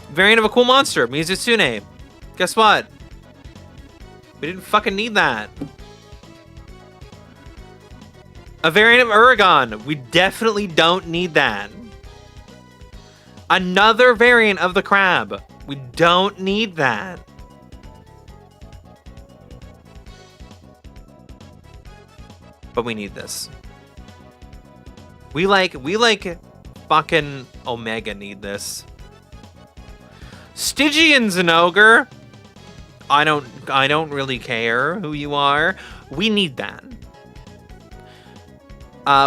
Variant of a cool monster, Mizutsune. Guess what? We didn't fucking need that. A variant of Uragon. We definitely don't need that. Another variant of the crab. We don't need that. But we need this. We like fucking Omega need this. Stygian Zinogre. I don't really care who you are. We need that.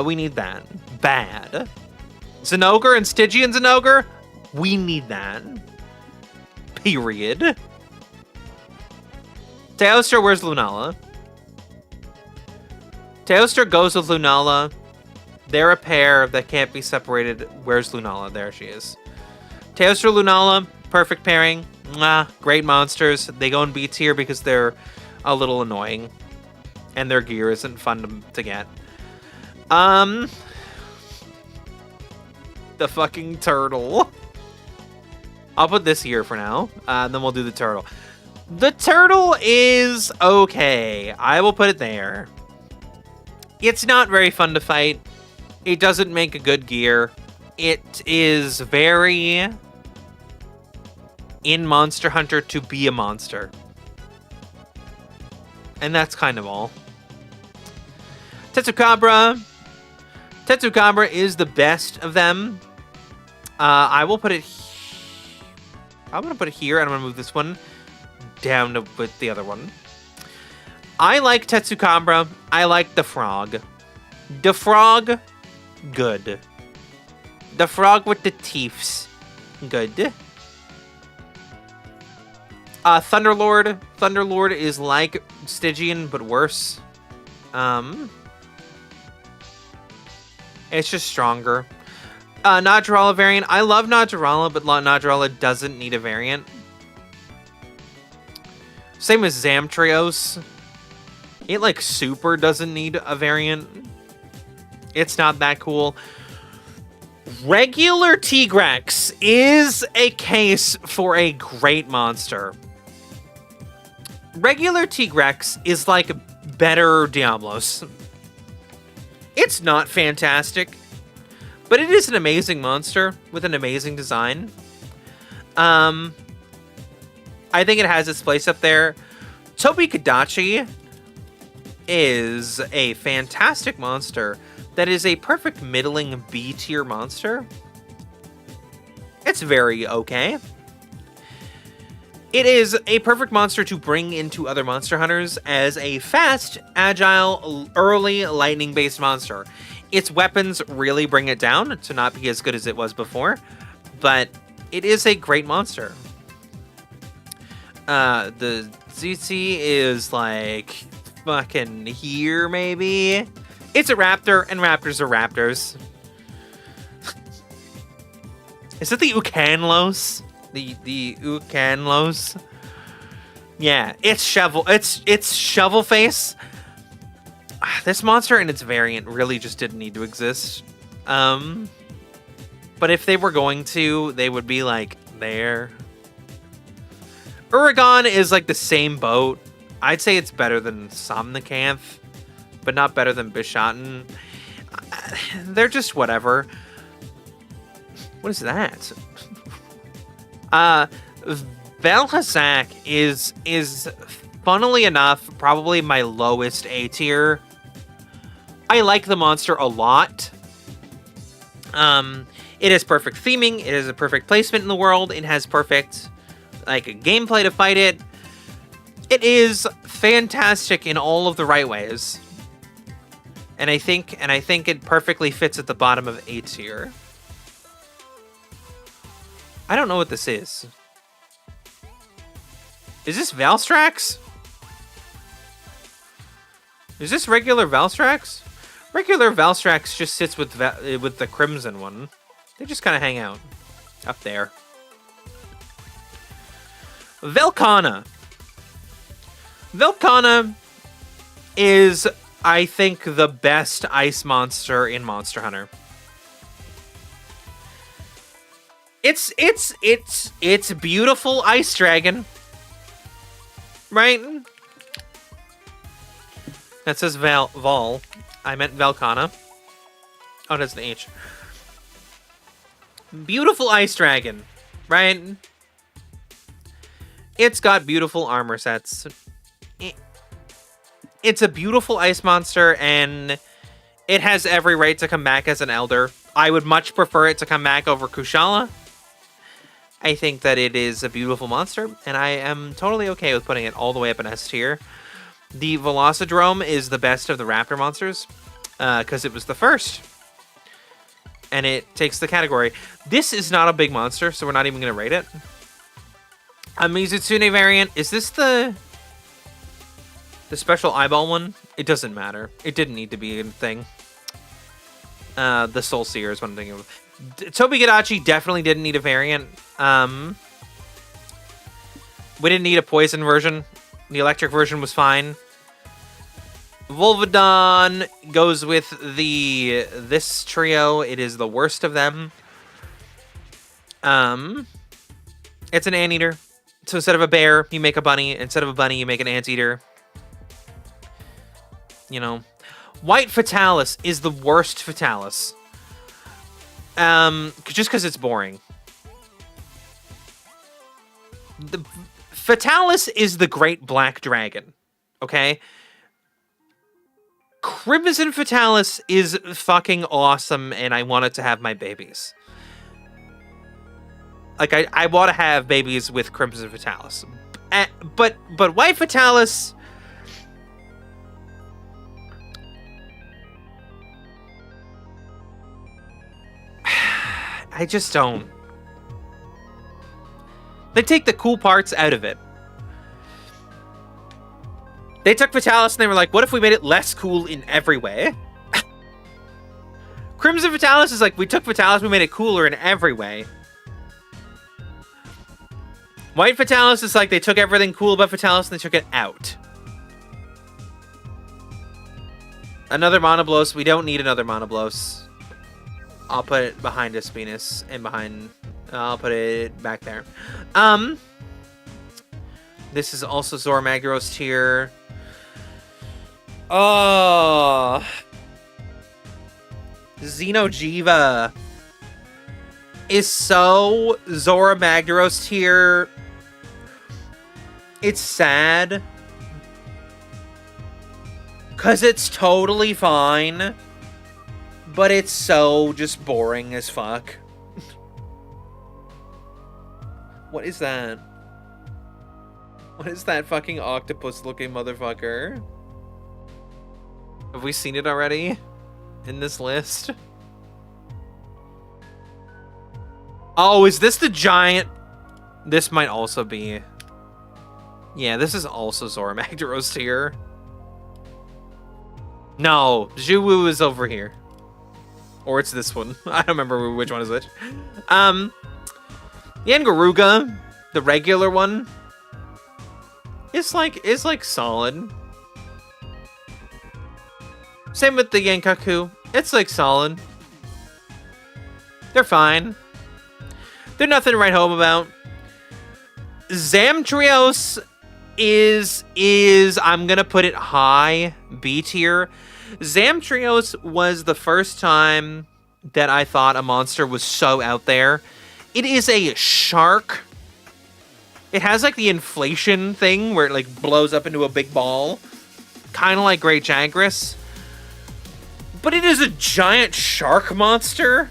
We need that. Bad. Zinogre and Stygian Zinogre, we need that. Period. Teostra, where's Lunala? Teostra goes with Lunala. They're a pair that can't be separated. Where's Lunala? There she is. Teostra, Lunala, perfect pairing. Mwah, great monsters. They go in B tier because they're a little annoying. And their gear isn't fun to get. The fucking turtle. I'll put this here for now, and then we'll do the turtle. The turtle is okay. I will put it there. It's not very fun to fight. It doesn't make a good gear. It is very in Monster Hunter to be a monster. And that's kind of all. Tetsukabra. Tetsukabra is the best of them. I will put it... I'm going to put it here, and I'm going to move this one down to with the other one. I like Tetsukabra. I like the frog. The frog, good. The frog with the teeths, good. Thunderlord. Thunderlord is like Stygian, but worse. It's just stronger. Najarala variant. I love Najarala, but Najarala doesn't need a variant. Same as Zamtrios. It, like, super doesn't need a variant. It's not that cool. Regular Tigrex is a case for a great monster. Regular Tigrex is like better Diablos. It's not fantastic, but it is an amazing monster with an amazing design. I think it has its place up there. Tobi-Kadachi is a fantastic monster that is a perfect middling B tier monster. It's very okay. It is a perfect monster to bring into other Monster Hunters as a fast, agile, early lightning-based monster. Its weapons really bring it down to not be as good as it was before, but it is a great monster. The Tsuki is like fucking here, maybe? It's a raptor, and raptors are raptors. Is it the Ukanlos? The Ukanlos? Yeah, it's Shovel Face. This monster and its variant really just didn't need to exist. But if they were going to, they would be like there. Uragon is like the same boat. I'd say it's better than Somnicanth, but not better than Bishaten. They're just whatever. What is that? Vel'Hazak is funnily enough probably my lowest A tier. I like the monster a lot. It has perfect theming. It has a perfect placement in the world. It has perfect gameplay to fight it. It is fantastic in all of the right ways. And I think it perfectly fits at the bottom of A tier. I don't know what this is. Is this Valstrax? Is this regular Valstrax? Regular Valstrax just sits with the Crimson one. They just kind of hang out up there. Velkhana. Velkhana is, I think, the best ice monster in Monster Hunter. It's beautiful ice dragon. Right? That says Vol. I meant Velkhana. Oh, that's an H. Beautiful ice dragon. Right? It's got beautiful armor sets. It's a beautiful ice monster, and it has every right to come back as an Elder. I would much prefer it to come back over Kushala. I think that it is a beautiful monster, and I am totally okay with putting it all the way up in S tier. The Velocidrome is the best of the Raptor monsters, because it was the first. And it takes the category. This is not a big monster, so we're not even going to rate it. A Mizutsune variant. Is this the special eyeball one? It doesn't matter. It didn't need to be a thing. The Soul Seer is what I'm thinking of. Tobi-Kadachi definitely didn't need a variant. We didn't need a poison version. The electric version was fine. Volvidon goes with this trio. It is the worst of them. It's an anteater. So instead of a bear, you make a bunny. Instead of a bunny, you make an anteater. You know. White Fatalis is the worst Fatalis. Just because it's boring. The Fatalis is the Great Black Dragon Okay? Crimson Fatalis is fucking awesome, and I want it to have my babies. Like, I want to have babies with Crimson Fatalis. But White Fatalis... I just don't. They take the cool parts out of it. They took Fatalis and they were like, what if we made it less cool in every way? Crimson Fatalis is like, we took Fatalis, we made it cooler in every way. White Fatalis is like, they took everything cool about Fatalis and they took it out. Another Monoblos. We don't need another Monoblos. I'll put it behind Espinus and behind... I'll put it back there. This is also Zormagdaros tier. Oh... Xenojiva is so Zora Magdaros tier. It's sad. Because it's totally fine. But it's so just boring as fuck. What is that? What is that fucking octopus looking motherfucker? Have we seen it already? In this list? Oh, is this the giant? This might also be... Yeah, this is also Zora Magdaros tier. No, Juwu is over here. Or it's this one. I don't remember which one is which. Yangaruga, the regular one, is like solid. Same with the Yankaku. It's like solid. They're fine. They're nothing to write home about. Zamtrios is I'm gonna put it high, B tier. Zamtrios was the first time that I thought a monster was so out there. It is a shark. It has like the inflation thing where it like blows up into a big ball. Kind of like Great Jagras. But it is a giant shark monster,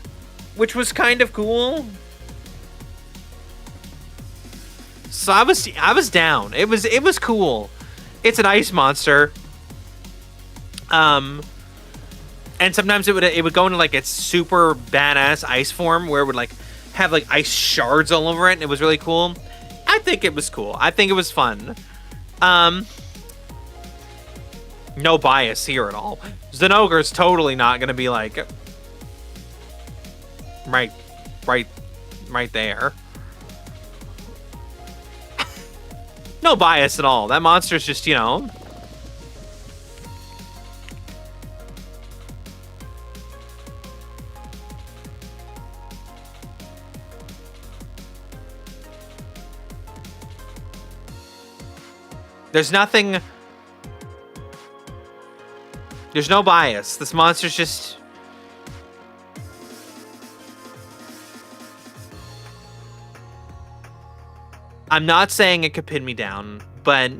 which was kind of cool. So I was down. It was cool. It's an ice monster. And sometimes it would go into like its super badass ice form where it would like have like ice shards all over it, and it was really cool. I think it was cool. I think it was fun. No bias here at all. Zenogre's totally not gonna be like right there. No bias at all. That monster's just, you know. There's nothing. There's no bias. This monster's just... I'm not saying it could pin me down, but...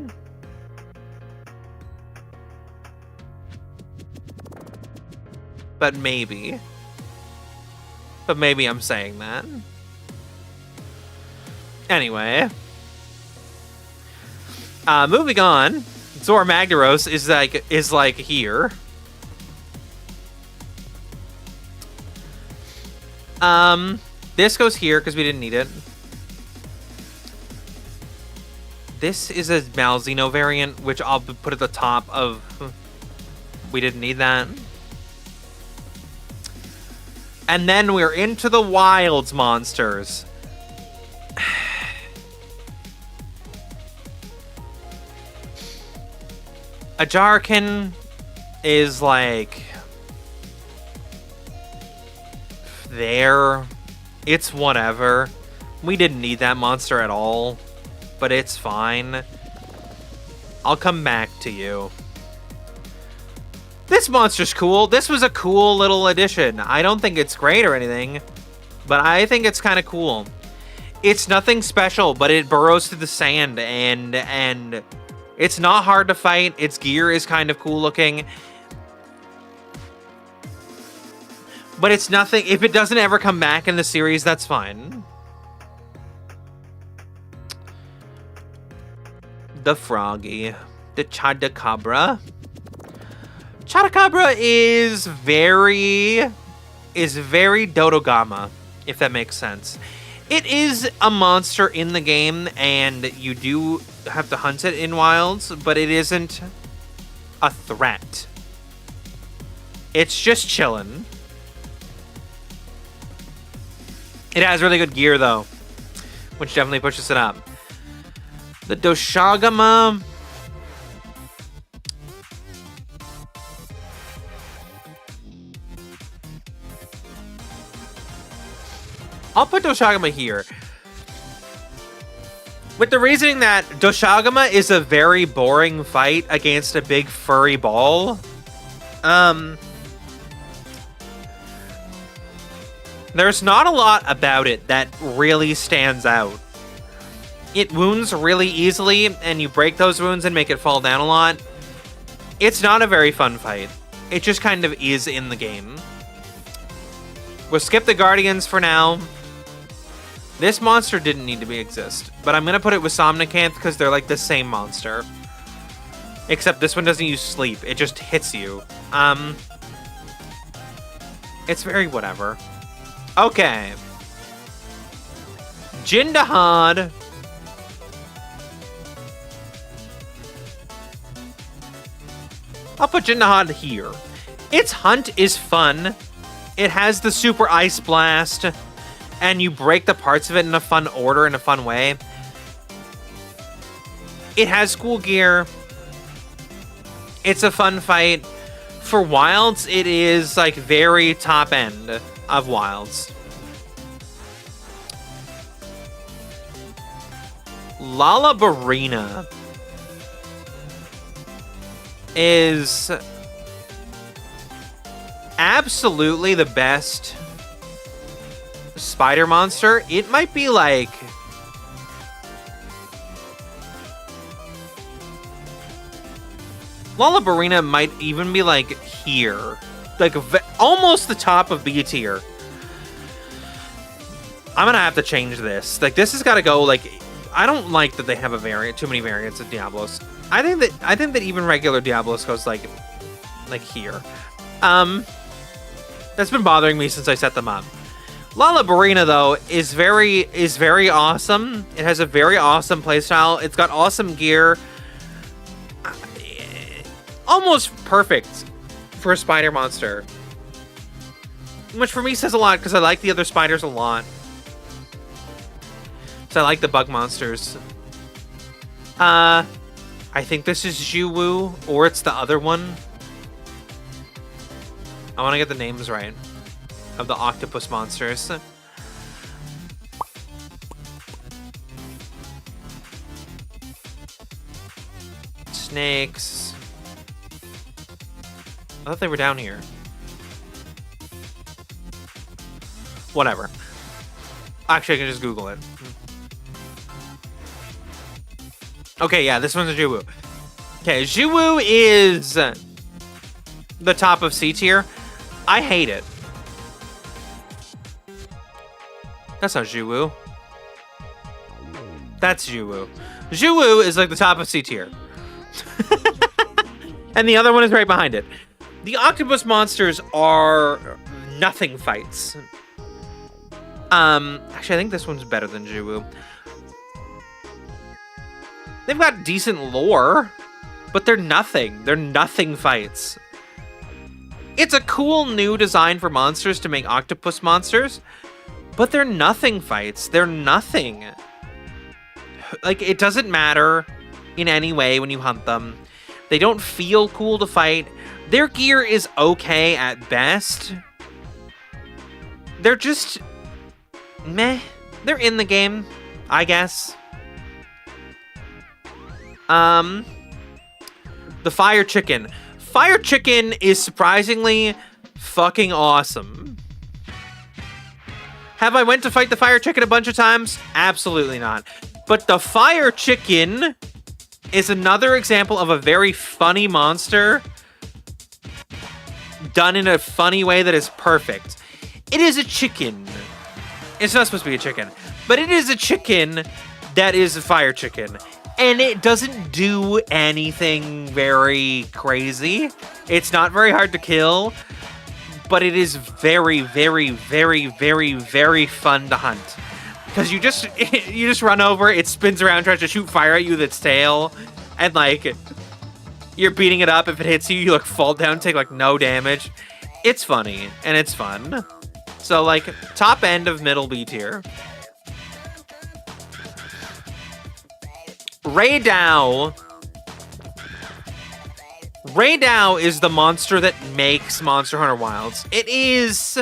But maybe. But maybe I'm saying that. Anyway. Moving on. Zora Magdaros is like here. This goes here because we didn't need it. This is a Malzeno variant, which I'll put at the top of... We didn't need that. And then we're into the Wilds monsters. A Jarkin is like... there. It's whatever. We didn't need that monster at all. But it's fine. I'll come back to you. This monster's cool. This was a cool little addition. I don't think it's great or anything, but I think it's kind of cool. It's nothing special, but it burrows through the sand and It's not hard to fight. Its gear is kind of cool looking. But it's nothing. If it doesn't ever come back in the series, that's fine. The Froggy. The Chadacabra. Chadacabra is very Dodogama, if that makes sense. It is a monster in the game, and you do have to hunt it in wilds, but it isn't a threat. It's just chillin'. It has really good gear, though, which definitely pushes it up. The Doshagama. I'll put Doshagama here. With the reasoning that Doshagama is a very boring fight against a big furry ball. There's not a lot about it that really stands out. It wounds really easily, and you break those wounds and make it fall down a lot. It's not a very fun fight. It just kind of is in the game. We'll skip the Guardians for now. This monster didn't need to exist, but I'm going to put it with Somnicanth because they're like the same monster. Except this one doesn't use sleep. It just hits you. It's very whatever. Okay. Jindahad. I'll put Jindahad here. Its hunt is fun. It has the super ice blast, and you break the parts of it in a fun order, in a fun way. It has cool gear. It's a fun fight. For wilds, it is like very top end of wilds. Lalabarina is absolutely the best spider monster. It might be like Lalabarina might even be like here, like almost the top of B tier. I'm gonna have to change this. Like this has got to go. Like I don't like that they have a variant, too many variants of Diablos. I think that even regular Diablos goes like here. That's been bothering me since I set them up. Lalabarina though is very awesome. It has a very awesome playstyle. It's got awesome gear. Almost perfect for a spider monster. Which for me says a lot because I like the other spiders a lot. So I like the bug monsters. I think this is Jiwu, or it's the other one. I want to get the names right of the octopus monsters. Snakes. I thought they were down here. Whatever. Actually, I can just Google it. Okay, yeah, this one's a Jiwu. Okay, Jiwu is the top of C tier. I hate it. That's not Jiwu. That's Jiwu. Jiwu is like the top of C tier. And the other one is right behind it. The octopus monsters are nothing fights. Actually, I think this one's better than Jiwu. They've got decent lore, but they're nothing. They're nothing fights. It's a cool new design for monsters to make octopus monsters, but they're nothing fights. They're nothing. Like, it doesn't matter in any way when you hunt them. They don't feel cool to fight. Their gear is okay at best. They're just meh. They're in the game, I guess. The fire chicken. Fire chicken is surprisingly fucking awesome. Have I went to fight the fire chicken a bunch of times? Absolutely not. But the fire chicken is another example of a very funny monster done in a funny way that is perfect. It is a chicken. It's not supposed to be a chicken, but it is a chicken that is a fire chicken. And it doesn't do anything very crazy. It's not very hard to kill, but it is very, very, very, very, very fun to hunt. Because you just run over, it spins around, tries to shoot fire at you with its tail, and like you're beating it up. If it hits you, you like fall down, take like no damage. It's funny and it's fun. So like top end of middle B tier. Raydao. Raydao is the monster that makes Monster Hunter Wilds. It is,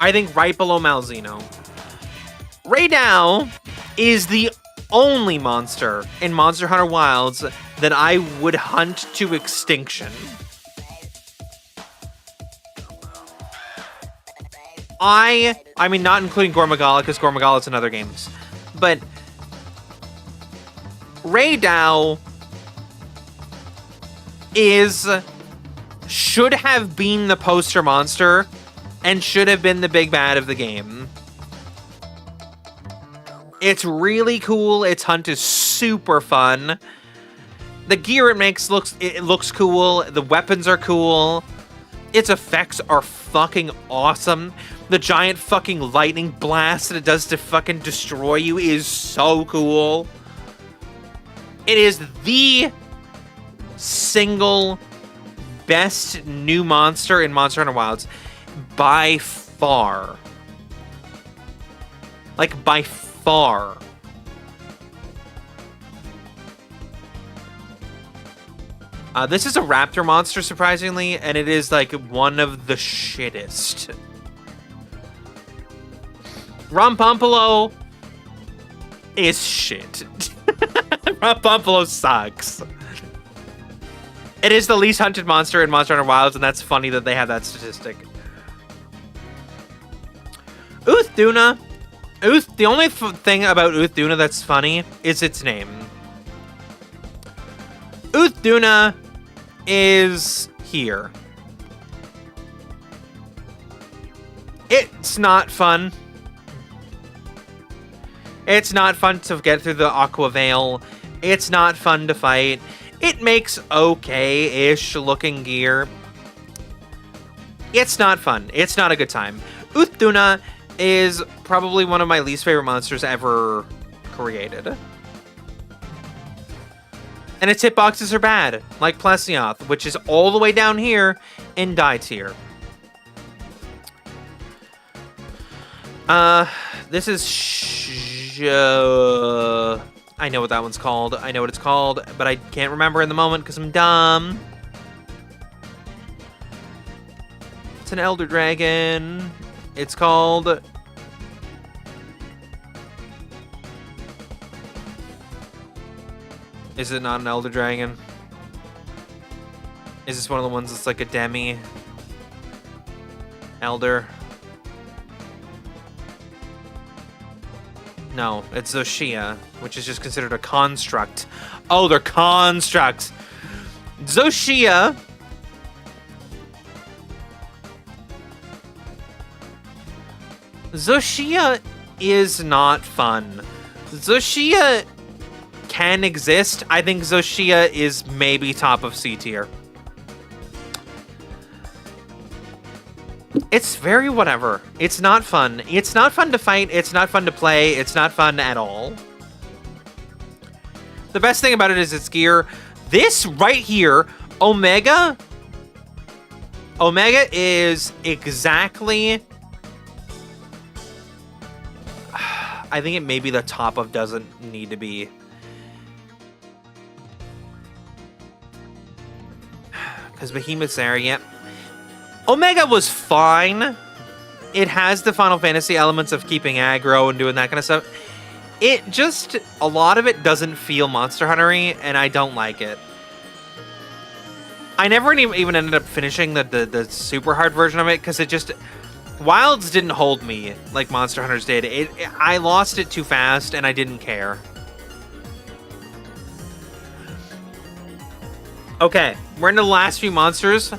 I think, right below Malzeno. Raydao is the only monster in Monster Hunter Wilds that I would hunt to extinction. I mean, not including Gormagala, because Gormagala's in other games. But Raydao should have been the poster monster and should have been the big bad of the game. It's really cool. Its hunt is super fun. The gear it makes looks cool. The weapons are cool. Its effects are fucking awesome. The giant fucking lightning blast that it does to fucking destroy you is so cool. It is the single best new monster in Monster Hunter Wilds by far. Like, by far. This is a raptor monster, surprisingly, and it is, like, one of the shittest. Rompumpolo is shit. Rompumpolo sucks. It is the least hunted monster in Monster Hunter Wilds, and that's funny that they have that statistic. Uthduna. The only thing about Uthduna that's funny is its name. Uthduna is here. It's not fun. It's not fun to get through the Aqua Veil. It's not fun to fight. It makes okay-ish looking gear. It's not fun. It's not a good time. Uthduna is probably one of my least favorite monsters ever created. And its hitboxes are bad, like Plesioth, which is all the way down here in die tier. This is I know what that one's called. I know what it's called, but I can't remember in the moment because I'm dumb. It's an Elder Dragon. It's called... Is it not an Elder Dragon? Is this one of the ones that's like a demi? Elder? No, it's Zoshia, which is just considered a construct. Oh, they're constructs! Zoshia... Zoshia is not fun. Zoshia can exist. I think Zoshia is maybe top of C tier. It's very whatever. It's not fun. It's not fun to fight. It's not fun to play. It's not fun at all. The best thing about it is its gear. This right here, Omega. Omega is exactly... I think it may be the top of doesn't need to be. Because Behemoth's there, yep. Omega was fine. It has the Final Fantasy elements of keeping aggro and doing that kind of stuff. It just, a lot of it doesn't feel Monster Hunter-y, and I don't like it. I never even ended up finishing the super hard version of it, because it just... Wilds didn't hold me like Monster Hunters did. I lost it too fast, and I didn't care. Okay, we're into the last few monsters.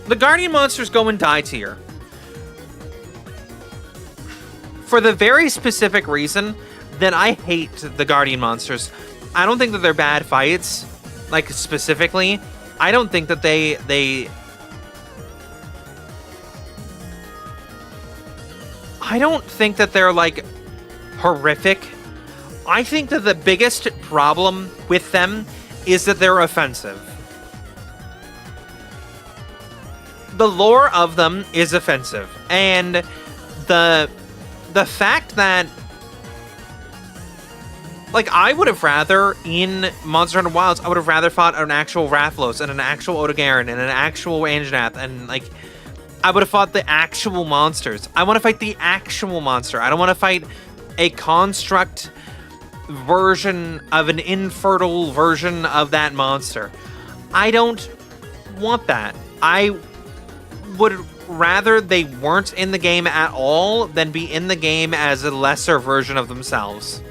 The Guardian monsters go in die tier. For the very specific reason that I hate the Guardian monsters. I don't think that they're bad fights, like specifically. I don't think that I don't think that they're like horrific. I think that the biggest problem with them is that they're offensive. The lore of them is offensive, and the fact that, like, I would have rather, in Monster Hunter Wilds, I would have rather fought an actual Rathalos and an actual Odogaron and an actual Anjanath, and, like, I would have fought the actual monsters. I want to fight the actual monster. I don't want to fight a construct version of an infertile version of that monster. I don't want that. I would rather they weren't in the game at all than be in the game as a lesser version of themselves.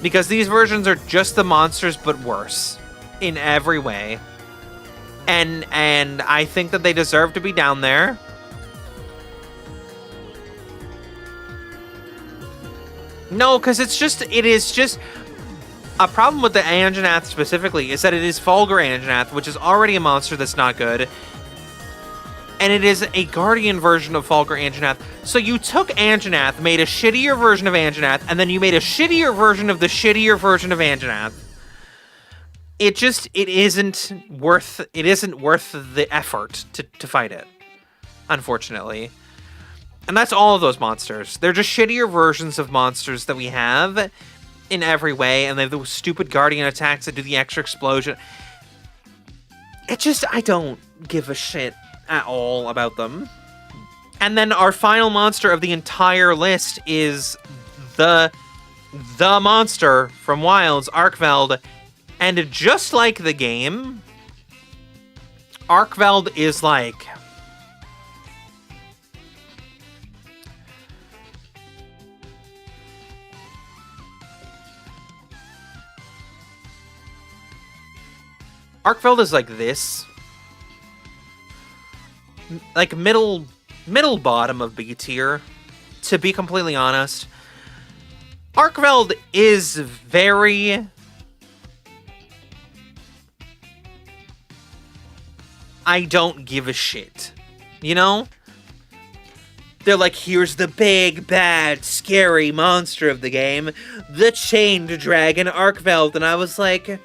Because these versions are just the monsters, but worse in every way. And I think that they deserve to be down there. No, because it is just a problem with the Anjanath specifically is that it is Fulgur Anjanath, which is already a monster that's not good. And it is a Guardian version of Fulgur Anjanath. So you took Anjanath, made a shittier version of Anjanath, and then you made a shittier version of the shittier version of Anjanath. It isn't worth the effort to fight it, unfortunately. And that's all of those monsters. They're just shittier versions of monsters that we have in every way, and they have those stupid Guardian attacks that do the extra explosion. I don't give a shit at all about them. And then our final monster of the entire list is the monster from Wilds, Arkveld. And just like the game, Arkveld is like this. Like middle bottom of B tier, to be completely honest. Arkveld is very I don't give a shit. You know? They're like, here's the big, bad, scary monster of the game, the chained dragon Arkveld. And I was like,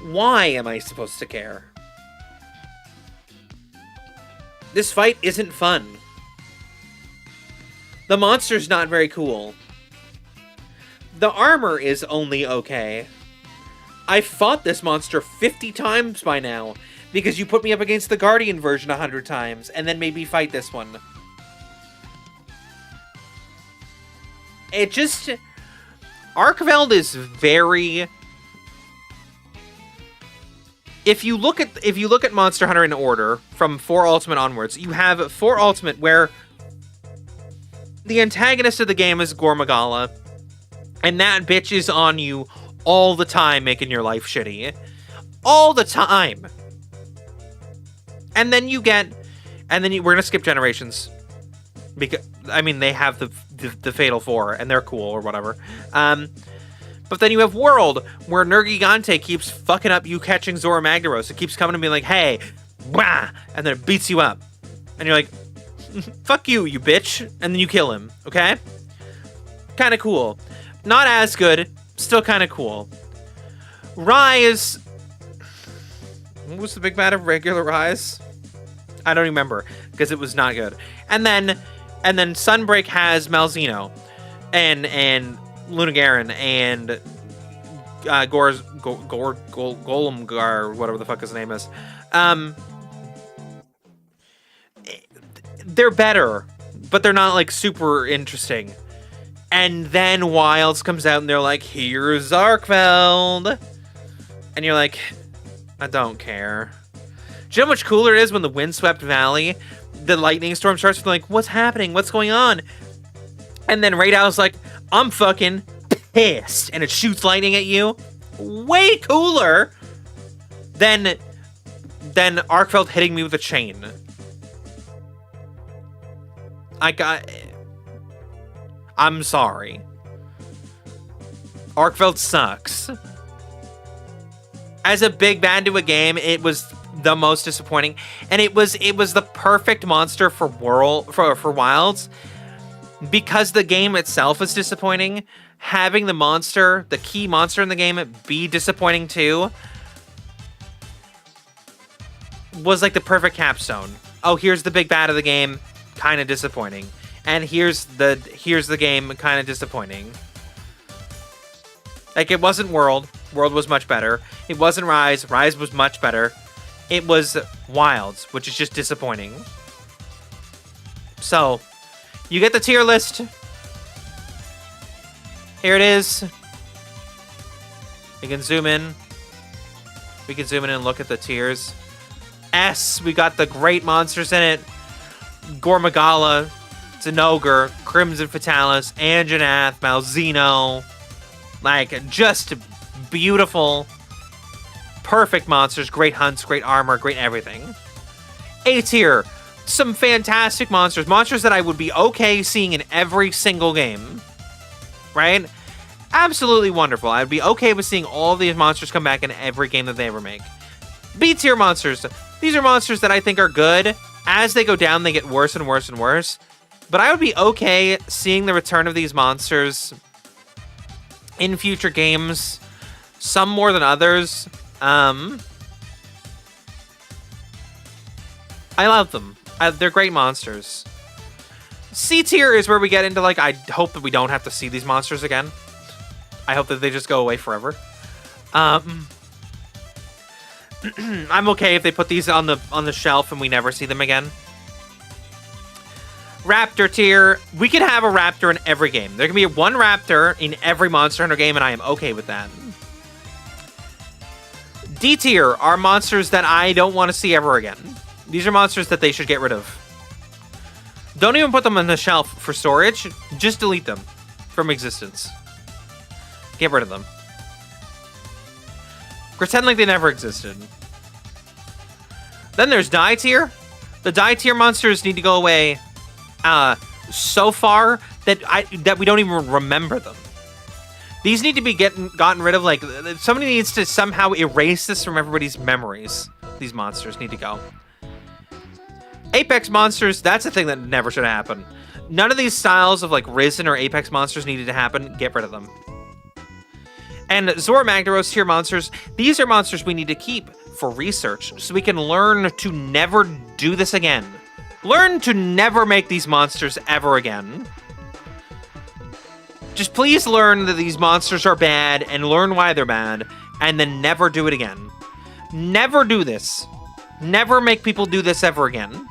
why am I supposed to care? This fight isn't fun. The monster's not very cool. The armor is only okay. I've fought this monster 50 times by now, because you put me up against the Guardian version 100 times, and then made me fight this one. Arkveld is very... If you look at Monster Hunter in order, from 4 Ultimate onwards, you have 4 Ultimate where the antagonist of the game is Gormagala, and that bitch is on you all the time, making your life shitty. All the time! And then we're gonna skip Generations. Because, I mean, they have the Fatal 4, and they're cool, or whatever. But then you have World, where Nergigante keeps fucking up you catching Zora Magdaros. It keeps coming to me like, hey, wah, and then it beats you up. And you're like, fuck you, you bitch. And then you kill him, okay? Kind of cool. Not as good, still kind of cool. Rise. What was the big bad of regular Rise? I don't remember, because it was not good. And then Sunbreak has Malzeno and Lunagaron and Golumgar, whatever the fuck his name is. they're better, but they're not like super interesting. And then Wilds comes out and they're like, here's Arkfeld. And you're like, I don't care. Do you know how much cooler it is when the Windswept Valley, the lightning storm starts with like, what's happening? What's going on? And then Raidow's like, I'm fucking pissed. And it shoots lightning at you. Way cooler than Arkfeld hitting me with a chain. I'm sorry. Arkfeld sucks. As a big bad to a game, it was the most disappointing, and it was the perfect monster for Wilds, because the game itself is disappointing. Having the monster, the key monster in the game, be disappointing too, was like the perfect capstone. Oh, here's the big bad of the game, kind of disappointing, and here's the game, kind of disappointing. Like, it wasn't World was much better. It wasn't Rise was much better. It was Wilds, which is just disappointing. So, you get the tier list. Here it is. We can zoom in. We can zoom in and look at the tiers. S, we got the great monsters in it. Gormagala, Zinogre, Crimson Fatalis, Anjanath, Malzeno. Like, just beautiful, perfect monsters, great hunts, great armor, great everything. A tier, some fantastic monsters. Monsters that I would be okay seeing in every single game. Right? Absolutely wonderful. I'd be okay with seeing all these monsters come back in every game that they ever make. B tier monsters. These are monsters that I think are good. As they go down, they get worse and worse and worse. But I would be okay seeing the return of these monsters in future games. Some more than others. I love them. They're great monsters. C tier is where we get into, like, I hope that we don't have to see these monsters again. I hope that they just go away forever. I'm okay if they put these on the shelf and we never see them again. Raptor tier. We can have a raptor in every game. There can be one raptor in every Monster Hunter game, and I am okay with that. D tier are monsters that I don't want to see ever again. These are monsters that they should get rid of. Don't even put them on the shelf for storage. Just delete them from existence. Get rid of them. Pretend like they never existed. Then there's Die tier. The Die tier monsters need to go away so far that we don't even remember them. These need to be gotten rid of. Like, somebody needs to somehow erase this from everybody's memories. These monsters need to go. Apex monsters, that's a thing that never should happen. None of these styles of, like, Risen or Apex monsters needed to happen. Get rid of them. And Zora Magdaros tier monsters, these are monsters we need to keep for research, so we can learn to never do this again. Learn to never make these monsters ever again. Just please learn that these monsters are bad and learn why they're bad, and then never do it again. Never do this. Never make people do this ever again.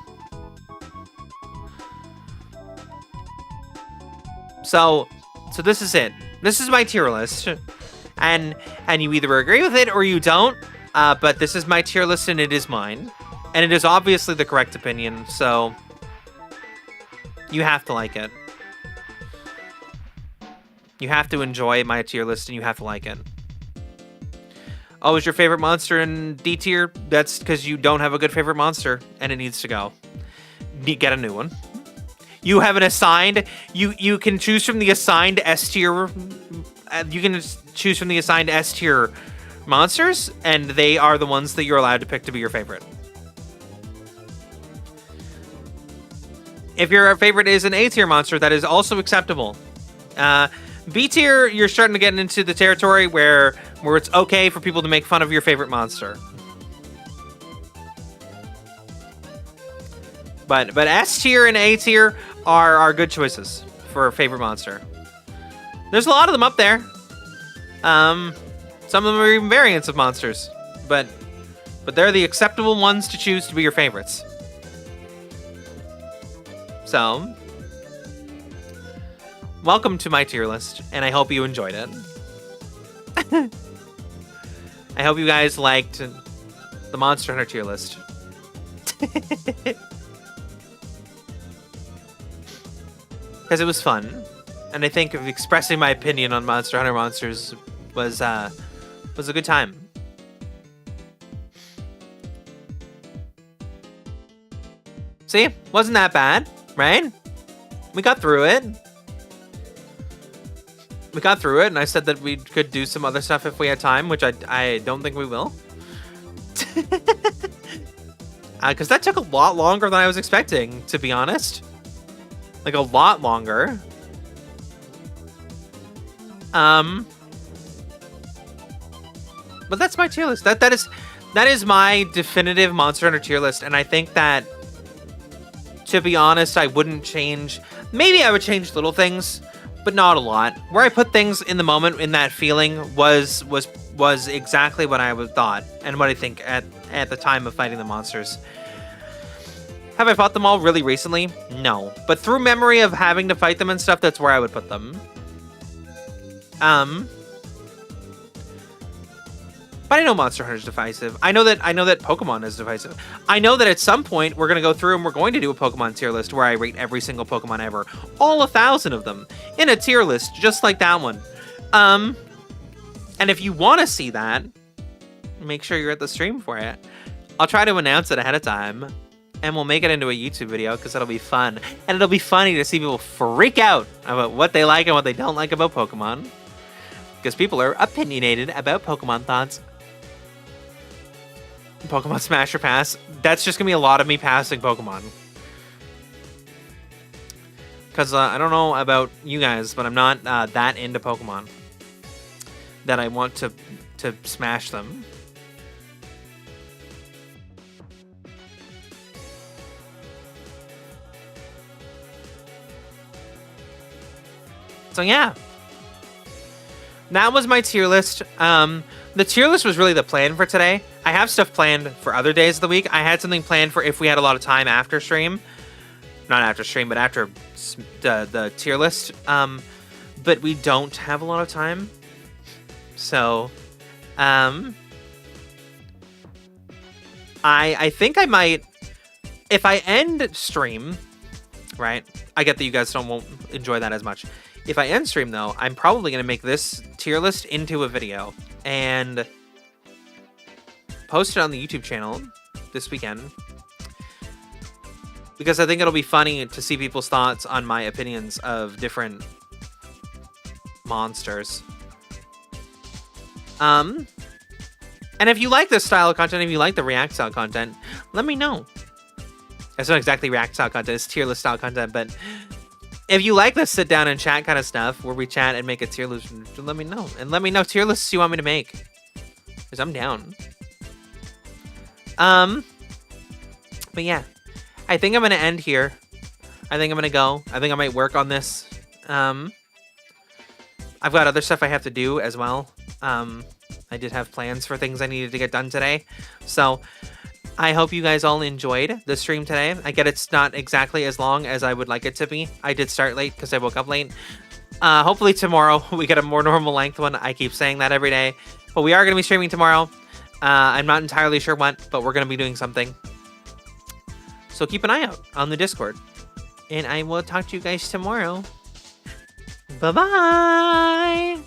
So this is it. This is my tier list. And you either agree with it or you don't. But this is my tier list and it is mine. And it is obviously the correct opinion, so you have to like it. You have to enjoy my tier list and you have to like it. Oh, is your favorite monster in D tier? That's because you don't have a good favorite monster and it needs to go. Get a new one. You have an assigned... You can choose from the assigned S tier... You can choose from the assigned S tier monsters, and they are the ones that you're allowed to pick to be your favorite. If your favorite is an A tier monster, that is also acceptable. B tier, you're starting to get into the territory where it's okay for people to make fun of your favorite monster. But S tier and A tier are good choices for favorite monster. There's a lot of them up there. Some of them are even variants of monsters, but they're the acceptable ones to choose to be your favorites. So, welcome to my tier list, and I hope you enjoyed it. I hope you guys liked the Monster Hunter tier list. Because it was fun, and I think expressing my opinion on Monster Hunter monsters was a good time. See, wasn't that bad, right? We got through it. We got through it, and I said that we could do some other stuff if we had time, which I don't think we will. Because that took a lot longer than I was expecting, to be honest. Like, a lot longer. But that's my tier list. That is my definitive Monster Hunter tier list, and I think that, to be honest, I wouldn't change. Maybe I would change little things, but not a lot. Where I put things in the moment, in that feeling, was exactly what I would thought and what I think at the time of fighting the monsters. Have I fought them all really recently? No. But through memory of having to fight them and stuff, that's where I would put them. But I know Monster Hunter is divisive. I know that Pokemon is divisive. I know that at some point we're gonna go through and we're going to do a Pokemon tier list where I rate every single Pokemon ever, all 1,000 of them, in a tier list just like that one. And if you want to see that, make sure you're at the stream for it. I'll try to announce it ahead of time, and we'll make it into a YouTube video because it'll be fun, and it'll be funny to see people freak out about what they like and what they don't like about Pokemon, because people are opinionated about Pokemon thoughts. Pokemon Smash or Pass. That's just gonna be a lot of me passing Pokemon. Because I don't know about you guys, but I'm not that into Pokemon that I want to smash them. So yeah. That was my tier list. The tier list was really the plan for today. I have stuff planned for other days of the week. I had something planned for if we had a lot of time after stream. Not after stream, but after the tier list. But we don't have a lot of time. So, I think I might, if I end stream, right? I get that you guys won't enjoy that as much. If I end stream, though, I'm probably going to make this tier list into a video and post it on the YouTube channel this weekend. Because I think it'll be funny to see people's thoughts on my opinions of different monsters. And if you like this style of content, if you like the React style content, let me know. It's not exactly React style content, it's tier list style content, but if you like this sit down and chat kind of stuff, where we chat and make a tier list, let me know. And let me know tier lists you want me to make, because I'm down. But yeah, I think I'm going to end here. I think I'm going to go. I think I might work on this. I've got other stuff I have to do as well. I did have plans for things I needed to get done today. So I hope you guys all enjoyed the stream today. I get it's not exactly as long as I would like it to be. I did start late because I woke up late. Hopefully tomorrow we get a more normal length one. I keep saying that every day. But we are going to be streaming tomorrow. I'm not entirely sure what, but we're going to be doing something. So keep an eye out on the Discord. And I will talk to you guys tomorrow. Bye-bye!